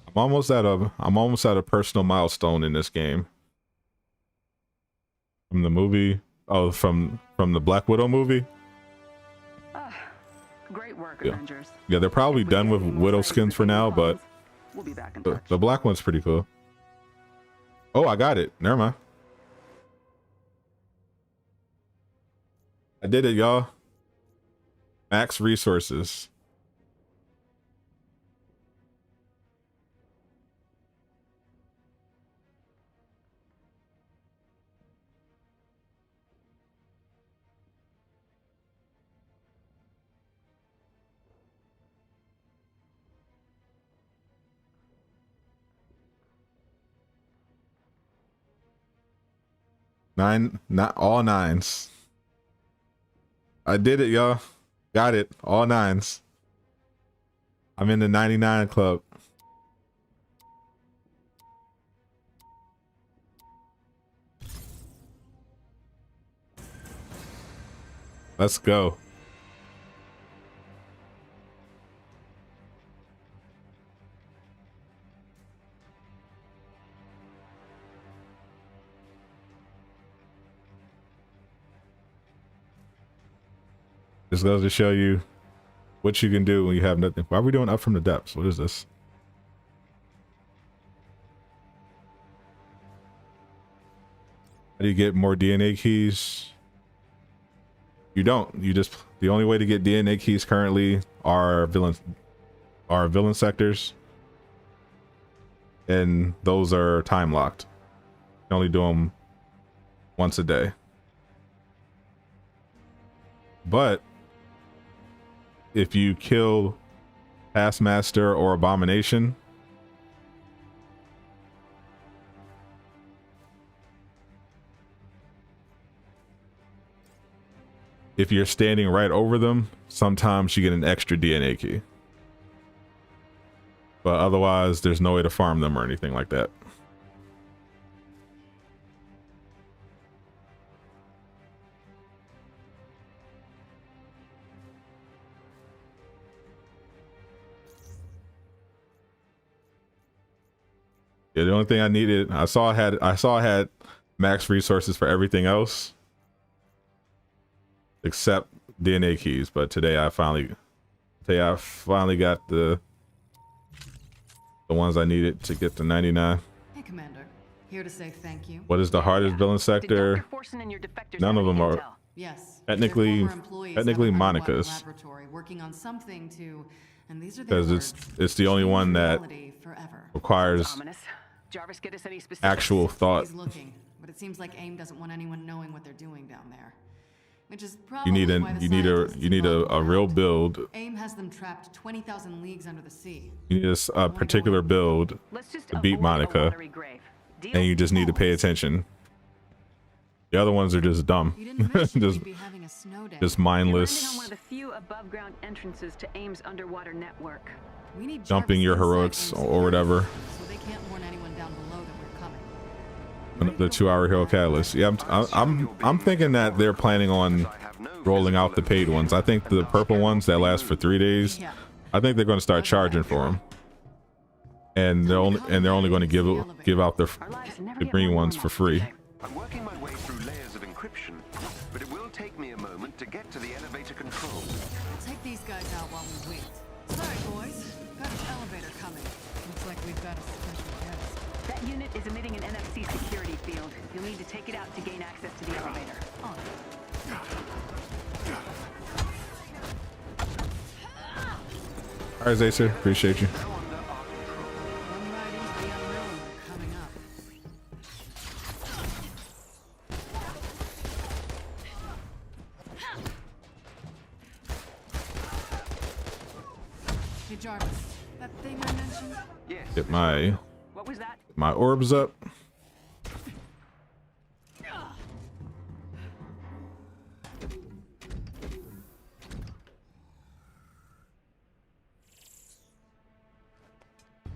I'm almost at a personal milestone in this game. From the movie, from the Black Widow movie. Great work, Yeah. Avengors. Yeah, they're probably If we done get with any more Widow sightings skins of for enemy now, but clones, we'll be back in the touch. black one's pretty cool. Oh, I got it. Never mind. I did it, y'all. Max resources. Not all 9s. I did it, y'all. Got it. All 9s. I'm in the 99 club. Let's go. This goes to show you what you can do when you have nothing. Why are we doing up from the depths? What is this? How do you get more DNA keys? You don't. You just, the only way to get DNA keys currently are villain sectors. And those are time locked. You can only do them once a day. But if you kill Taskmaster or Abomination, if you're standing right over them, sometimes you get an extra DNA key. But otherwise, there's no way to farm them or anything like that. Yeah, the only thing I needed, I saw I had max resources for everything else except DNA keys, but today I finally got the ones I needed to get to 99. Hey, Commander. Here to say thank you. What is the hardest villain sector? None of them are. Yes. Technically their former employees technically have an underwater Monica's. Laboratory working on something to, and these are their Because words, it's the only one that reality forever. requires Jarvis, get us any specifics? actual thought. He's looking, but it seems like AIM doesn't want anyone knowing what they're doing down there. Which is You probably need why the you need scientists a involved real aren't. build. AIM has them trapped 20,000 leagues under the sea. You need a particular build to beat Monica, and you just need to pay attention. The other ones are just dumb, You didn't mention just we'd be having a snow day. just You're landing on mindless, one of the few above-ground entrances to AIM's underwater network. We need dumping Jarvis your inside heroics AIM's or whatever. so they can't warn anyone down below that we're coming. Another 2-hour hero catalyst. Yeah, I'm thinking that they're planning on rolling out the paid ones. I think the purple ones that last for 3 days, I think they're going to start charging for them, and they're only going to give out the green ones for free. I'm working my way through layers of encryption, but it will take me a moment to get to the elevator control. We'll take these guys out while we wait. Sorry, boys. Got an elevator coming. Looks like we've got a special guest. That unit is emitting an NFC security field. You'll need to take it out to gain access to the elevator. On. All right, Zacer, appreciate you. One ride into the unknown coming up. Hey, Jarvis. That thing I mentioned? Yes. Get my What was that? orbs up.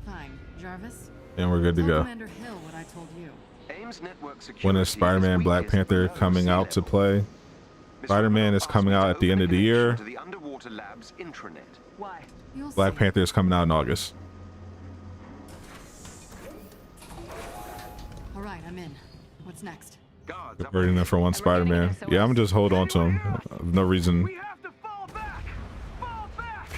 Fine. Jarvis, And we're good to Tell go. Commander Hill what I told you. AIM's network security When is Spider-Man is Black weakest Panther below coming sea out to level. play? Miss Spider-Man Romero is coming asked me out to at the open end a of the connection year. to the Underwater Labs intranet. Why? You'll Black see. Panther is coming out in August. All right, I'm in. What's next? Guards, Converting them for one Spider-Man. Yeah, I'm just hold on to him. No reason. We have to fall back! Fall back!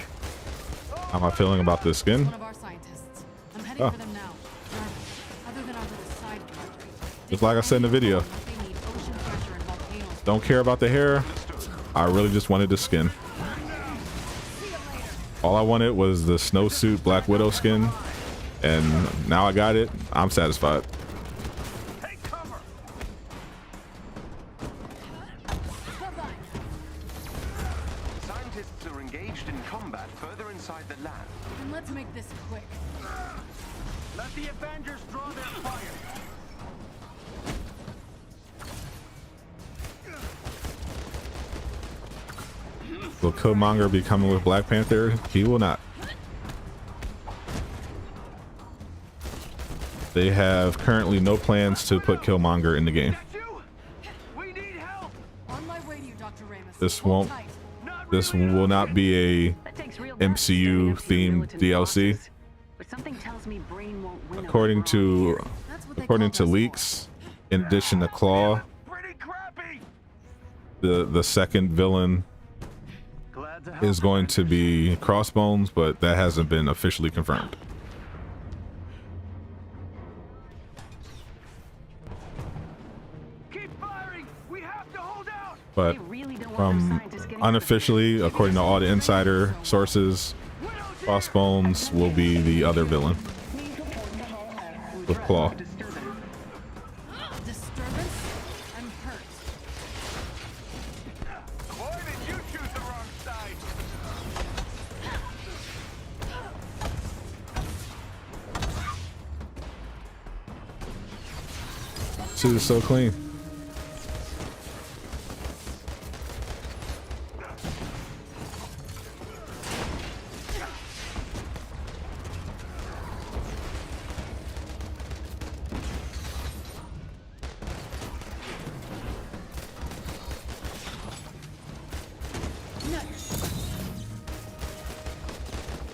How am I feeling about this skin? One of our scientists. I'm heading Oh. for them now. Jarvis, other than our little side project, Just like I said in the video. they need ocean pressure and volcanoes. Don't care about the hair. I really just wanted the skin. All I wanted was the snowsuit Black Widow skin. And now I got it. I'm satisfied. Take cover! Scientists are engaged in combat further inside the lab. And let's make this quick. Let the Avengers draw their fire! Will Killmonger be coming with Black Panther? He will not. They have currently no plans to put Killmonger in the game. That's you? We need help! On my way to you, Dr. Ramus. This Hold won't. tight. This will not be a That takes real MCU guts to stand up to your themed militant DLC. bosses. But something tells me Brain won't win According over all to That's what they according called to us for. leaks, in addition to Claw, Pretty crappy! the second villain Glad to help. is going to be Crossbones, but that hasn't been officially confirmed. Keep firing! We have to hold out! But They really don't want those from scientists getting unofficially, according to all the insider sources, Crossbones will be the other villain with Claw. Disturbance? I'm hurt. Boy, did you choose the wrong side! Suit is so clean.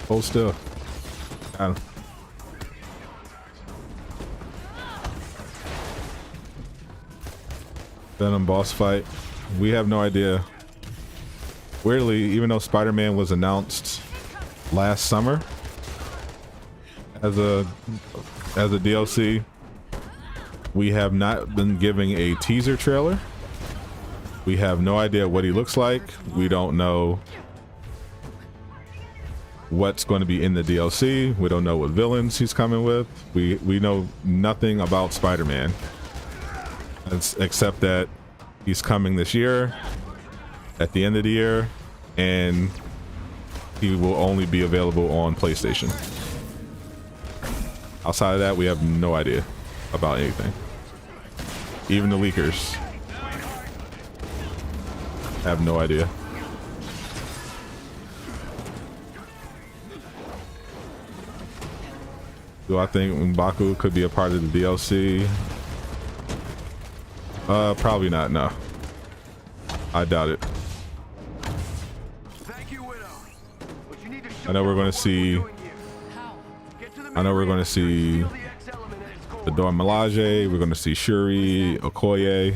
Hold still. Got him. Venom boss fight. We have no idea. Weirdly, even though Spider-Man was announced last summer as a DLC, we have not been giving a teaser trailer. We have no idea what he looks like. We don't know what's going to be in the DLC. We don't know what villains he's coming with. We know nothing about Spider-Man except that he's coming this year at the end of the year, and he will only be available on PlayStation. Outside of that, we have no idea about anything. Even the leakers have no idea. Do I think M'Baku could be a part of the DLC? Probably not, no. I doubt it. Thank you, Widow. But you need to I know we're going to see. How? I know we're going to see the Dora Milaje. We're going to see Shuri, Okoye,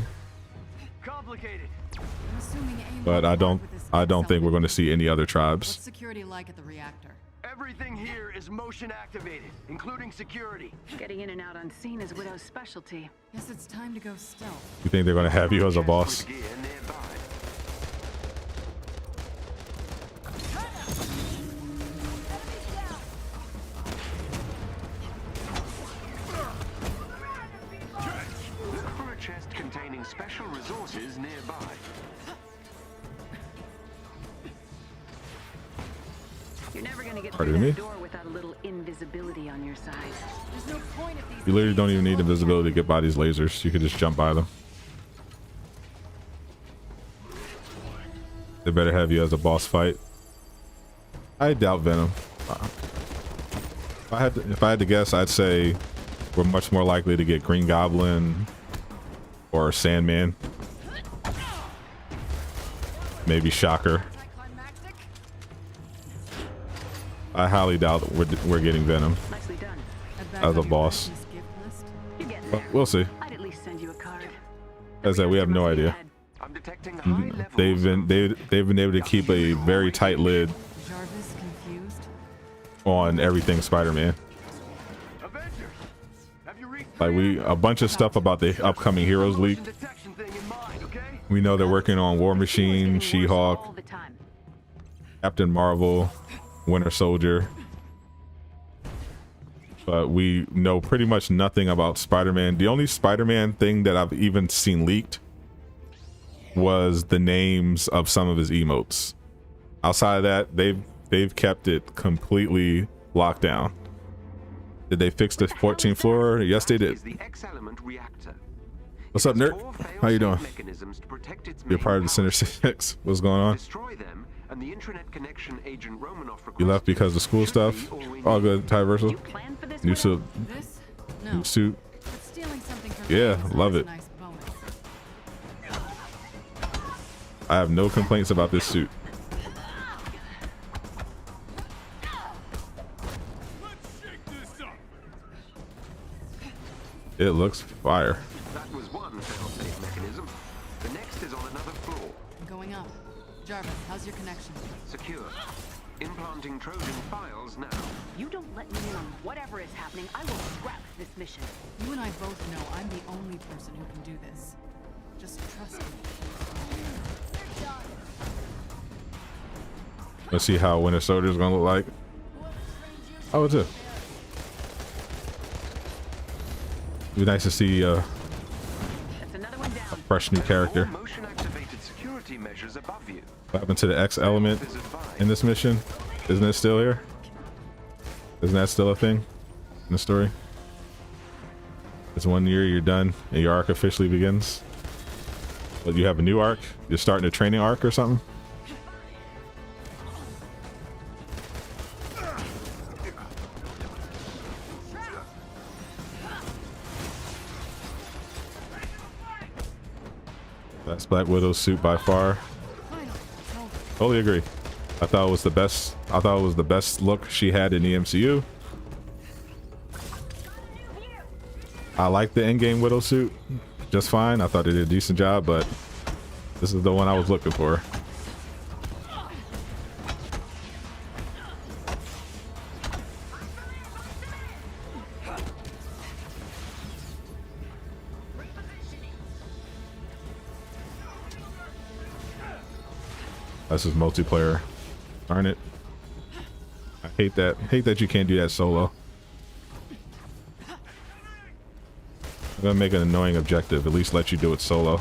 Complicated. I'm assuming AIM but will I work don't. with this I don't think we're going to see any other What's tribes. security like at the reactor? Everything here is motion activated, including security. Getting in and out unseen is Widow's specialty. Guess it's time to go stealth. You think they're going to have you as a boss? Gear nearby. Look for a chest containing special resources nearby. You're never gonna get Pardon through me? that door without a little invisibility on your side. There's no point if these You literally don't even need idiots are invisibility to get by these lasers. You could just jump by them. They better have you as a boss fight. I doubt Venom. If I had to guess, I'd say we're much more likely to get Green Goblin or Sandman. Maybe Shocker. Anticlimactic? I highly doubt we're getting Venom Nicely done. Add back as on a your boss. Christmas gift list. You're getting But there. we'll see. I'd at least send you a card. As I said, we have no idea. I'm detecting high levels They've been able to keep a very tight lid Jarvis confused? on everything Spider-Man. Avengers! Have you reached Like a bunch of stuff about the upcoming Heroes League. motion detection thing in mind, okay? We know they're working on War Machine, All She-Hulk, the time. Captain Marvel, Winter Soldier. But we know pretty much nothing about Spider-Man. The only Spider-Man thing that I've even seen leaked was the names of some of his emotes. Outside of that, they've kept it completely locked down. Did they fix the 14th floor? Yes, they did. is the X-element reactor. What's up, Nerd? How you doing? Mechanisms to protect its You're main part of the power Center 6. What's going on? Destroy them, and the intranet connection agent Romanoff You left requested because of school should stuff? be all we All need. good, Tyversal. You plan for this? New Widow? suit. This? New No. suit. But stealing something from Yeah, me is love always a it. nice bonus. I have no complaints about this suit. Let's shake this up. It looks fire. That was one fail-safe mechanism. The next is on another floor. I'm going up. Jarvis, how's your connection? Secure. Implanting Trojan files now. You don't let me in on whatever is happening, I will scrap this mission. You and I both know I'm the only person who can do this. Just trust me. Let's see how Winter Soldier is gonna look like. Oh, it's it. It'd be nice to see That's another one down. fresh new character. All motion-activated security measures above you. What happened to the X element Is advised. in this mission? Isn't it still here? Isn't that still a thing in the story? It's 1 year, you're done, and your arc officially begins. But you have a new arc? You're starting a training arc or something? That's Black Widow's suit by far. Finally, it's over. Totally agree. I thought it was the best. I thought it was the best look she had in the MCU. I like the Endgame Widow suit just fine. I thought they did a decent job, but this is the one I was looking for. This is multiplayer, darn it. I hate that. Hate that you can't do that solo. I'm gonna make an annoying objective. At least let you do it solo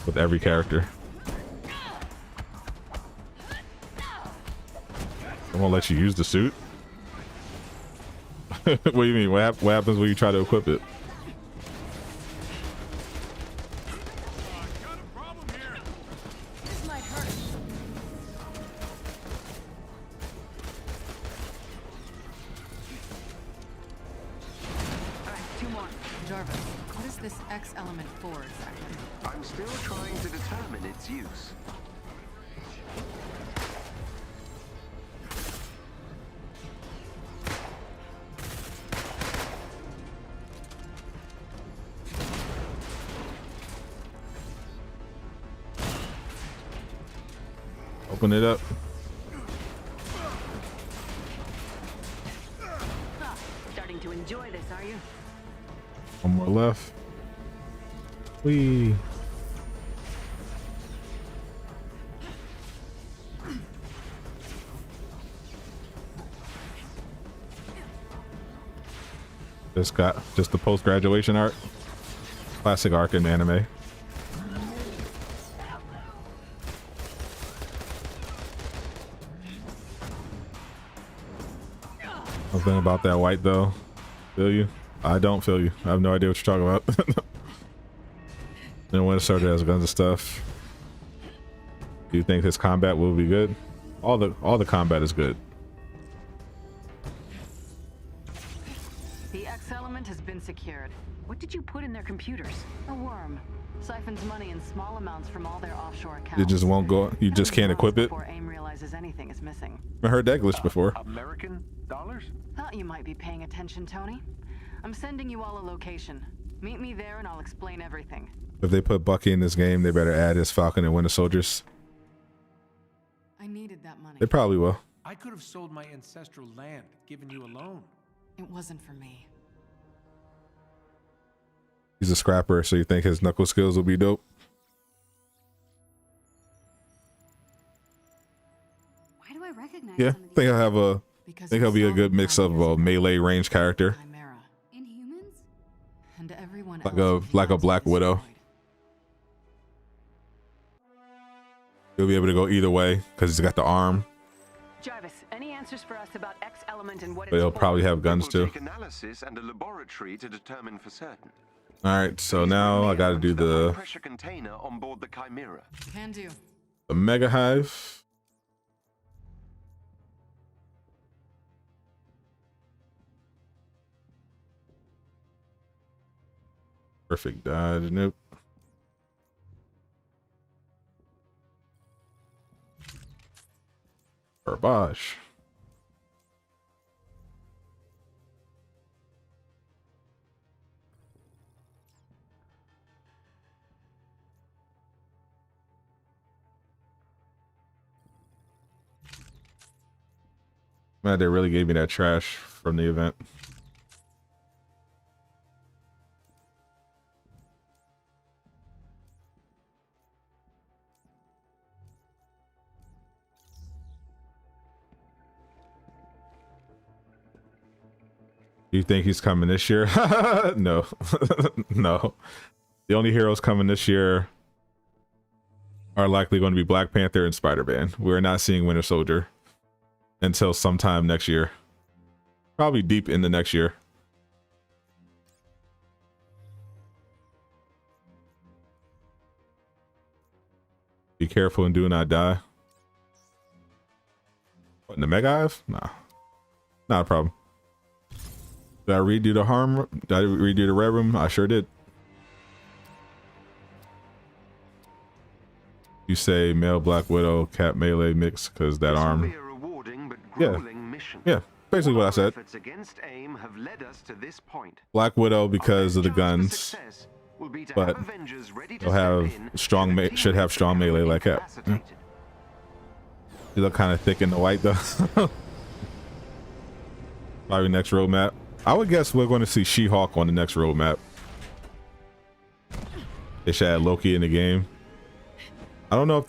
with every character. I won't let you use the suit. What do you mean? What happens when you try to equip it? Got a problem here. This might hurt. All right, two more. Jarvis, what is this X element for exactly? I'm still trying to determine its use. Open it up. Starting to enjoy this, are you? One more left. Whee. Just the post-graduation arc. Classic arc in anime. Something about that white though. Feel you? I don't feel you. I have no idea what you're talking about. Then Winter Soldier has guns and stuff. Do you think his combat will be good? All the combat is good. The X been secured. What did you put in their computers? A worm. Siphons money in small amounts from all their offshore accounts. It just won't go. You just can't equip it. Before AIM realizes anything is missing. I heard that glitch before. American dollars? Thought you might be paying attention, Tony. I'm sending you all a location. Meet me there and I'll explain everything. If they put Bucky in this game, they better add his Falcon and Winter Soldiers. I needed that money. They probably will. I could have sold my ancestral land, given you a loan. It wasn't for me. He's a scrapper, so you think his knuckle skills will be dope? Why do I recognize Yeah, some of I think these? I'll have a. Because I think he'll be a good mix of a melee range character, Chimera. Inhumans? And everyone like else a like a Black Widow. destroyed. He'll be able to go either way because he's got the arm, Jarvis, any answers for us about X element and what but it's he'll for? probably have guns It will too. take analysis and a laboratory to determine for certain. All right, so now I got to do the pressure container on board the Chimera. Can do. Mega Hive. Perfect dodge. Nope. Garbage. Man, they really gave me that trash from the event. Do you think he's coming this year? No. No. The only heroes coming this year are likely going to be Black Panther and Spider-Man. We're not seeing Winter Soldier until sometime next year. Probably deep in the next year. Be careful and do not die. What, in the Mega Hive? Nah. Not a problem. Did I redo the harm? Did I redo the red room? I sure did. You say male Black Widow, Cap Melee mix because that arm. This will be a rewarding but Yeah. grueling mission. Yeah, basically what I said. Efforts against AIM have led us to this point. Black Widow because of the Our best chance for guns, success will be to but have Avengers ready to they'll step have in strong should the should have team strong become melee like Cap. Yeah. incapacitated. You look kind of thick in the white though. Probably next roadmap. I would guess we're going to see She-Hulk on the next roadmap. They should add Loki in the game. I don't know if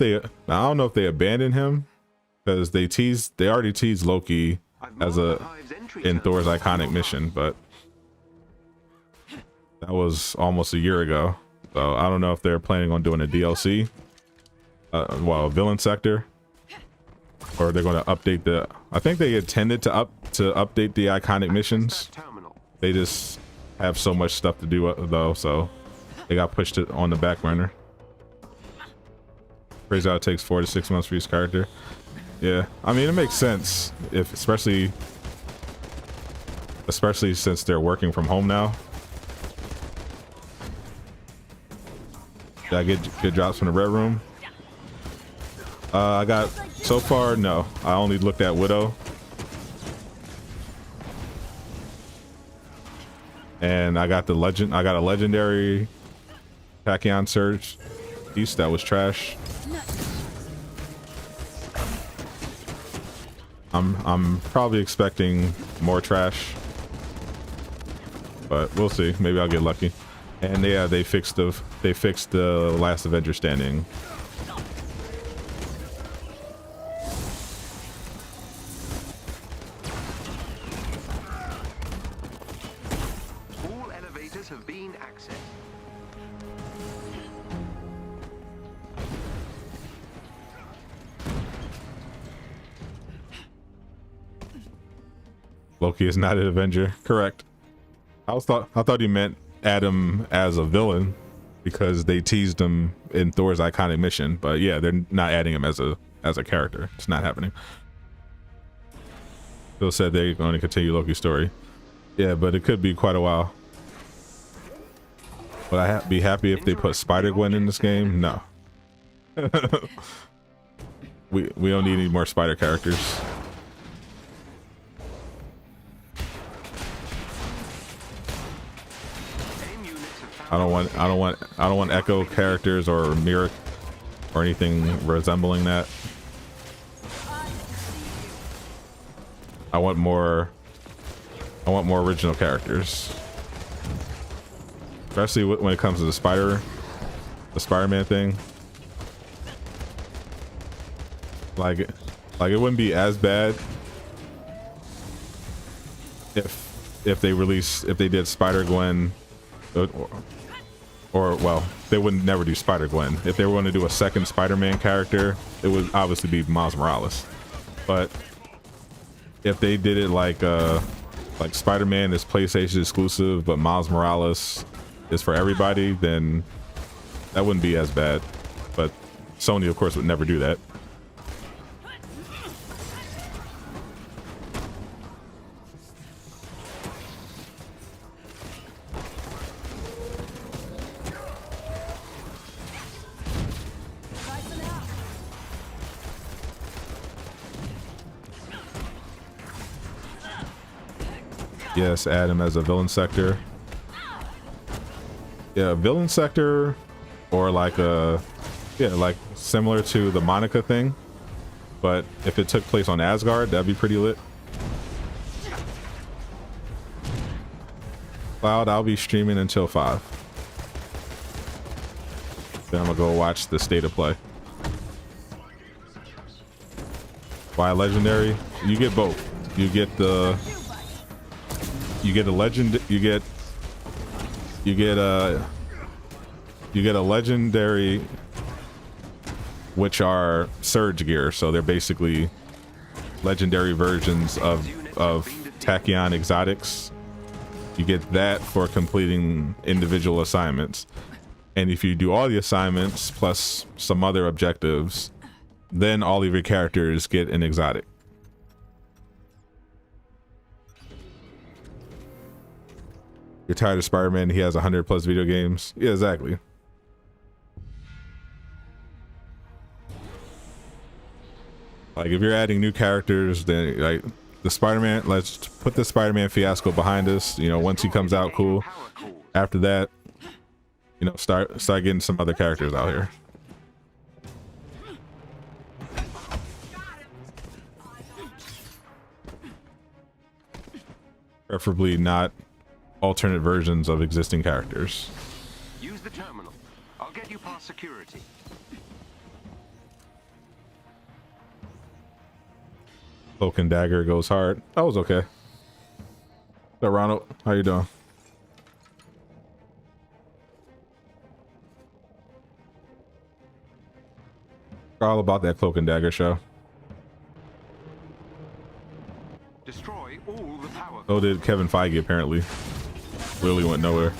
they abandoned him because they already teased Loki as in Thor's iconic mission, but that was almost a year ago. So I don't know if they're planning on doing a DLC, a villain sector, or they're going to update the. I think they intended to update the iconic missions. They just have so much stuff to do though, so they got pushed it on the back burner. Crazy how it takes 4 to 6 months for each character. Yeah, I mean it makes sense if especially since they're working from home now. Did I get good drops from the red room? I got so far no. I only looked at Widow. And I got a legendary Tachyon Surge piece that was trash. I'm probably expecting more trash, but we'll see. Maybe I'll get lucky. And yeah, they fixed the last Avenger standing. All elevators have been accessed. Loki is not an Avenger. Correct. I thought he meant Adam as a villain because they teased him in Thor's iconic mission. But yeah, they're not adding him as a character. It's not happening. Phil said they're going to continue Loki's story. Yeah, but it could be quite a while. Would I be happy if they put Spider-Gwen in this game? No. we don't need any more spider characters. I don't want Echo characters or Mirror or anything resembling that. I want more original characters. Especially when it comes to the Spider-Man thing. Like it wouldn't be as bad if they did Spider-Gwen or well, they wouldn't never do Spider-Gwen. If they were going to do a second Spider-Man character, it would obviously be Miles Morales. But if they did it like Spider-Man is PlayStation exclusive, but Miles Morales is for everybody, then that wouldn't be as bad. But Sony, of course, would never do that. Yes, add him as a villain sector. Yeah, villain sector, or like like similar to the Monica thing, but if it took place on Asgard, that'd be pretty lit. Cloud, I'll be streaming until 5. Then I'm gonna go watch the state of play. Why legendary? You get both. You get a legend. You get a legendary, which are surge gear. So they're basically legendary versions of Tachyon exotics. You get that for completing individual assignments, and if you do all the assignments plus some other objectives, then all of your characters get an exotic. You're tired of Spider-Man, he has 100+ video games. Yeah, exactly. Like if you're adding new characters, then like the Spider-Man, let's put the Spider-Man fiasco behind us. You know, once he comes out, cool. After that, you know, start getting some other characters out here. Preferably not alternate versions of existing characters. Use the terminal. I'll get you past security. Cloak and Dagger goes hard. That was okay. So Ronald, how you doing? All about that Cloak and Dagger show. Destroy all the power. So did Kevin Feige apparently. Really went nowhere.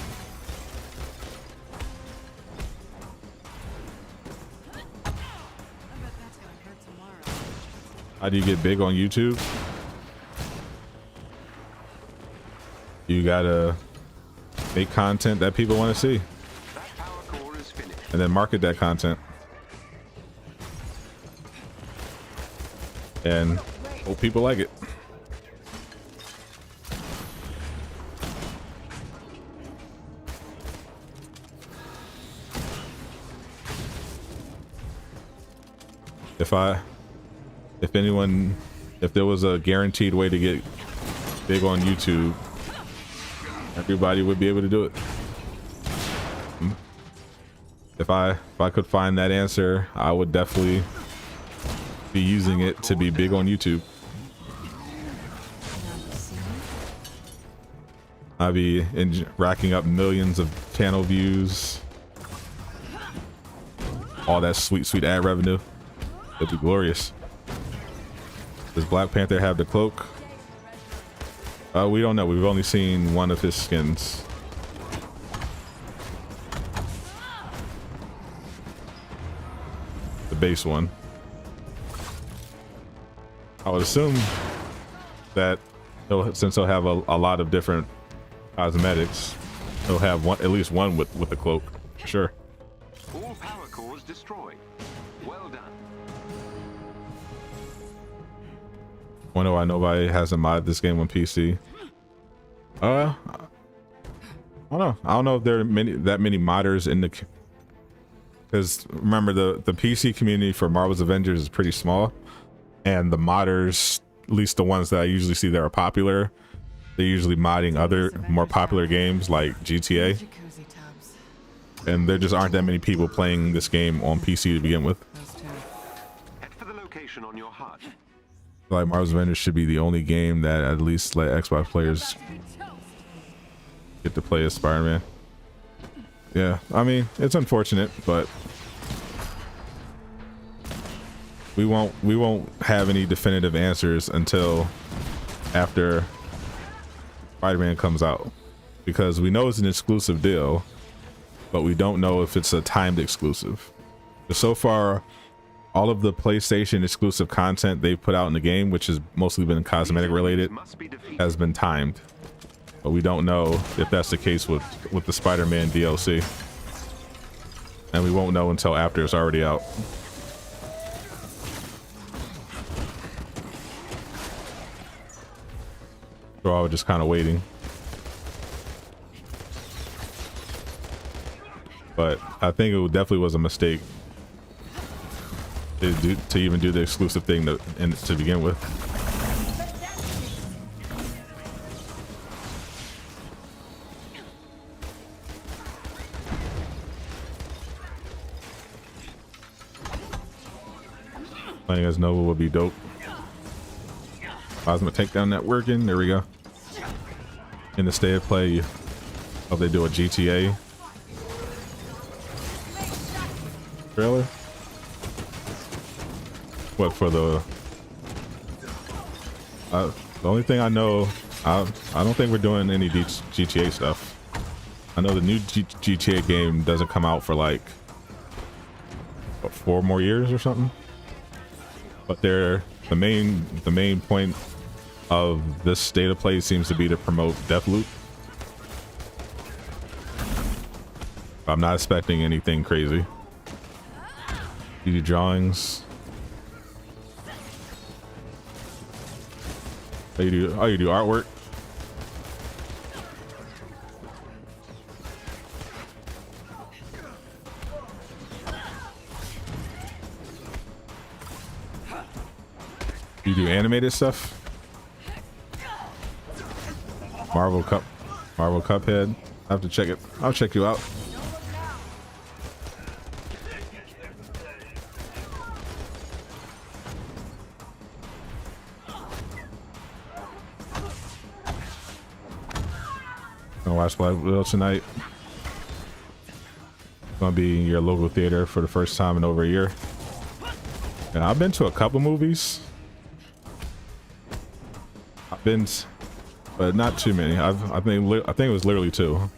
How do you get big on YouTube? You gotta make content that people want to see, That power core is finished. and then market that content, and hope people like it. If there was a guaranteed way to get big on YouTube, everybody would be able to do it. If I could find that answer, I would definitely be using it to be big on YouTube. I'd be racking up millions of channel views, all that sweet ad revenue. It'd be glorious. Does Black Panther have the cloak? We don't know. We've only seen one of his skins. The base one. I would assume that since he'll have a lot of different cosmetics, He'll have one, at least one with the cloak. Sure. All power cores destroyed. Well done. Wonder why nobody hasn't modded this game on PC. I don't know. I don't know if there are that many modders in the, because remember the PC community for Marvel's Avengers is pretty small, and the modders, at least the ones that I usually see that are popular, they're usually modding other more popular games like GTA, Jacuzzi tubs. and there just aren't that many people playing this game on PC to begin with. Those two. Head for the location on your HUD. Like Marvel's Avengers should be the only game that at least let Xbox players get to play as Spider-Man. Yeah, I mean, it's unfortunate, but we won't have any definitive answers until after Spider-Man comes out, because we know it's an exclusive deal, but we don't know if it's a timed exclusive. But so far, all of the PlayStation exclusive content they've put out in the game, which has mostly been cosmetic related, has been timed. But we don't know if that's the case with the Spider-Man DLC. And we won't know until after it's already out. So I was just kind of waiting. But I think it definitely was a mistake to even do the exclusive thing to begin with. Playing as Nova would be dope. Plasma takedown networking. There we go. In the state of play, oh, they do a GTA trailer. What for the only thing I know, I don't think we're doing any GTA stuff. I know the new GTA game doesn't come out for like what, 4 more years or something. But the main point of this state of play seems to be to promote Deathloop. I'm not expecting anything crazy. You do drawings. Oh, you do artwork. You do animated stuff. Marvel Cuphead. I have to check it. I'll check you out. Gonna watch Black Widow tonight. Gonna be in your local theater for the first time in over a year. And I've been to a couple movies. But not too many. I think it was literally 2. I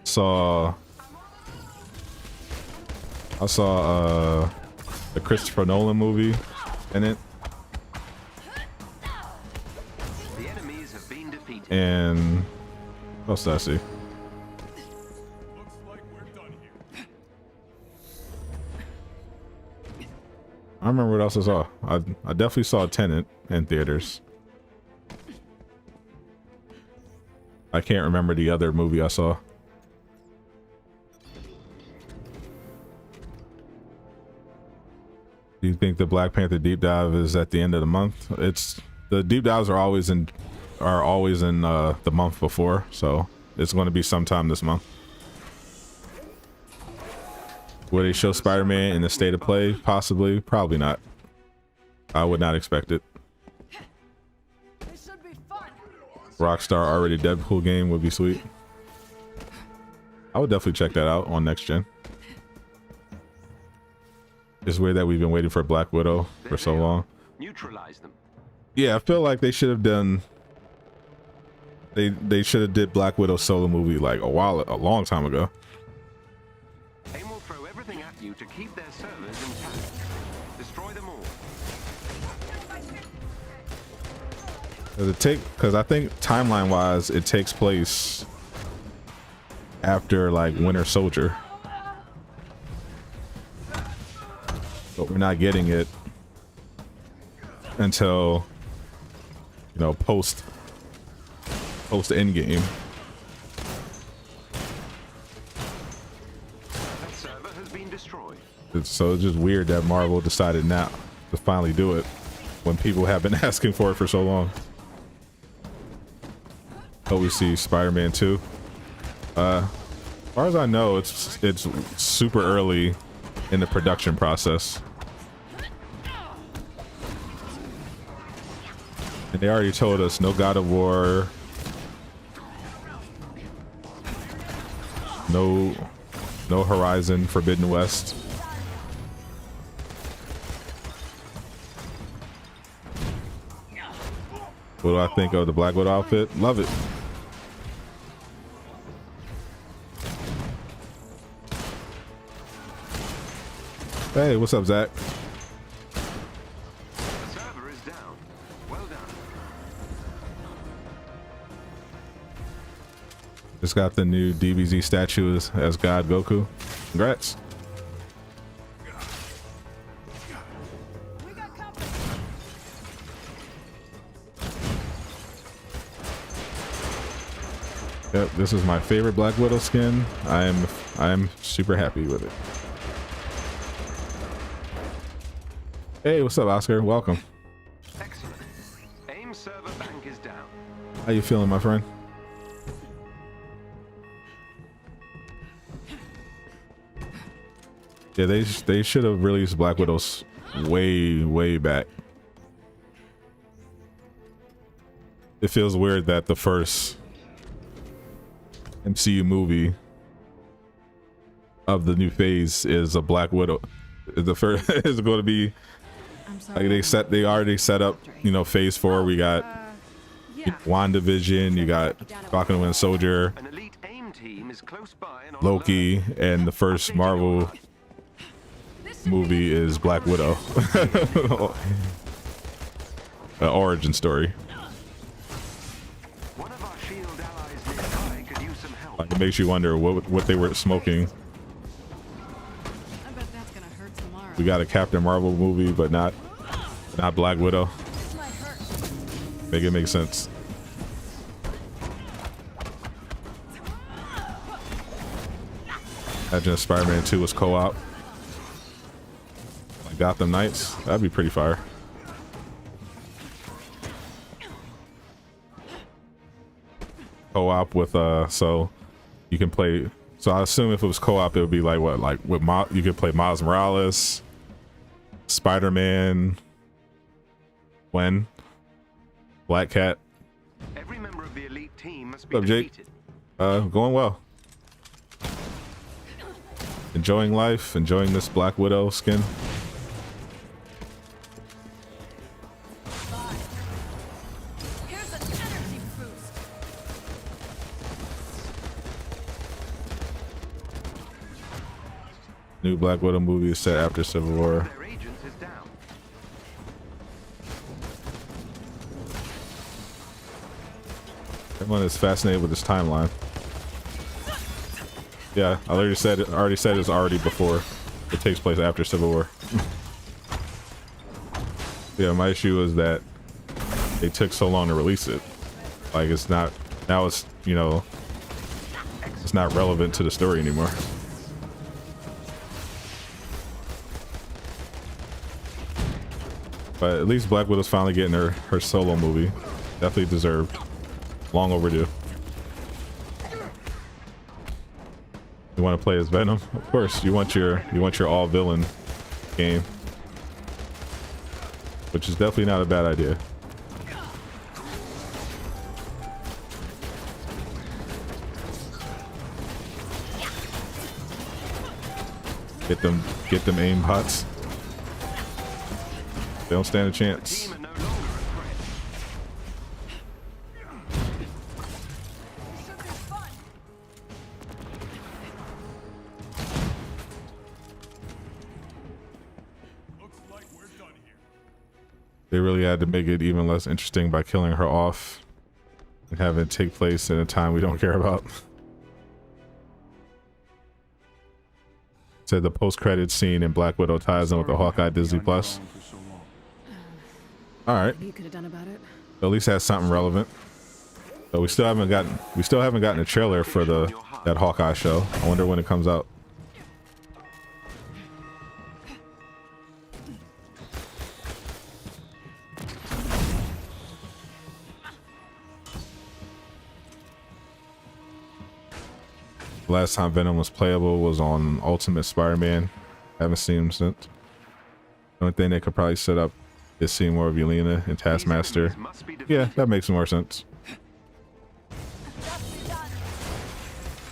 saw the Christopher Nolan movie in it. The enemies have been defeated. And what else did I see? Looks like we're done here. I remember what else I saw. I definitely saw Tenet in theaters. I can't remember the other movie I saw. Do you think the Black Panther deep dive is at the end of the month? It's the deep dives are always in the month before, so it's going to be sometime this month. Will they show Spider-Man in the state of play? Possibly, probably not. I would not expect it. Rockstar already Deadpool game would be sweet. I would definitely check that out on next gen. It's weird that we've been waiting for Black Widow for so long. Neutralize them. Yeah, I feel like they should have done. They should have did Black Widow solo movie like a long time ago. AIM will throw everything at you to keep their servers intact. Destroy them all. Because I think timeline wise it takes place after like Winter Soldier, but we're not getting it until, you know, post Endgame. That server has been destroyed. So it's just weird that Marvel decided now to finally do it when people have been asking for it for so long. Oh, we see Spider-Man 2. As far as I know, it's super early in the production process. And they already told us no God of War, no Horizon Forbidden West. What do I think of the Black Widow outfit? Love it. Hey, what's up, Zach? The server is down. Well done. Just got the new DBZ statue as God Goku. Congrats. Yep, this is my favorite Black Widow skin. I am super happy with it. Hey, what's up, Oscar? Welcome. Excellent. AIM server bank is down. How you feeling, my friend? Yeah, they should have released Black Widows way back. It feels weird that the first MCU movie of the new phase is a Black Widow. The first is going to be like they already set up, you know, phase 4. We got WandaVision, you got Falcon and Winter Soldier, An elite AIM team is close by and on Loki, and the first Marvel movie is Black Widow. An origin story. One of our shield allies nearby could use some help. Like, it makes you wonder what they were smoking. I bet that's gonna hurt tomorrow. We got a Captain Marvel movie, but not Black Widow. This might hurt. Make it make sense. Imagine if Spider-Man 2 was co-op. Like Gotham Knights. That'd be pretty fire. Co-op with so you can play. So I assume if it was co-op, it would be like what, like with you could play Miles Morales, Spider-Man, Gwen, Black Cat. Every member of the elite team must be What's up, Jake? defeated. Going well. Enjoying life, enjoying this Black Widow skin. Here's an energy boost. New Black Widow movie is set after Civil War. Their agent is down. Everyone is fascinated with this timeline. Yeah, I already said it's already before. It takes place after Civil War. Yeah, my issue is that they took so long to release it. Like, it's not, now it's, you know, it's not relevant to the story anymore. But at least Black Widow's finally getting her solo movie. Definitely deserved. Long overdue. You want to play as Venom? Of course, you want your all villain game, which is definitely not a bad idea. Get them aim bots. They don't stand a chance. Team are no longer a threat. Looks like we're done here. They really had to make it even less interesting by killing her off and having it take place in a time we don't care about. Said the post-credit scene in Black Widow ties in with the Hawkeye Disney Plus. All right. You could have done about it. At least has something relevant. But we still haven't gotten a trailer for that Hawkeye show. I wonder when it comes out. Last time Venom was playable was on Ultimate Spider-Man. Haven't seen him since. The only thing they could probably set up is seeing more of Yelena and Taskmaster. Yeah, that makes more sense.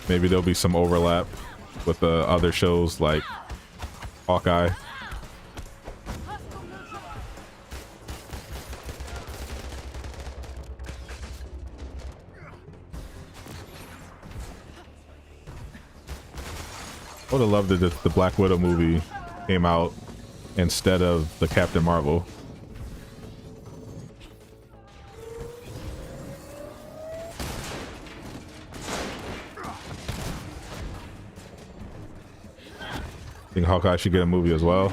Maybe there'll be some overlap with the other shows like Hawkeye. I would have loved it if the Black Widow movie came out instead of the Captain Marvel. I think Hawkeye should get a movie as well.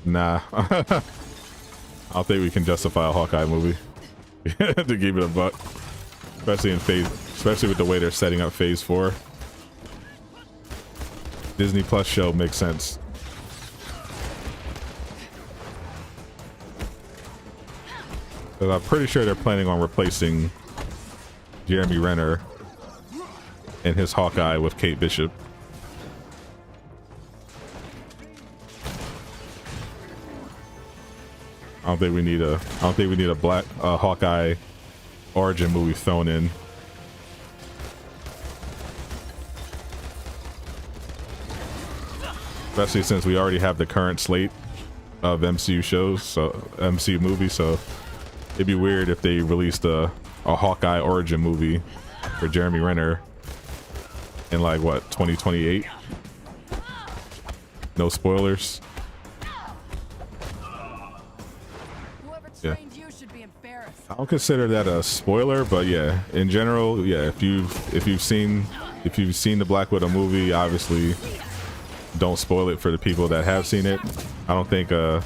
Nah. I don't think we can justify a Hawkeye movie. To give it a buck. Especially with the way they're setting up Phase 4. Disney Plus show makes sense. But I'm pretty sure they're planning on replacing Jeremy Renner and his Hawkeye with Kate Bishop. I don't think we need a black Hawkeye origin movie thrown in. Especially since we already have the current slate of MCU shows, so MCU movies, so it'd be weird if they released a Hawkeye origin movie for Jeremy Renner in like what, 2028? No spoilers. Yeah. I don't consider that a spoiler, but yeah, in general, yeah, if you've seen the Black Widow movie, obviously don't spoil it for the people that have seen it. I don't think a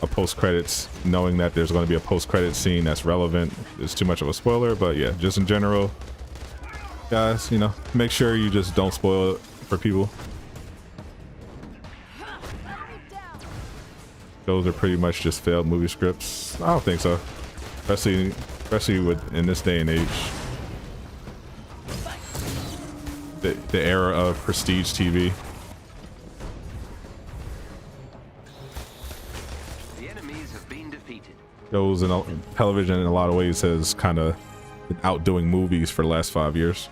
post-credits, knowing that there's going to be a post-credit scene that's relevant, is too much of a spoiler. But yeah, just in general, guys, you know, make sure you just don't spoil it for people. Those are pretty much just failed movie scripts. I don't think so, especially with in this day and age, the era of prestige TV. Shows and television in a lot of ways has kind of been outdoing movies for the last 5 years.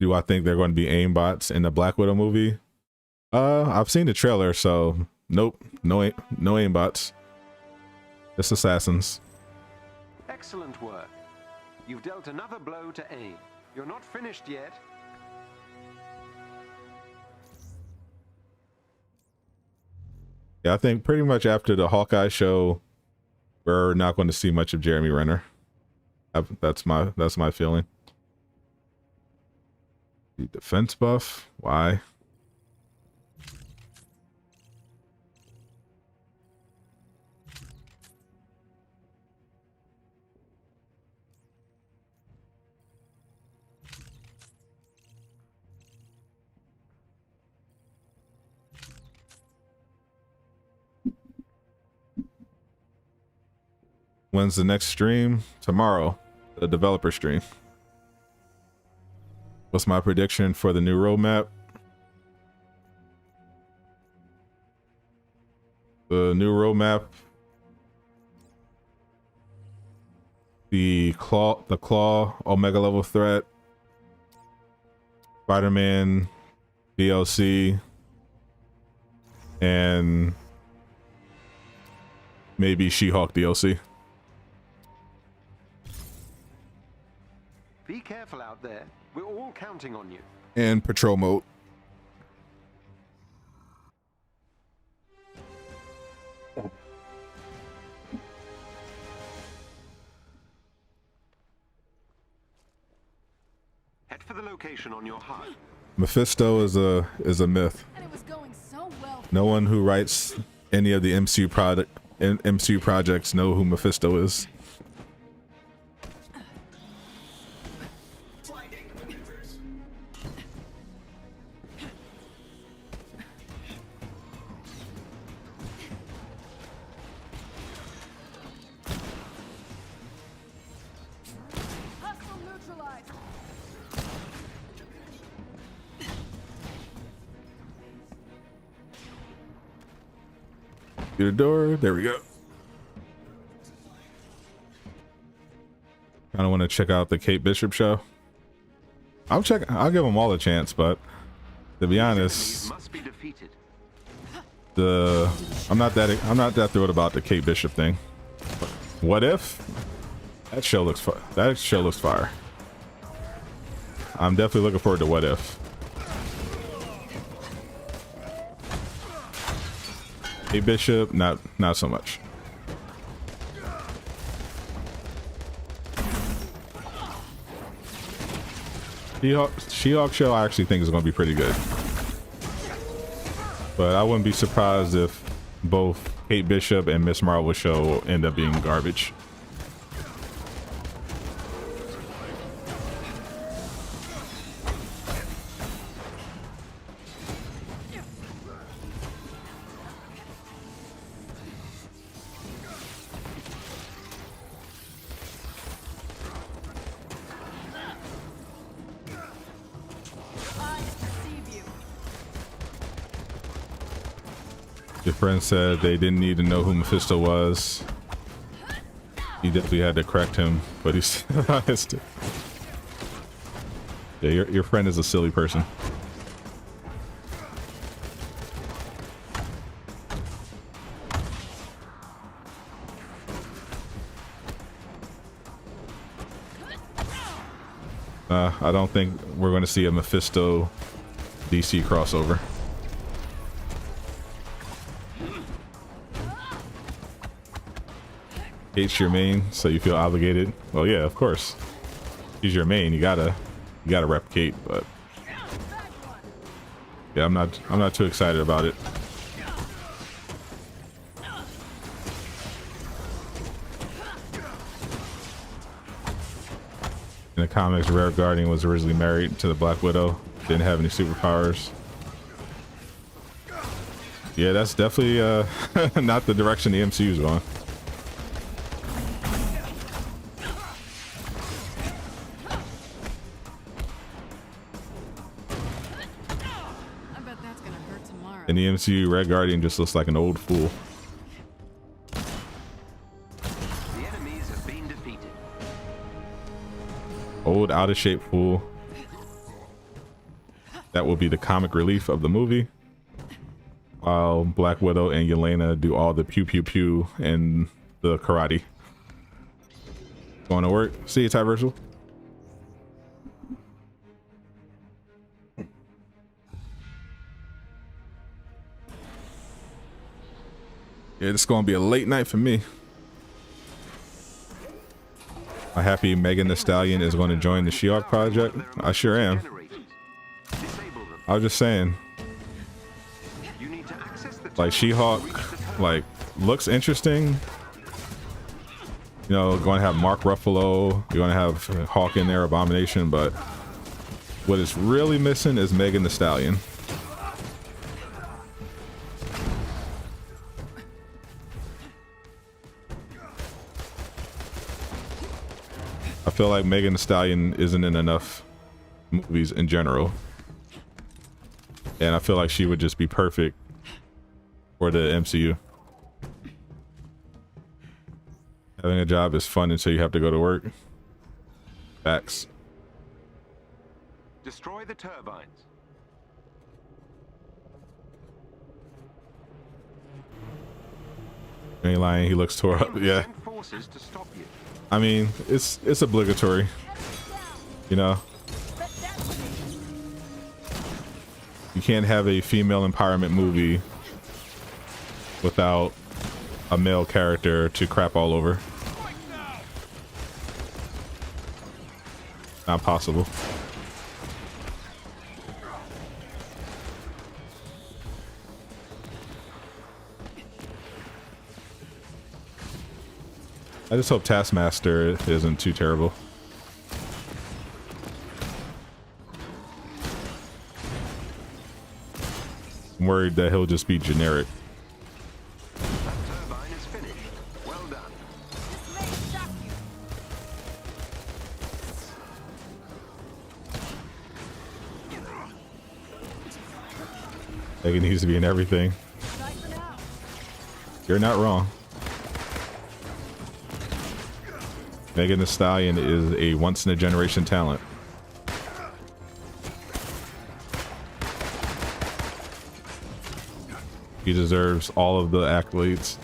Do I think they're going to be aimbots in the Black Widow movie? I've seen the trailer, so nope, no aimbots. Just assassins. Excellent work. You've dealt another blow to AIM. You're not finished yet. Yeah, I think pretty much after the Hawkeye show, we're not going to see much of Jeremy Renner. That's my feeling. The defense buff? Why? When's the next stream? Tomorrow, the developer stream. What's my prediction for the new roadmap? The new roadmap, the claw Omega level threat, Spider-Man DLC, and maybe She-Hulk DLC. Be careful out there. We're all counting on you. And patrol mode. location on your HUD. Mephisto is a myth. And it was going so well. No one who writes any of the MCU projects know who Mephisto is. Hostile neutralized. Through the door. There we go. I don't want to check out the Kate Bishop show. I'll give them all a chance, but to be honest, Must be defeated. I'm not that thrilled about the Kate Bishop thing. What if? That show looks fire. I'm definitely looking forward to What If. Kate Bishop, not so much. She-Hulk show I actually think is going to be pretty good. But I wouldn't be surprised if both Kate Bishop and Miss Marvel show end up being garbage. Your friend said they didn't need to know who Mephisto was. He definitely had to correct him, but he's yeah, your friend is a silly person. I don't think we're going to see a Mephisto DC crossover. Kate's your main, so you feel obligated. Well, yeah, of course. She's your main. You gotta rep Kate, but yeah, I'm not too excited about it. In the comics, Rare Guardian was originally married to the Black Widow. Didn't have any superpowers. Yeah, that's definitely not the direction the MCU is going. In the MCU, Red Guardian just looks like an old fool. The enemies have been defeated. Old, out of shape fool. That will be the comic relief of the movie. While Black Widow and Yelena do all the pew pew pew and the karate. Going to work. See you, Tyversal. Yeah, it's gonna be a late night for me. I'm happy Megan Thee Stallion is going to join the She-Hulk project. I sure am. I was just saying, like, She-Hulk, like, looks interesting. You know, going to have Mark Ruffalo. You're going to have Hawk in there, Abomination, but what is really missing is Megan Thee Stallion. I feel like Megan Thee Stallion isn't in enough movies in general. And I feel like she would just be perfect for the MCU. Having a job is fun until you have to go to work. Facts. Destroy the turbines. Ain't lying, he looks tore up. Yeah. Send forces to stop you. I mean, it's obligatory, you know. You can't have a female empowerment movie without a male character to crap all over. Not possible. I just hope Taskmaster isn't too terrible. I'm worried that he'll just be generic. That turbine is finished. Well done. This may shock you. Like, it needs to be in everything. Bye for now. You're not wrong. Megan Thee Stallion is a once-in-a-generation talent. He deserves all of the accolades,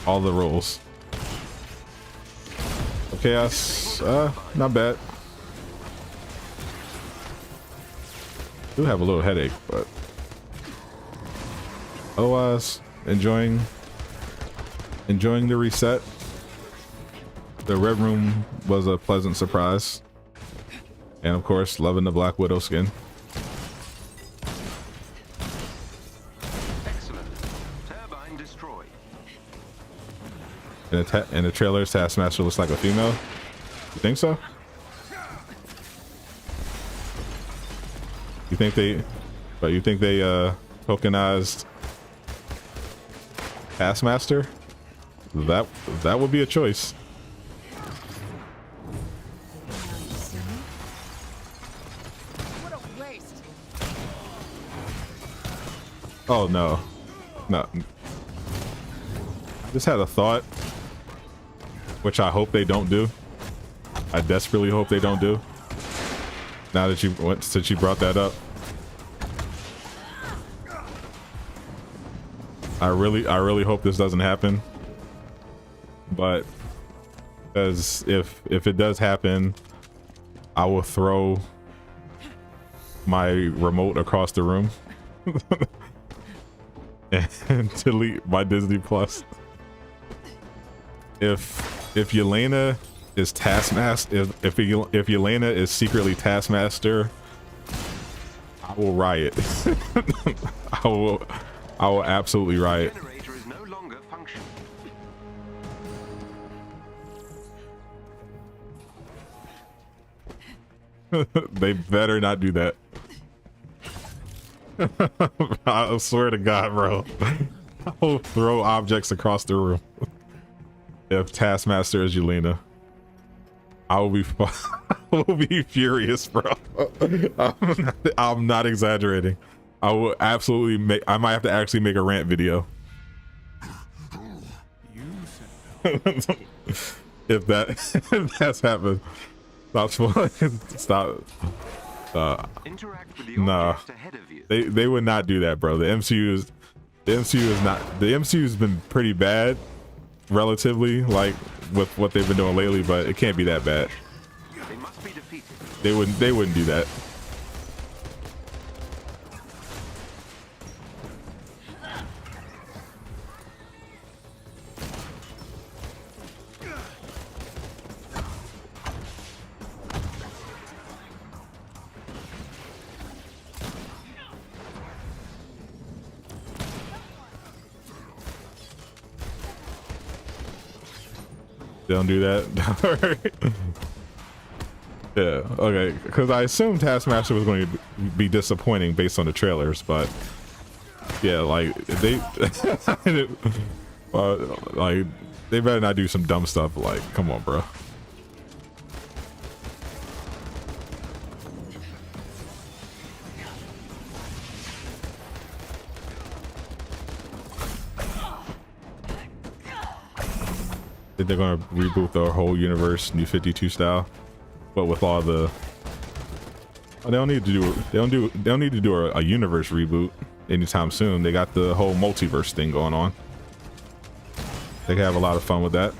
all the roles. Chaos, not bad. Do have a little headache, but otherwise, enjoying the reset. The Red Room was a pleasant surprise, and of course, loving the Black Widow skin. Excellent. Turbine destroyed. In the trailers, Taskmaster looks like a female. You think so? You think they tokenized Taskmaster? That would be a choice. What a waste. Oh no. No. I just had a thought, which I hope they don't do. I desperately hope they don't do. Now that since you brought that up. I really hope this doesn't happen. But because if it does happen, I will throw my remote across the room and delete my Disney Plus. If Yelena is Taskmaster, if Yelena is secretly Taskmaster, I will riot. I will absolutely riot. Generator is no longer functioning. They better not do that. I swear to God, bro. I will throw objects across the room. If Taskmaster is Yelena, I will be I will be furious, bro. I'm not exaggerating. I will absolutely I might have to actually make a rant video. If that's happened. Stop. Interact with the Nah. object ahead of you. They would not do that, bro. The MCU has been pretty bad, relatively, like with what they've been doing lately, but it can't be that bad. They must be defeated. They wouldn't do that. Don't do that. Yeah, okay, because I assumed Taskmaster was going to be disappointing based on the trailers, but yeah, like they like they better not do some dumb stuff. Like, come on, bro. They're gonna reboot the whole universe, New 52 style, but with all the they don't need to do a universe reboot anytime soon. They got the whole multiverse thing going on. They can have a lot of fun with that.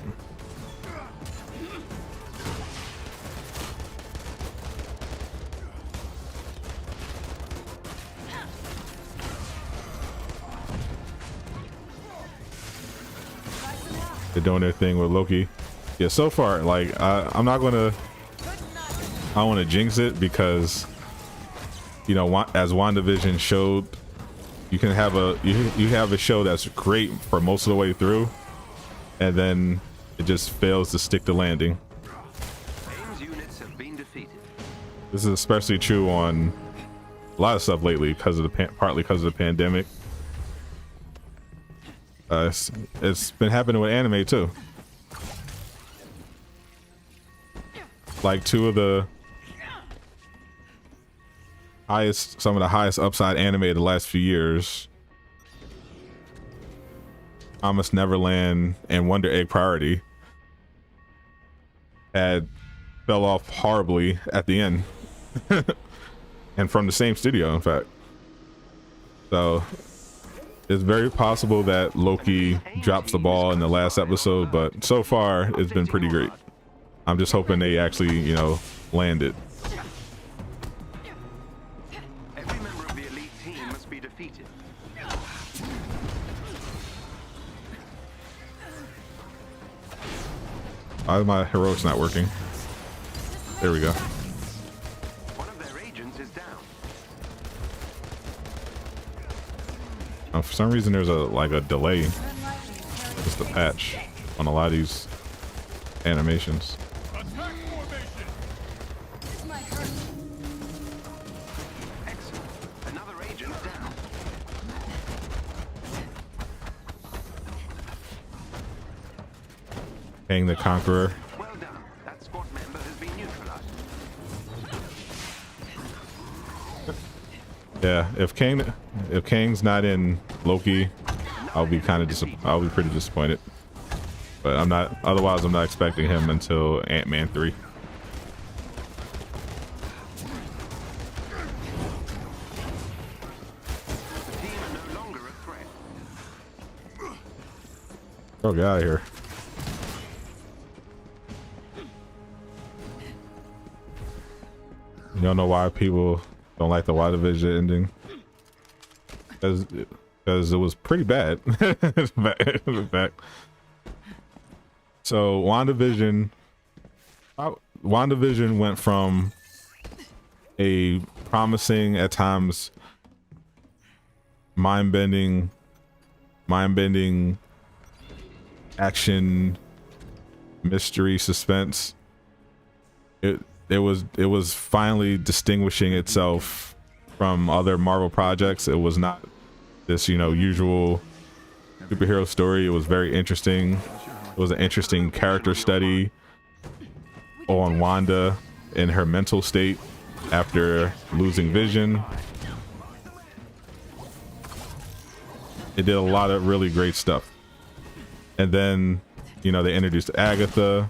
They're doing their thing with Loki. Yeah, so far, like I'm not gonna. I don't want to jinx it because, you know, as WandaVision showed, you can have you have a show that's great for most of the way through, and then it just fails to stick the landing. AIM's units have been defeated. This is especially true on a lot of stuff lately because of the partly because of the pandemic. It's been happening with anime too. Like some of the highest upside anime of the last few years, Promised Neverland and Wonder Egg Priority, fell off horribly at the end. And from the same studio, in fact. So it's very possible that Loki drops the ball in the last episode, but so far it's been pretty great. I'm just hoping they actually, you know, land it. Every member of the elite team must be defeated. Why is my heroics not working? There we go. One of their agents is down. For some reason there's a delay. Just the patch on a lot of these animations. Attack formation. Excellent. Another agent down. Kang the Conqueror. Well done. That squad member has been neutralized. Yeah, if Kang's not in Loki, I'll be pretty disappointed. But I'm not. Otherwise, I'm not expecting him until Ant-Man 3. The team are no longer a threat. Oh, get out of here. You don't know why people don't like the WandaVision ending? Because it was pretty bad. In fact. So WandaVision went from a promising, at times mind-bending action, mystery, suspense. It was finally distinguishing itself from other Marvel projects. It was not this, you know, usual superhero story. It was very interesting. It was an interesting character study on Wanda and her mental state after losing Vision. It did a lot of really great stuff. And then, you know, they introduced Agatha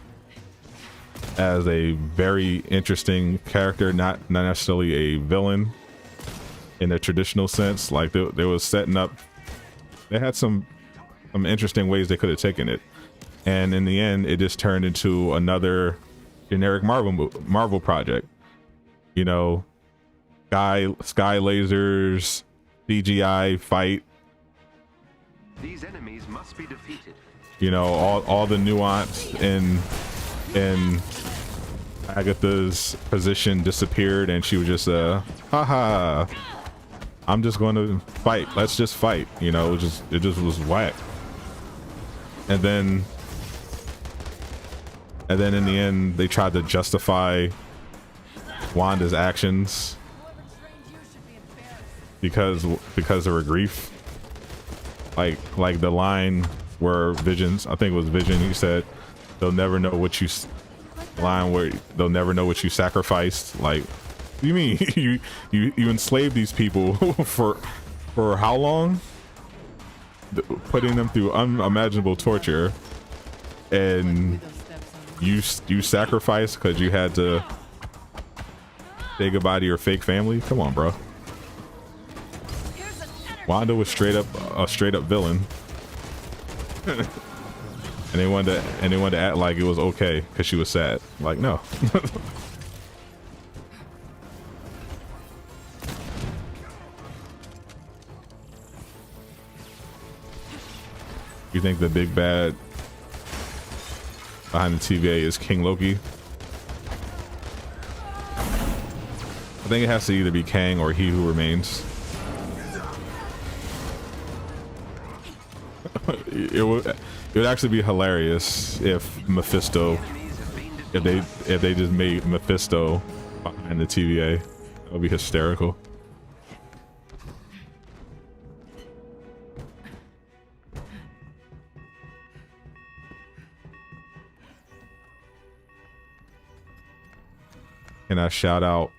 as a very interesting character, not necessarily a villain in a traditional sense. Like they was setting up, they had some interesting ways they could have taken it, and in the end it just turned into another generic Marvel project. You know, sky lasers, CGI fight. These enemies must be defeated. You know, all the nuance in Agatha's position disappeared, and she was just haha, I'm just going to fight, let's just fight. You know, it just was whack. And then in the end they tried to justify Wanda's actions because of her grief. Like the line where Vision's, I think it was Vision, he said, they'll never know what you sacrificed. Like, what do you mean? you enslaved these people for how long? Putting them through unimaginable torture, and you sacrificed because you had to say goodbye to your fake family? Come on, bro. Wanda was a straight up villain. And they wanted to act like it was okay because she was sad. Like, no. You think the big bad behind the TVA is King Loki? I think it has to either be Kang or He Who Remains. It would actually be hilarious if Mephisto, if they just made Mephisto behind the TVA. That would be hysterical. Can I shout out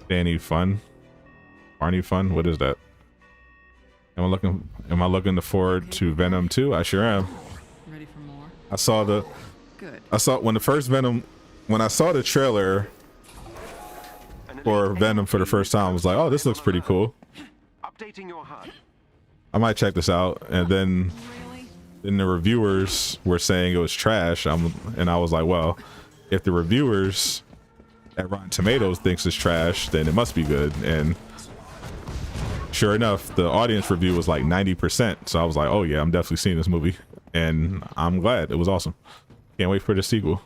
Barney Fun? What is that? Am I looking forward to Venom 2? I sure am. Ready for more? I saw when I saw the trailer for Venom for the first time, I was like, oh, this looks pretty cool. Updating your HUD. I might check this out. And then the reviewers were saying it was trash. And I was like, well, if the reviewers at Rotten Tomatoes thinks it's trash, then it must be good. And sure enough, the audience review was like 90%. So I was like, oh yeah, I'm definitely seeing this movie. And I'm glad. It was awesome. Can't wait for the sequel.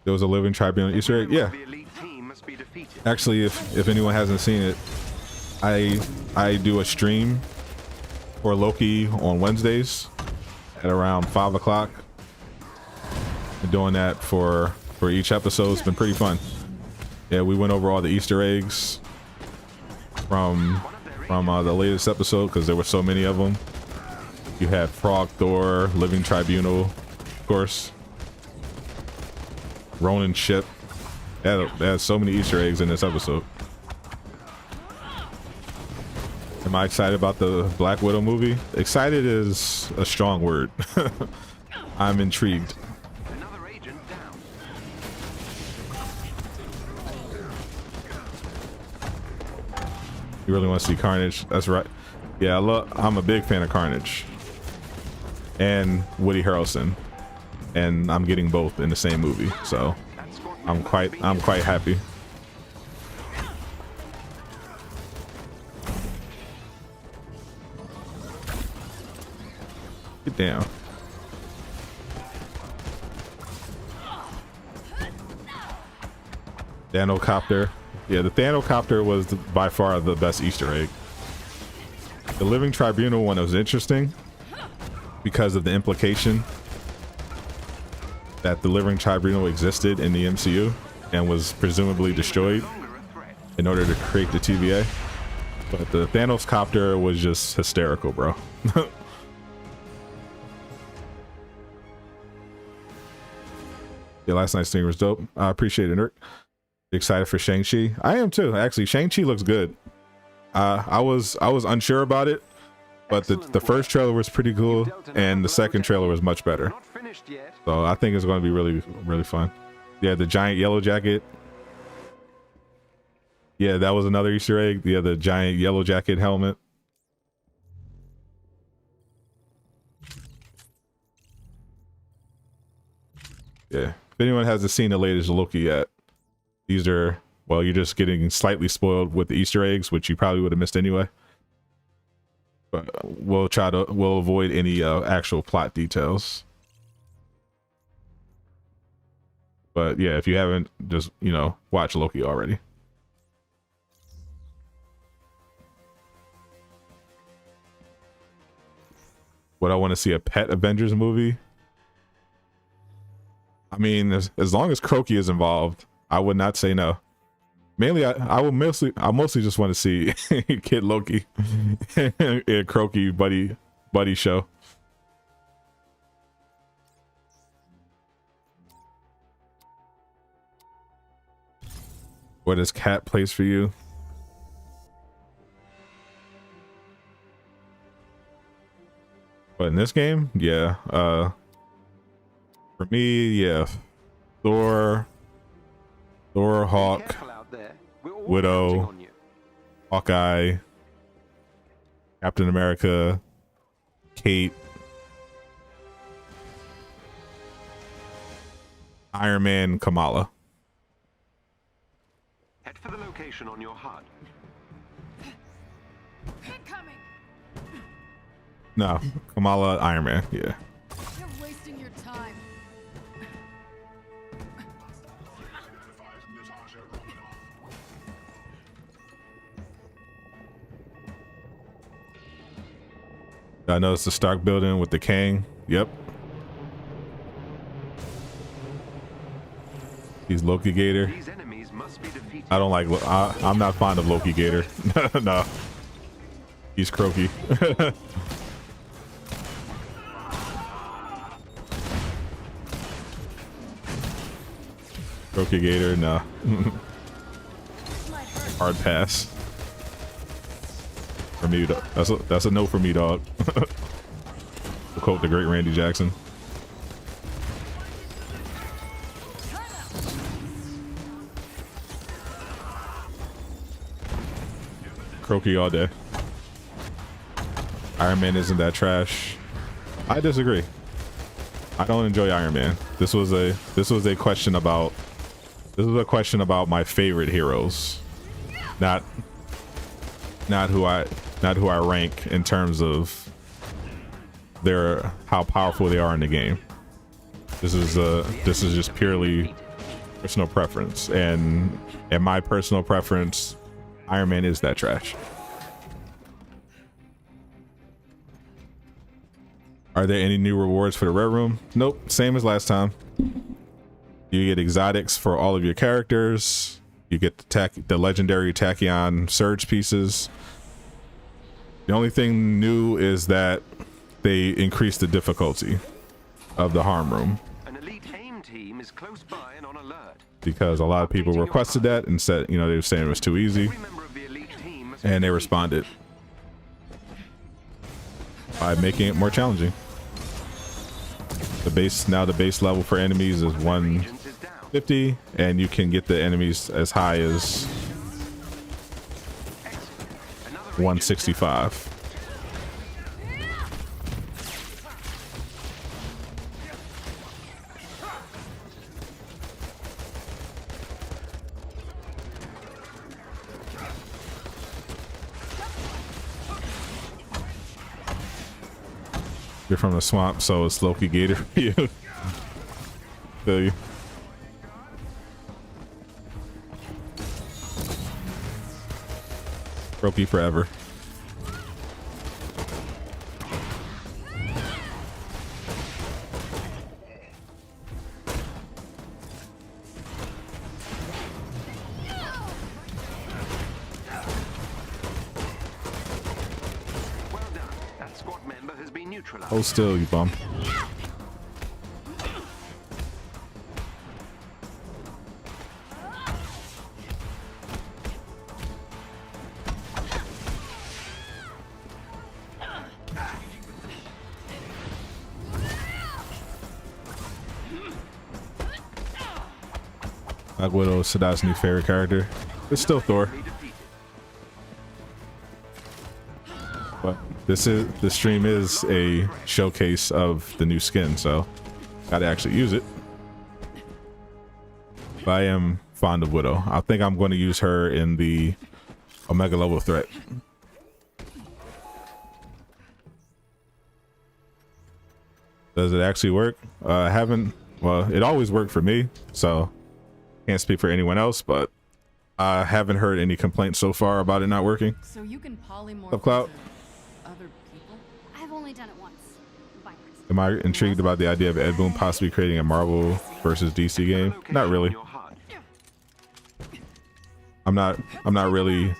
There was a Living Tribunal Easter egg. Yeah. Actually, if anyone hasn't seen it, I do a stream for Loki on Wednesdays at around 5 o'clock. Been doing that for each episode. It's been pretty fun. Yeah, we went over all the Easter eggs from the latest episode because there were so many of them. You had Frog Thor, Living Tribunal, of course, Ronin ship. That has so many Easter eggs in this episode. Am I excited about the Black Widow movie? Excited is a strong word. I'm intrigued. You really want to see Carnage? That's right. Yeah, I'm a big fan of Carnage and Woody Harrelson, and I'm getting both in the same movie, so I'm quite happy. Get down. Thanocopter. Yeah, the Thanocopter was by far the best Easter egg. The Living Tribunal one was interesting because of the implication that the Living Tribunal existed in the MCU and was presumably destroyed in order to create the TVA. But the Thanos copter was just hysterical, bro. Yeah, last night's thing was dope. I appreciate it, Eric. Excited for Shang-Chi. I am too. Actually, Shang-Chi looks good. I was unsure about it, but the first trailer was pretty cool, and the second trailer was much better. So I think it's going to be really fun. Yeah, the giant yellow jacket. Yeah, that was another Easter egg. Yeah, the giant yellow jacket helmet. Yeah, if anyone hasn't seen the latest Loki yet, these are, well, you're just getting slightly spoiled with the Easter eggs, which you probably would have missed anyway. But we'll avoid any actual plot details. But yeah, if you haven't, just, watch Loki already. Would I want to see a pet Avengers movie? I mean, as long as Croaky is involved, I would not say no. Mainly, I mostly just want to see Kid Loki and Croaky buddy show. What is Cat place for you? But in this game, yeah. For me, yeah. Thor, Hawk, Widow, Hawkeye, Captain America, Kate, Iron Man, Kamala. Head for the location on your HUD. Incoming. No, Kamala, Iron Man, yeah. You're wasting your time. I know it's the Stark building with the Kang. Yep. He's Loki Gator. These enemies must be defeated. I don't like. I'm not fond of Loki Gator. No. He's croaky. Croaky Gator, no. Hard pass. For me, that's a no for me, dog. To quote the great Randy Jackson. Croaky all day. Iron Man isn't that trash. I disagree. I don't enjoy Iron Man. This was a question about my favorite heroes. Not who I rank in terms of how powerful they are in the game. This is just purely personal preference, and my personal preference, Iron Man is that trash. Are there any new rewards for the Red Room? Nope, same as last time. You get exotics for all of your characters. You get the legendary Tachyon Surge pieces. The only thing new is that they increased the difficulty of the Harm Room. An elite AIM team is close by and on alert. Because a lot of people requested that and said, they were saying it was too easy. And they responded by making it more challenging. The base level for enemies is 150, and you can get the enemies as high as 165. You're from the swamp, so it's Loki Gator for you. Feel you. Ropey forever. Hold still, you bum. Black Widow is Sadat's new favorite character. It's still Thor. But the stream is a showcase of the new skin, so gotta actually use it. But I am fond of Widow. I think I'm going to use her in the Omega level threat. Does it actually work? I haven't. Well, it always worked for me, so can't speak for anyone else, but I haven't heard any complaints so far about it not working. So you can polymorph Up, Cloud? other people? I've only done it once. By myself. Am I intrigued about the idea of Ed Boon possibly creating a Marvel versus DC game? Not really. I'm not really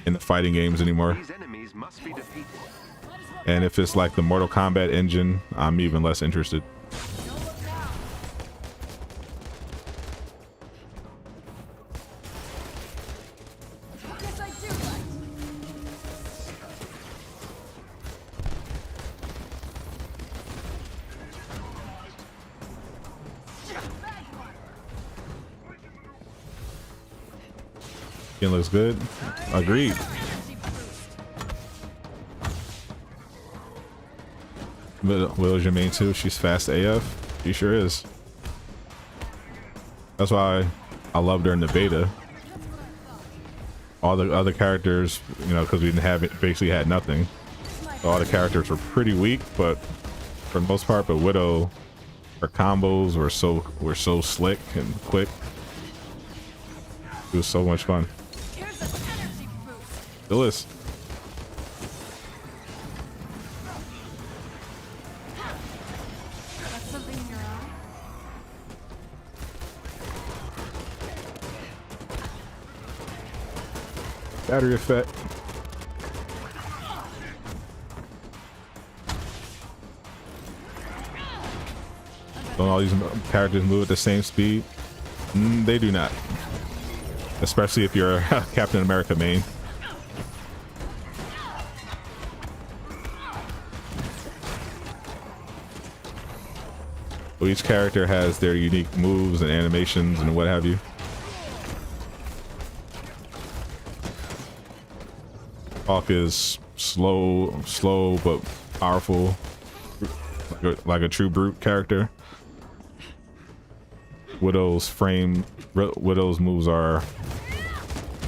into fighting games anymore. And if it's like the Mortal Kombat engine, I'm even less interested. Skin looks good. Agreed. Willow's your main too. She's fast AF. She sure is. That's why I loved her in the beta. All the other characters, because we didn't have it, basically had nothing. So all the characters were pretty weak, but for the most part, but Widow, her combos were so slick and quick. It was so much fun. Still is. Battery effect. Don't all these characters move at the same speed? They do not. Especially if you're a Captain America main. So each character has their unique moves and animations and what have you. Hawk is slow but powerful, like a true brute character. Widow's moves are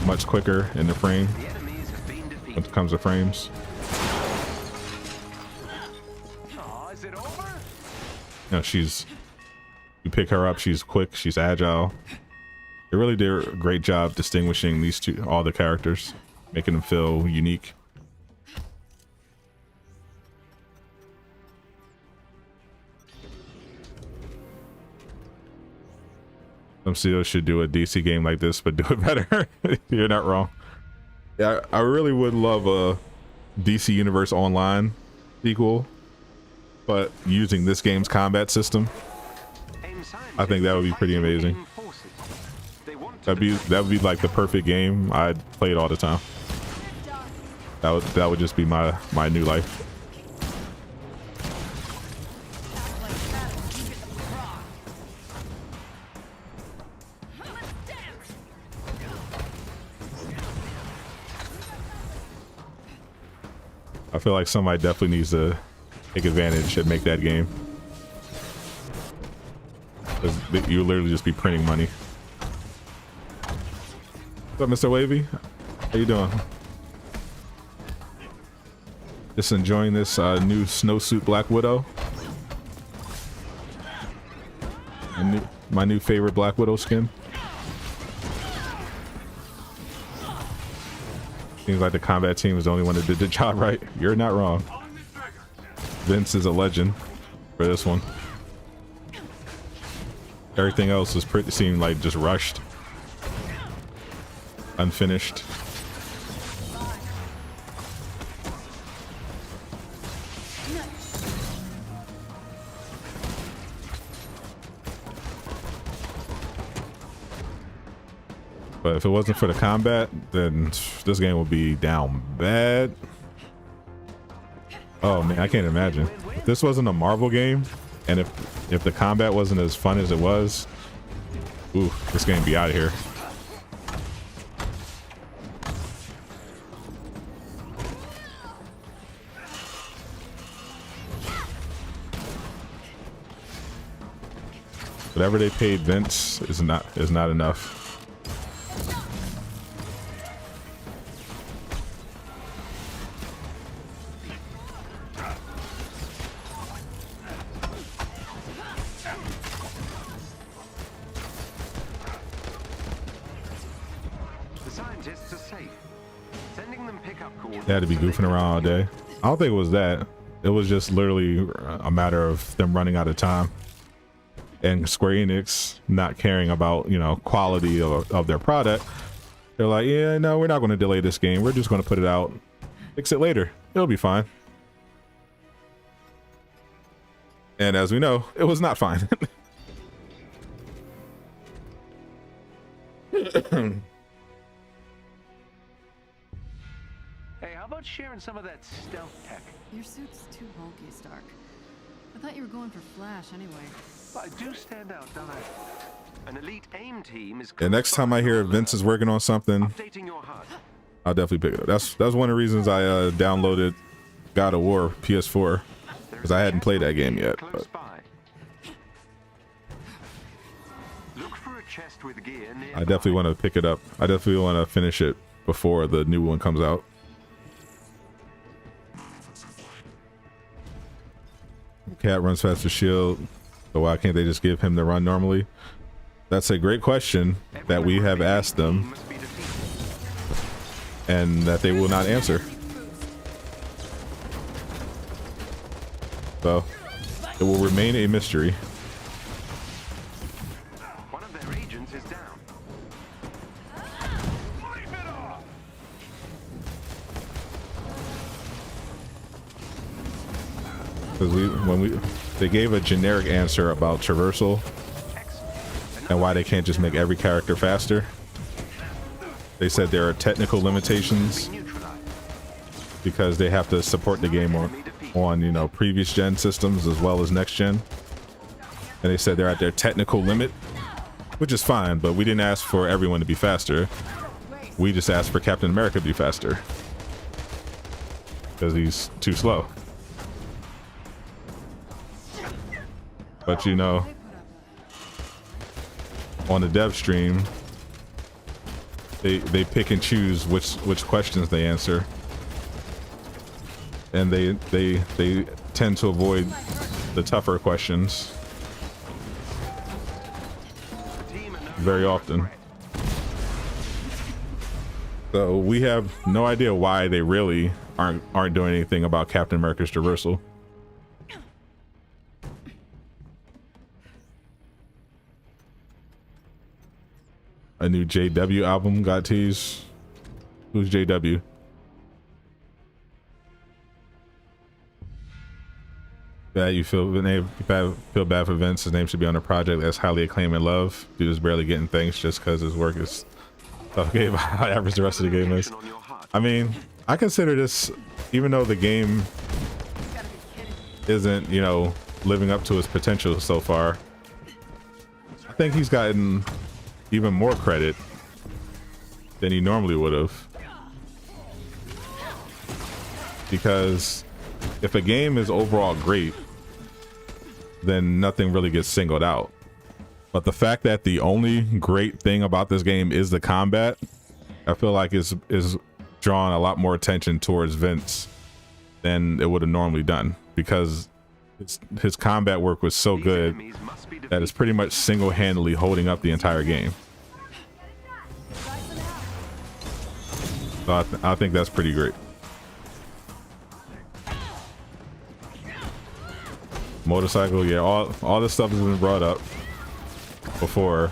much quicker in the frame when it comes to frames. No, you pick her up, she's quick, she's agile. They really did a great job distinguishing these two, all the characters, making them feel unique. Some studios should do a DC game like this, but do it better. You're not wrong. Yeah, I really would love a DC Universe Online sequel, but using this game's combat system, I think that would be pretty amazing. That would be like the perfect game. I'd play it all the time. That would just be my new life. I feel like somebody definitely needs to take advantage and make that game. You literally just be printing money. What's up, Mr. Wavy? How you doing? Just enjoying this new snowsuit Black Widow. My new favorite Black Widow skin. Seems like the combat team is the only one that did the job right. You're not wrong. Vince is a legend for this one. Everything else was seemed like just rushed, unfinished. But if it wasn't for the combat, then this game would be down bad. Oh man, I can't imagine. If this wasn't a Marvel game, and if the combat wasn't as fun as it was, ooh, this game would be out of here. Whatever they paid Vince is not enough. They had to be goofing around all day. I don't think it was that. It was just literally a matter of them running out of time and Square Enix not caring about, you know, quality of their product. They're like, yeah, no, we're not going to delay this game. We're just going to put it out, fix it later. It'll be fine. And as we know, it was not fine. Hey, how about sharing some of that stealth tech? Your suit's too bulky, Stark. I thought you were going for Flash anyway. I do stand out, don't I? An elite AIM team is. And next time I hear Vince is working on something, Updating your HUD. I'll definitely pick it up. That's one of the reasons I downloaded God of War PS4, because I hadn't played that game yet. But Look for a chest with gear near. I definitely want to pick it up. I definitely want to finish it before the new one comes out. Cat runs fast as Shield, so why can't they just give him the run normally? That's a great question that we have asked them and that they will not answer. So it will remain a mystery. One of their agents is down. Because they gave a generic answer about traversal and why they can't just make every character faster. They said there are technical limitations because they have to support the game on you know, previous gen systems as well as next gen. And they said they're at their technical limit, which is fine, but we didn't ask for everyone to be faster. We just asked for Captain America to be faster because he's too slow. But you know, on the dev stream, they pick and choose which questions they answer, and they tend to avoid the tougher questions very often. So we have no idea why they really aren't doing anything about Captain America's traversal. A new JW album got teased. Who's JW? Bad, you feel bad for Vince. His name should be on a project that's highly acclaimed and loved. Dude is barely getting thanks just because his work is tough game. How average the rest of the game is. I mean, I consider this, even though the game isn't, you know, living up to its potential so far, I think he's gotten even more credit than he normally would have. Because if a game is overall great, then nothing really gets singled out. But the fact that the only great thing about this game is the combat, I feel like is drawn a lot more attention towards Vince than it would have normally done, because his combat work was so good that it's pretty much single-handedly holding up the entire game. So I think that's pretty great. Motorcycle, yeah, all this stuff has been brought up before.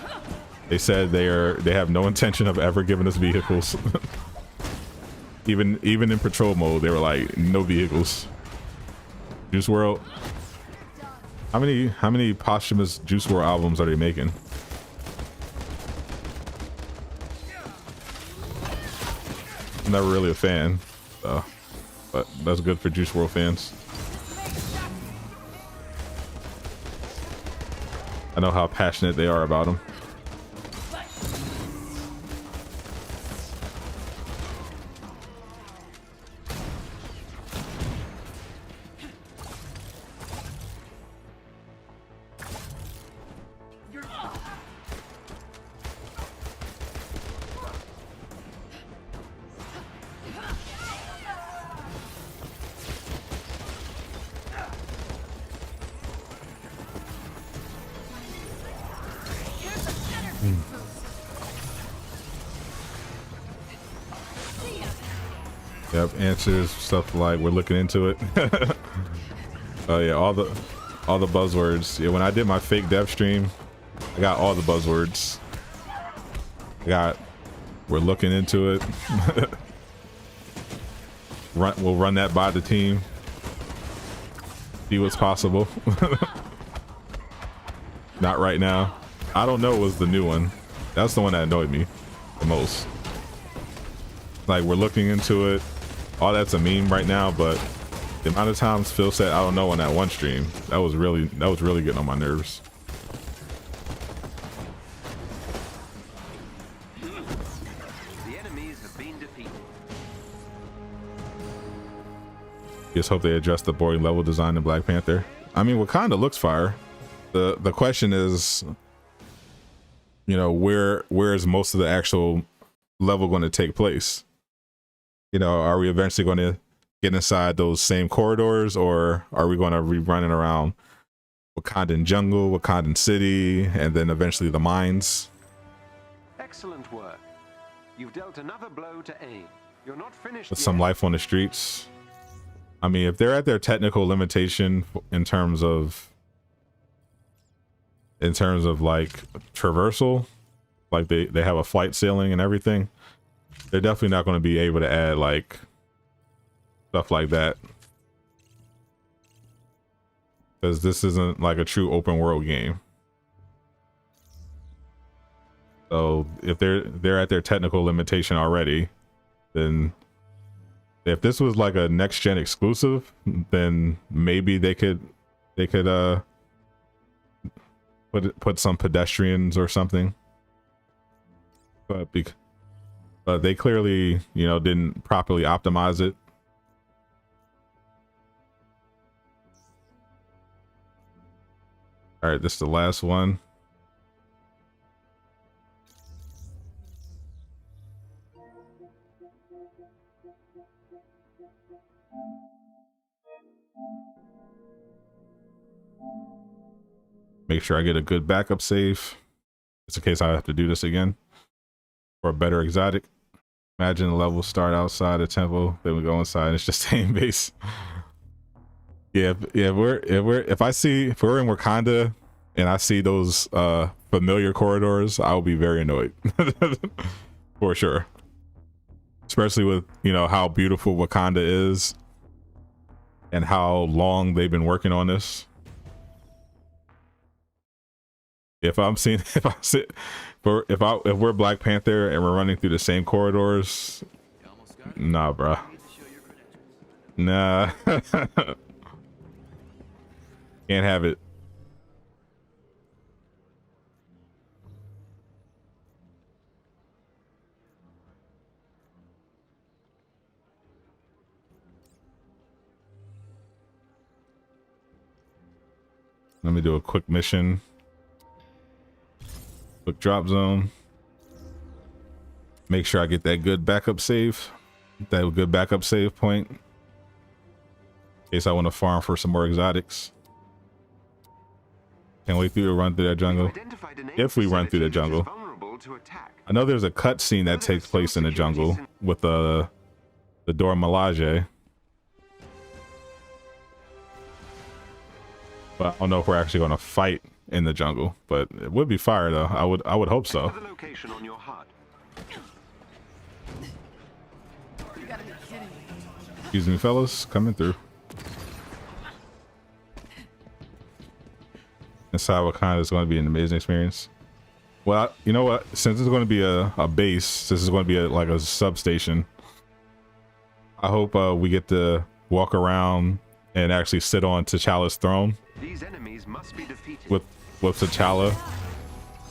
They said they have no intention of ever giving us vehicles. even in patrol mode, they were like, no vehicles. Juice WRLD. How many posthumous Juice WRLD albums are they making? I'm never really a fan, so, but that's good for Juice WRLD fans. I know how passionate they are about him. Yep, answers stuff like we're looking into it. Oh yeah, all the buzzwords. Yeah, when I did my fake dev stream, I got all the buzzwords. We're looking into it. We'll run that by the team. See what's possible. Not right now. I don't know was the new one. That's the one that annoyed me the most. Like, we're looking into it. All that's a meme right now, but the amount of times Phil said I don't know on that one stream, that was really getting on my nerves. The enemies have been defeated. Just hope they address the boring level design in Black Panther. I mean, Wakanda looks fire. The question is, you know, where is most of the actual level going to take place? You know, are we eventually going to get inside those same corridors, or are we going to be running around Wakandan jungle, Wakandan city, and then eventually the mines? Excellent work. You've dealt another blow to AIM. You're not finished With yet. some life on the streets. I mean, if they're at their technical limitation in terms of like traversal, like they have a flight ceiling and everything, they're definitely not going to be able to add like stuff like that. because this isn't like a true open world game. So if they're at their technical limitation already, then if this was like a next gen exclusive, then maybe they could put some pedestrians or something. But they clearly, you know, didn't properly optimize it. All right, this is the last one. Make sure I get a good backup save, just in case I have to do this again. For a better exotic. Imagine the level start outside the temple, then we go inside and it's just aim base. Yeah, if we're in Wakanda and I see those familiar corridors, I'll be very annoyed. For sure. Especially with, you know, how beautiful Wakanda is and how long they've been working on this. If we're Black Panther and we're running through the same corridors, nah, bro. Nah. Can't have it. Let me do a quick mission. Quick drop zone. Make sure I get that good backup save. That good backup save point. In case I want to farm for some more exotics. Can't wait to run through that jungle. If we run through the jungle. I know there's a cutscene that takes place in the jungle with the Dora Milaje. But I don't know if we're actually going to fight in the jungle, but it would be fire though. I would hope so. Excuse me, fellas, coming through. Inside Wakanda is going to be an amazing experience. Well, you know what? Since it's going to be a base, this is going to be like a substation. I hope we get to walk around and actually sit on T'Challa's throne. These enemies must be defeated. With T'Challa,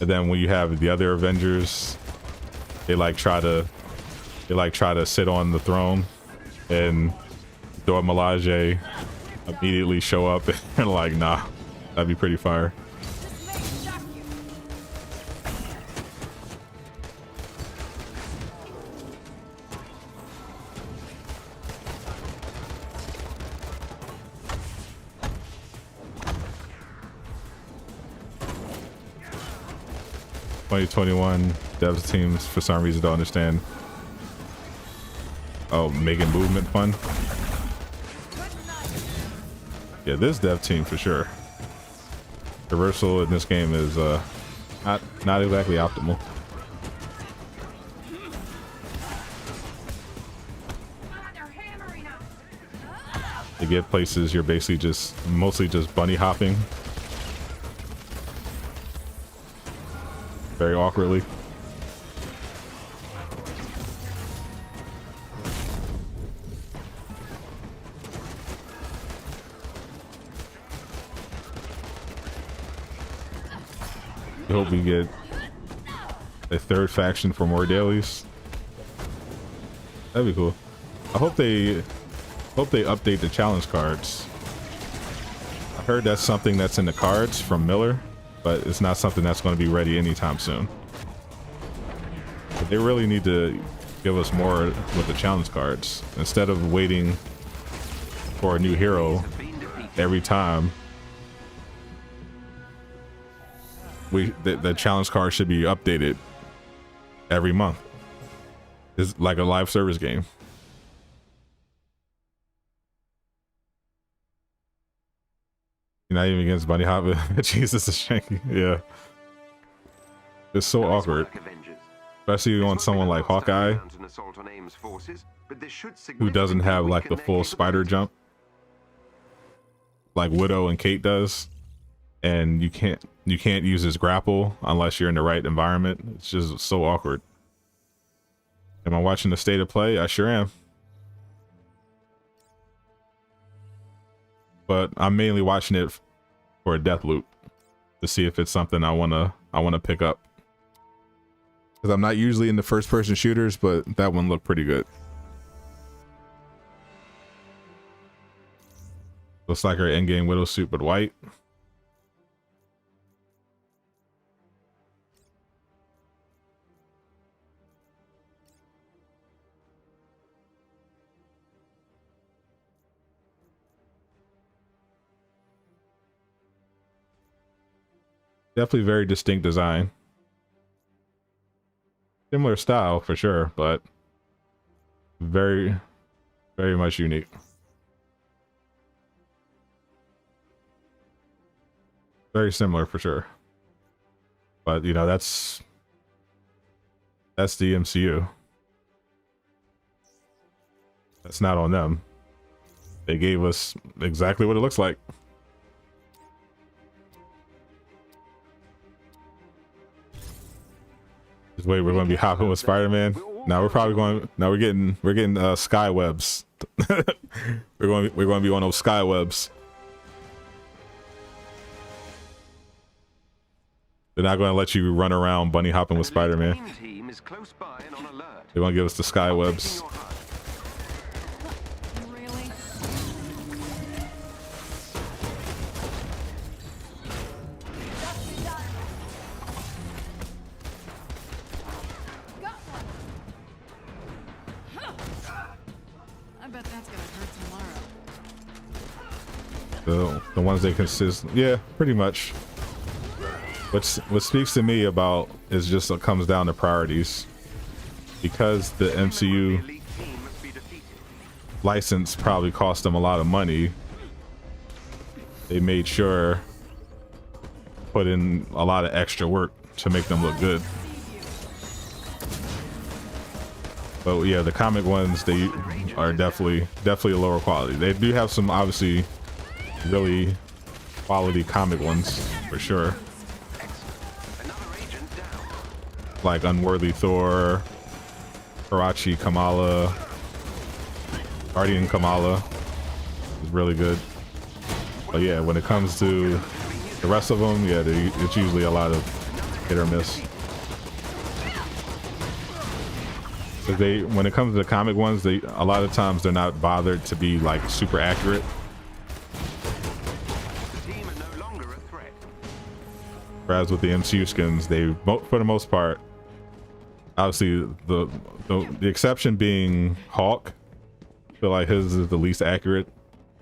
and then when you have the other Avengers, they try to sit on the throne, and Dora Milaje immediately show up and like, nah, that'd be pretty fire. Devs teams for some reason don't understand. Oh, making movement fun. Yeah, this dev team for sure. Traversal in this game is not exactly optimal. To get places, you're basically mostly just bunny hopping. Very awkwardly. I hope we get a third faction for more dailies. That'd be cool. I hope they update the challenge cards. I heard that's something that's in the cards from Miller, but it's not something that's going to be ready anytime soon. But they really need to give us more with the challenge cards instead of waiting for a new hero every time. The challenge card should be updated every month. It's like a live service game. You're not even against Bunny Hop. Jesus is shanky. Yeah. It's so awkward. Especially on someone like Hawkeye, who doesn't have like the full spider jump. like Widow and Kate does, and you can't use his grapple unless you're in the right environment. It's just so awkward. Am I watching the state of play? I sure am. But I'm mainly watching it for a death loop to see if it's something I wanna pick up. Because I'm not usually into first person shooters, but that one looked pretty good. Looks like her endgame Widow suit, but white. Definitely very distinct design. Similar style for sure, but very, very much unique. Very similar for sure. But you know, that's the MCU. That's not on them. They gave us exactly what it looks like. This way we're going to be hopping with Spider-Man. Now we're probably going. Now we're getting sky webs. we're going to be on those sky webs. They're not going to let you run around bunny hopping with Spider-Man. They're going to give us the sky webs. Really? I bet that's gonna hurt tomorrow. The ones they consist. Yeah, pretty much. What speaks to me about is just it comes down to priorities, because the MCU license probably cost them a lot of money. They made sure put in a lot of extra work to make them look good. But yeah, the comic ones, they are definitely a lower quality. They do have some obviously really quality comic ones for sure. Like Unworthy Thor, Karachi Kamala, Guardian Kamala is really good. But yeah, when it comes to the rest of them, yeah, it's usually a lot of hit or miss. When it comes to the comic ones, a lot of times they're not bothered to be like super accurate. Whereas with the MCU skins, for the most part, obviously the exception being Hawk, I feel like his is the least accurate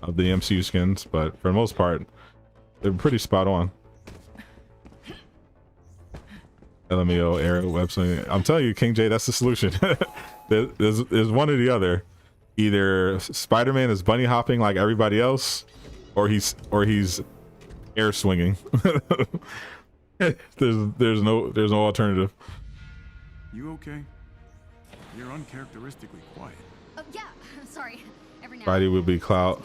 of the MCU skins, but for the most part, they're pretty spot on. LMAO era website. I'm telling you, King J, that's the solution. there's one or the other. Either Spider-Man is bunny hopping like everybody else, or he's air swinging. there's no alternative. You okay? You're uncharacteristically quiet. Oh, yeah. Sorry. Every now Friday will be cloud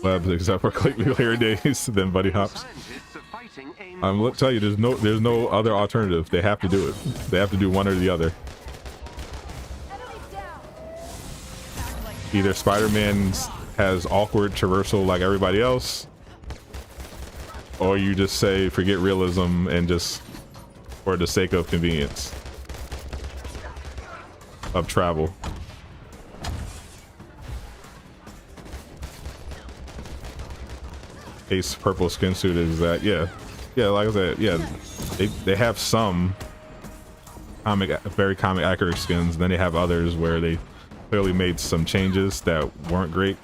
webs except for clear days, then buddy hops. I'm tell you, there's no other alternative. They have to do it. They have to do one or the other. Either Spider-Man has awkward traversal like everybody else, or you just say forget realism and just for the sake of convenience of travel. Ace purple skin suit is that, yeah, like I said, yeah, they have some very comic accurate skins, then they have others where they clearly made some changes that weren't great.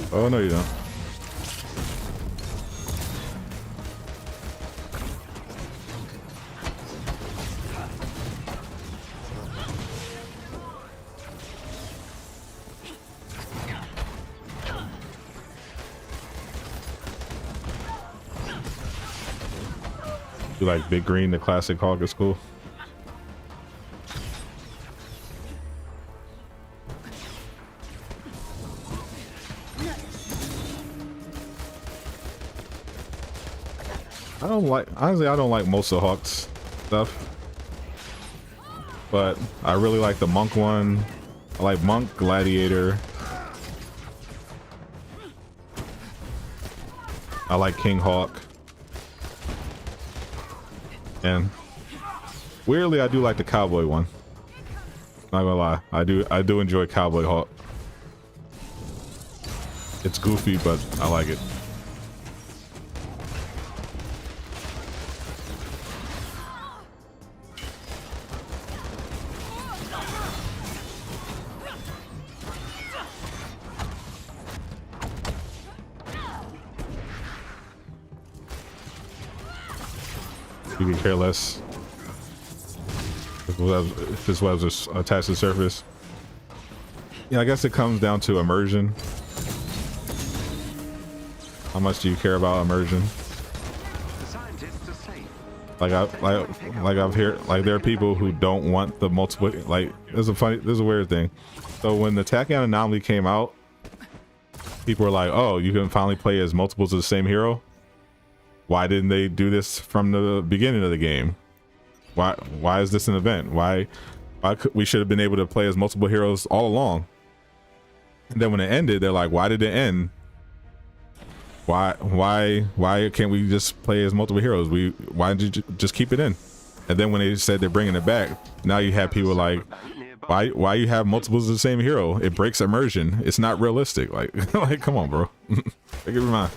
Oh no, you don't. You like Big Green, the classic Hawk is cool. I don't like, honestly, I don't like most of Hawk's stuff, but I really like the Monk one. I like Monk, Gladiator. I like King Hawk. And weirdly, I do like the Cowboy one. Not gonna lie, I do enjoy Cowboy Hawk. It's goofy, but I like it. You can care less if this web's just attached to the surface. Yeah, I guess it comes down to immersion. How much do you care about immersion? Like I've heard, like there are people who don't want the multiple. Like this is a weird thing. So when the Tachyon Anomaly came out, people were like, "Oh, you can finally play as multiples of the same hero." Why didn't they do this from the beginning of the game? Why is this an event? Why we should have been able to play as multiple heroes all along? And then when it ended, they're like, why did it end? Why can't we just play as multiple heroes? Why did you just keep it in? And then when they said they're bringing it back, now you have people like, why you have multiples of the same hero? It breaks immersion. It's not realistic. Like, like come on, bro. Give me mine.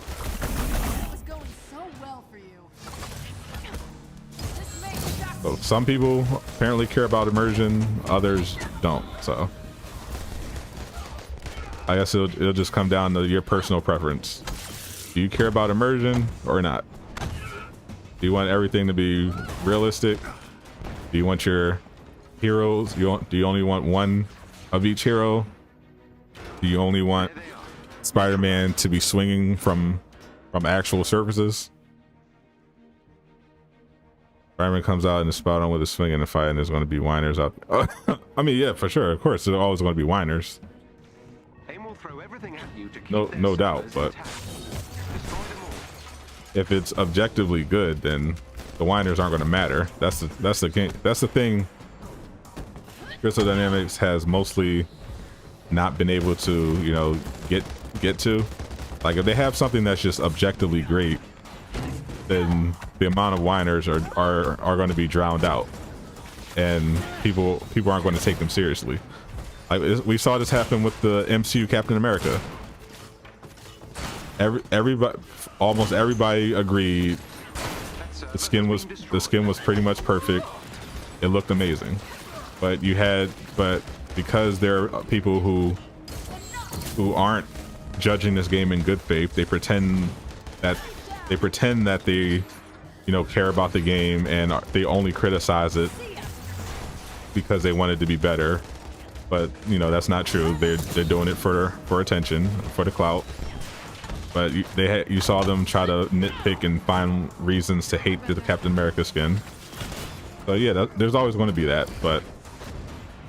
So some people apparently care about immersion, others don't. So I guess it'll just come down to your personal preference. Do you care about immersion or not? Do you want everything to be realistic? Do you want your heroes? Do you only want one of each hero? Do you only want Spider-Man to be swinging from actual surfaces? Spider-Man comes out and is spot on with a swing in the fight, and there's going to be whiners out. I mean, yeah, for sure. Of course, there's always going to be whiners. No doubt. But if it's objectively good, then the whiners aren't going to matter. That's the game. That's the thing. Crystal Dynamics has mostly not been able to, you know, get to. Like if they have something that's just objectively great, then the amount of whiners are going to be drowned out, and people aren't going to take them seriously. Like we saw this happen with the MCU Captain America. Everybody, almost everybody agreed the skin was pretty much perfect. It looked amazing, but because there are people who aren't judging this game in good faith, they pretend that they, you know, care about the game, and they only criticize it because they want it to be better. But you know, that's not true. They're doing it for attention, for the clout. But you saw them try to nitpick and find reasons to hate the Captain America skin. So yeah, there's always going to be that. But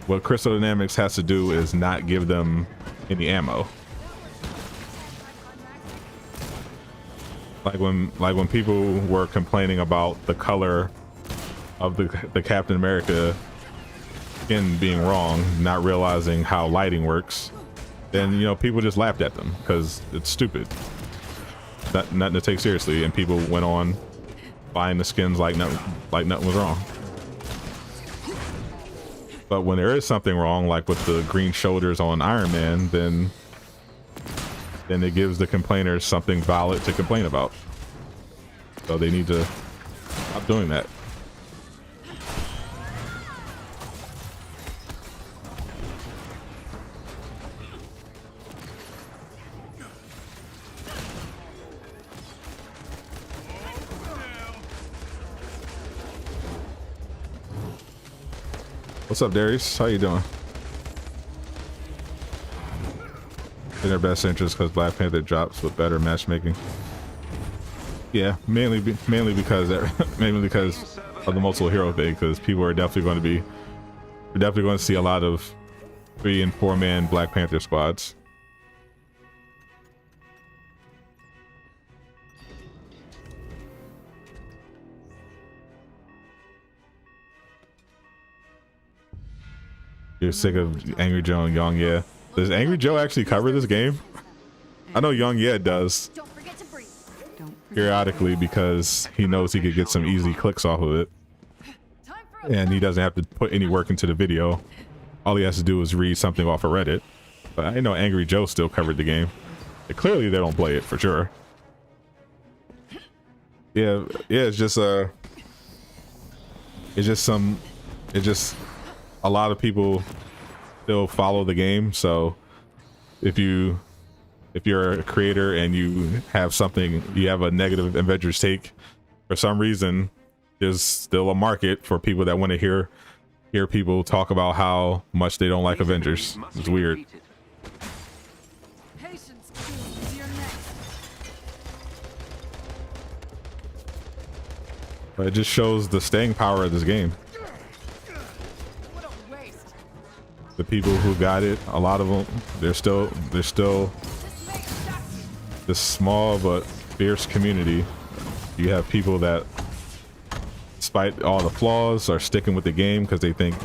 what Crystal Dynamics has to do is not give them any ammo. Like when people were complaining about the color of the Captain America skin being wrong, not realizing how lighting works, then you know people just laughed at them because it's stupid. Nothing to take seriously, and people went on buying the skins like nothing was wrong. But when there is something wrong, like with the green shoulders on Iron Man, then it gives the complainers something valid to complain about. So they need to stop doing that. What's up, Darius? How you doing? In their best interest because Black Panther drops with better matchmaking. Yeah, mainly because mainly because of the multiple hero thing. Because people are definitely going to be, we're definitely going to see a lot of 3 and 4 man Black Panther squads. You're sick of Angry Joe and Young Yeah. Does Angry Joe actually cover this game? I know Young Yeah does Don't forget to breathe. periodically because he knows he could get some easy clicks off of it. And he doesn't have to put any work into the video. All he has to do is read something off of Reddit. But I know Angry Joe still covered the game. And clearly they don't play it for sure. Yeah, it's just a lot of people still follow the game. So if you're a creator and you have a negative Avengers take, for some reason there's still a market for people that want to hear people talk about how much they don't like Avengers. It's weird. Patience, King, you're next. But it just shows the staying power of this game. What a waste. The people who got it, a lot of them, they're still This makes sense. this small but fierce community. You have people that, despite all the flaws, are sticking with the game because they think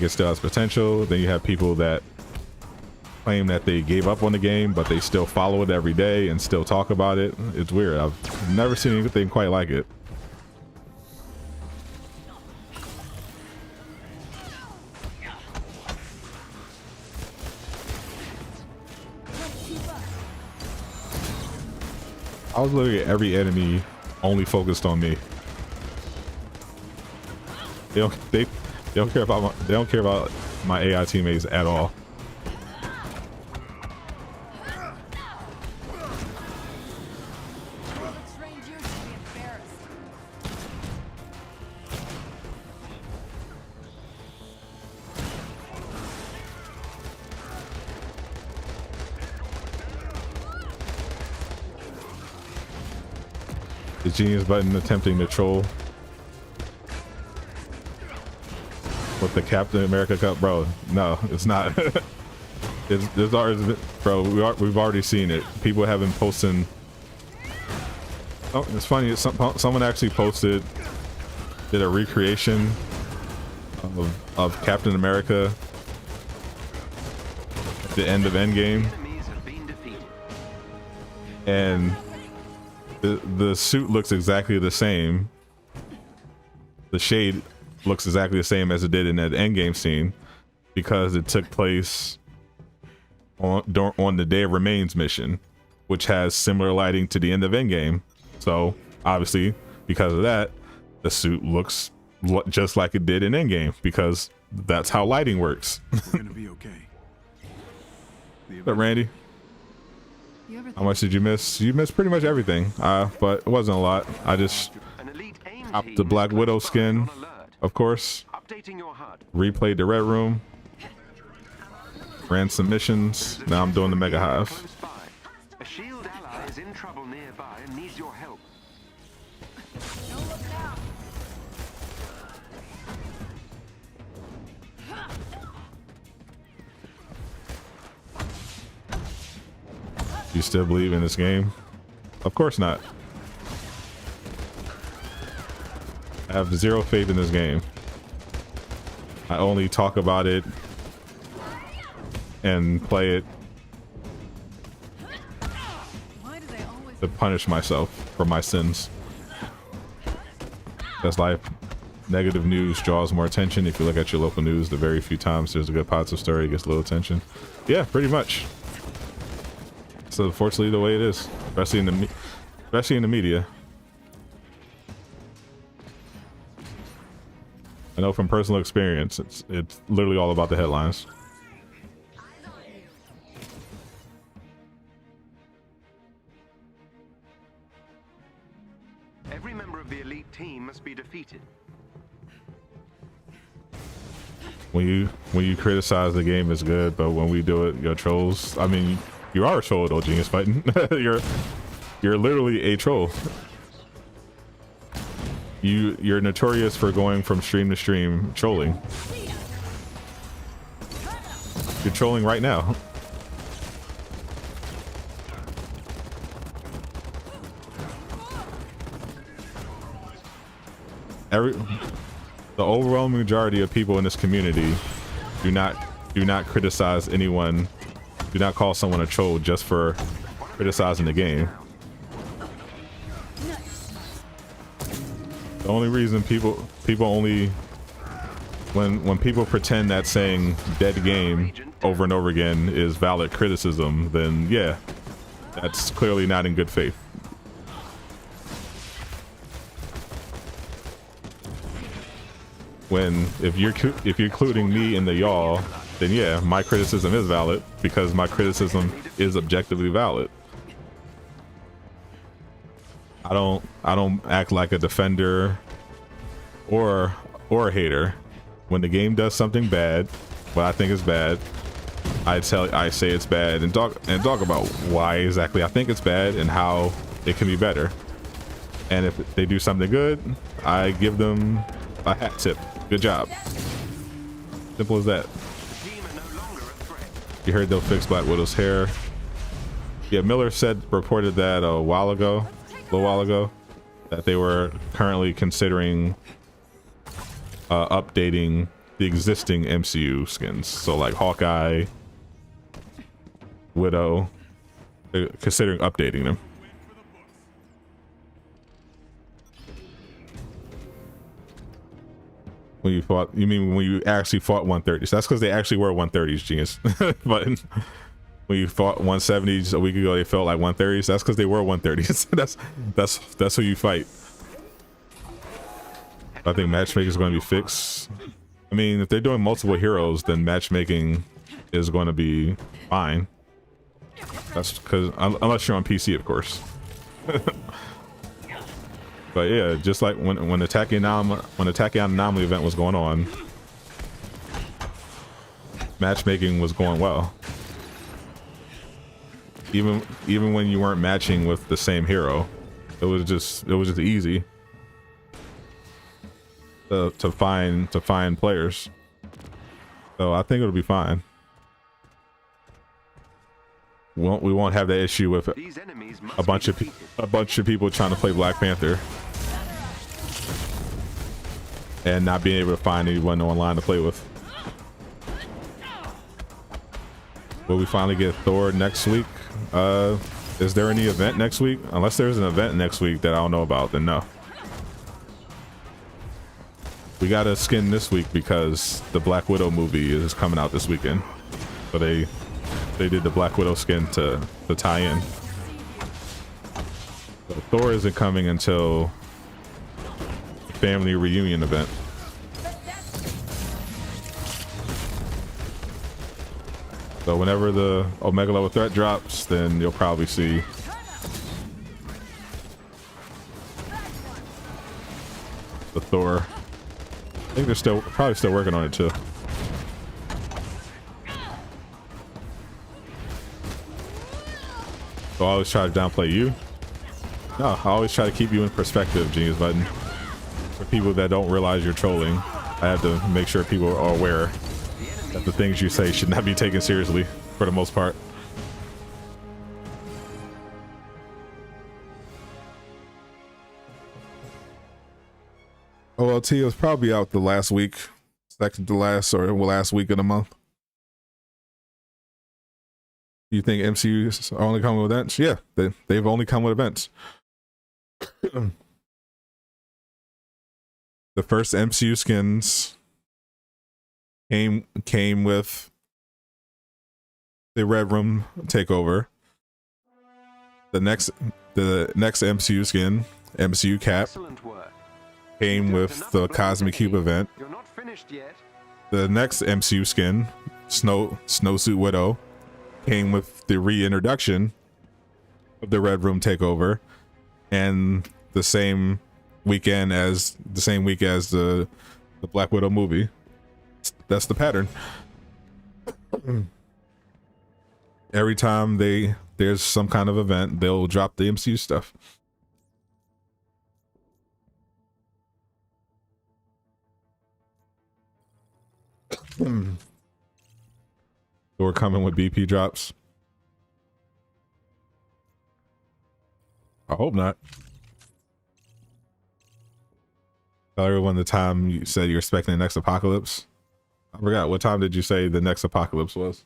it still has potential. Then you have people that claim that they gave up on the game, but they still follow it every day and still talk about it. It's weird. I've never seen anything quite like it. I was looking at every enemy only focused on me. They don't care about my AI teammates at all. Trained you to be embarrassed. The genius button attempting to troll with the Captain America cup, bro. No, it's not. There's already, bro. We've already seen it. People have been posting. Oh, it's funny. Someone actually did a recreation of Captain America at the end of Endgame, and the suit looks exactly the same. The shade looks exactly the same as it did in that Endgame scene because it took place on the Day of Remains mission, which has similar lighting to the end of Endgame. So obviously, because of that, the suit looks just like it did in Endgame because that's how lighting works. It's gonna be okay. But Randy, how much did you miss? You missed pretty much everything, but it wasn't a lot. I just popped the Black Widow skin, of course, replayed the Red Room, ran some missions. Now I'm doing the Mega Hive. A shield ally is in trouble nearby and needs your help. Don't look now. You still believe in this game? Of course not. I have zero faith in this game. I only talk about it and play it Why do they always to punish myself for my sins. That's life. Negative news draws more attention. If you look at your local news, the very few times there's a good positive story, it gets little attention. Yeah, pretty much. So unfortunately, the way it is, especially in the media. I know from personal experience, it's literally all about the headlines. Every member of the elite team must be defeated. When you criticize the game is good, but when we do it, you're trolls. I mean, you are a troll though, Genius Fighting. You're literally a troll. You're notorious for going from stream to stream trolling. You're trolling right now. The overwhelming majority of people in this community do not criticize anyone, do not call someone a troll just for criticizing the game. The only reason people only when people pretend that saying dead game over and over again is valid criticism, then yeah, that's clearly not in good faith. If you're including me in the y'all, then yeah, my criticism is valid because my criticism is objectively valid. I don't act like a defender or a hater. When the game does something bad, what I think is bad, I say it's bad and talk about why exactly I think it's bad and how it can be better. And if they do something good, I give them a hat tip. Good job. Simple as that. You heard they'll fix Black Widow's hair. Yeah, Miller reported that a little while ago, that they were currently considering updating the existing MCU skins. So like Hawkeye, Widow, they're considering updating them. When you fought, you mean when you actually fought 130s? That's because they actually were 130s, genius. But when you fought 170s a week ago, they felt like 130s. That's because they were 130s. that's who you fight. I think matchmaking is going to be fixed. I mean, if they're doing multiple heroes, then matchmaking is going to be fine. That's because unless you're on PC, of course. But yeah, just like when the Tachyon Anomaly event was going on, matchmaking was going well. Even when you weren't matching with the same hero, it was just easy to find players. So I think it'll be fine. We won't have that issue with a bunch of people trying to play Black Panther and not being able to find anyone online to play with. Will we finally get Thor next week? Is there any event next week? Unless there's an event next week that I don't know about, then no. We got a skin this week because the Black Widow movie is coming out this weekend. So they did the Black Widow skin to tie in. So Thor isn't coming until the family reunion event. So whenever the Omega level threat drops, then you'll probably see the Thor. I think they're probably still working on it too. So I always try to downplay you. No, I always try to keep you in perspective, Genius Button. For people that don't realize you're trolling, I have to make sure people are aware that the things you say should not be taken seriously for the most part. OLT was probably out the last week, second to last or last week of the month. You think MCUs are only coming with events? Yeah, they've only come with events. The first MCU skins came with the Red Room takeover. The next MCU skin, MCU Cap, came with the Cosmic Cube event. You're not finished yet. The next MCU skin, Snowsuit Widow, came with the reintroduction of the Red Room takeover, and the same week as the Black Widow movie. That's the pattern. Every time they there's some kind of event, they'll drop the MCU stuff. We're coming with BP drops. I hope not. Tell everyone the time you said you're expecting the next apocalypse. I forgot, what time did you say the next apocalypse was?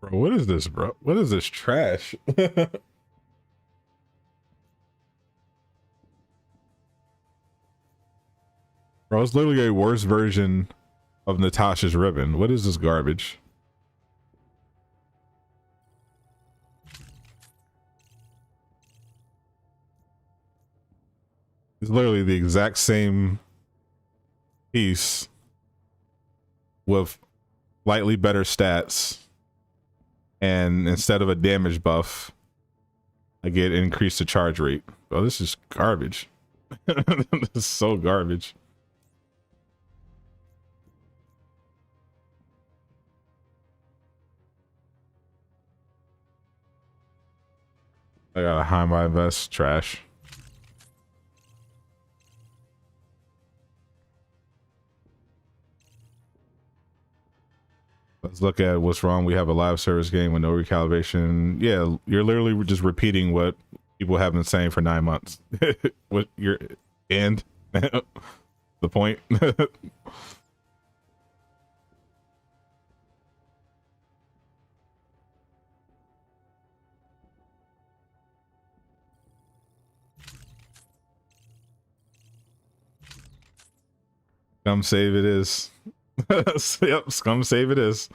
Bro, what is this, bro? What is this trash? Bro, it's literally a worse version of Natasha's ribbon. What is this garbage? It's literally the exact same piece with slightly better stats. And instead of a damage buff, I get increased the charge rate. Oh, this is garbage. This is so garbage. I got a high my vest, trash. Let's look at what's wrong. We have a live service game with no recalibration. Yeah, you're literally just repeating what people have been saying for 9 months. What you're and the point. Come save it is. Yep, scum save it is.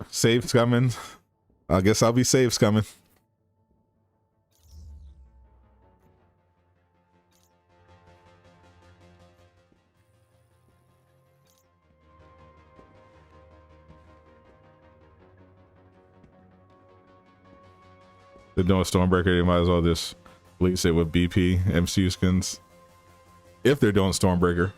Save scumming. I guess I'll be save scumming. They're doing Stormbreaker, they might as well just release it with BP, MCU skins. If they're doing Stormbreaker.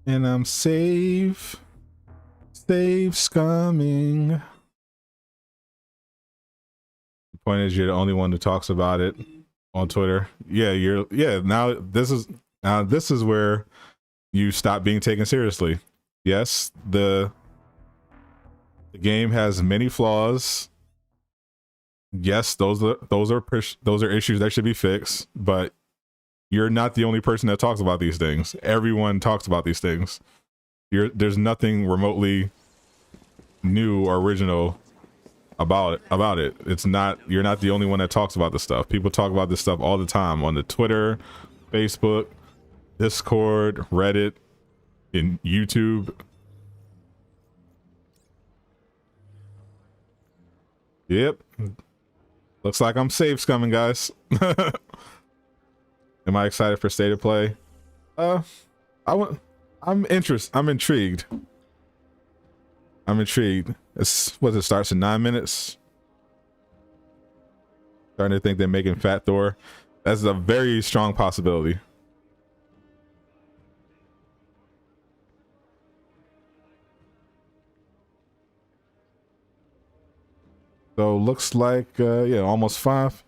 And I'm save scumming. The point is, you're the only one who talks about it on Twitter. Yeah, now this is where you stop being taken seriously. Yes, the game has many flaws. Yes, those are issues that should be fixed, but you're not the only person that talks about these things. Everyone talks about these things. There's nothing remotely new or original about it. It's not, you're not the only one that talks about this stuff. People talk about this stuff all the time on the Twitter, Facebook, Discord, Reddit, in YouTube. Yep. Looks like I'm safe scumming, guys. Am I excited for State of Play? I'm intrigued. I'm intrigued. It starts in 9 minutes. Starting to think they're making Fat Thor. That's a very strong possibility. So looks like yeah, almost 5.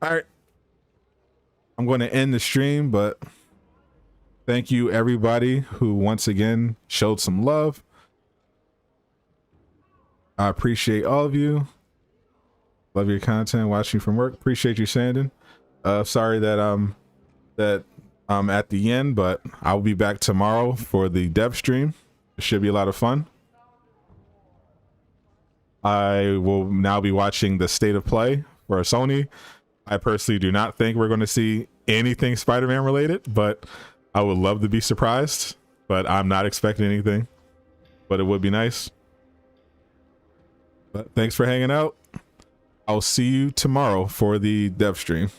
All right. I'm going to end the stream, but thank you everybody who once again showed some love. I appreciate all of you. Love your content, watching from work. Appreciate you, Sandon. Sorry that I'm at the end, but I'll be back tomorrow for the dev stream. It should be a lot of fun. I will now be watching the State of Play for Sony. I personally do not think we're going to see anything Spider-Man related, but I would love to be surprised, but I'm not expecting anything, but it would be nice. But thanks for hanging out. I'll see you tomorrow for the dev stream.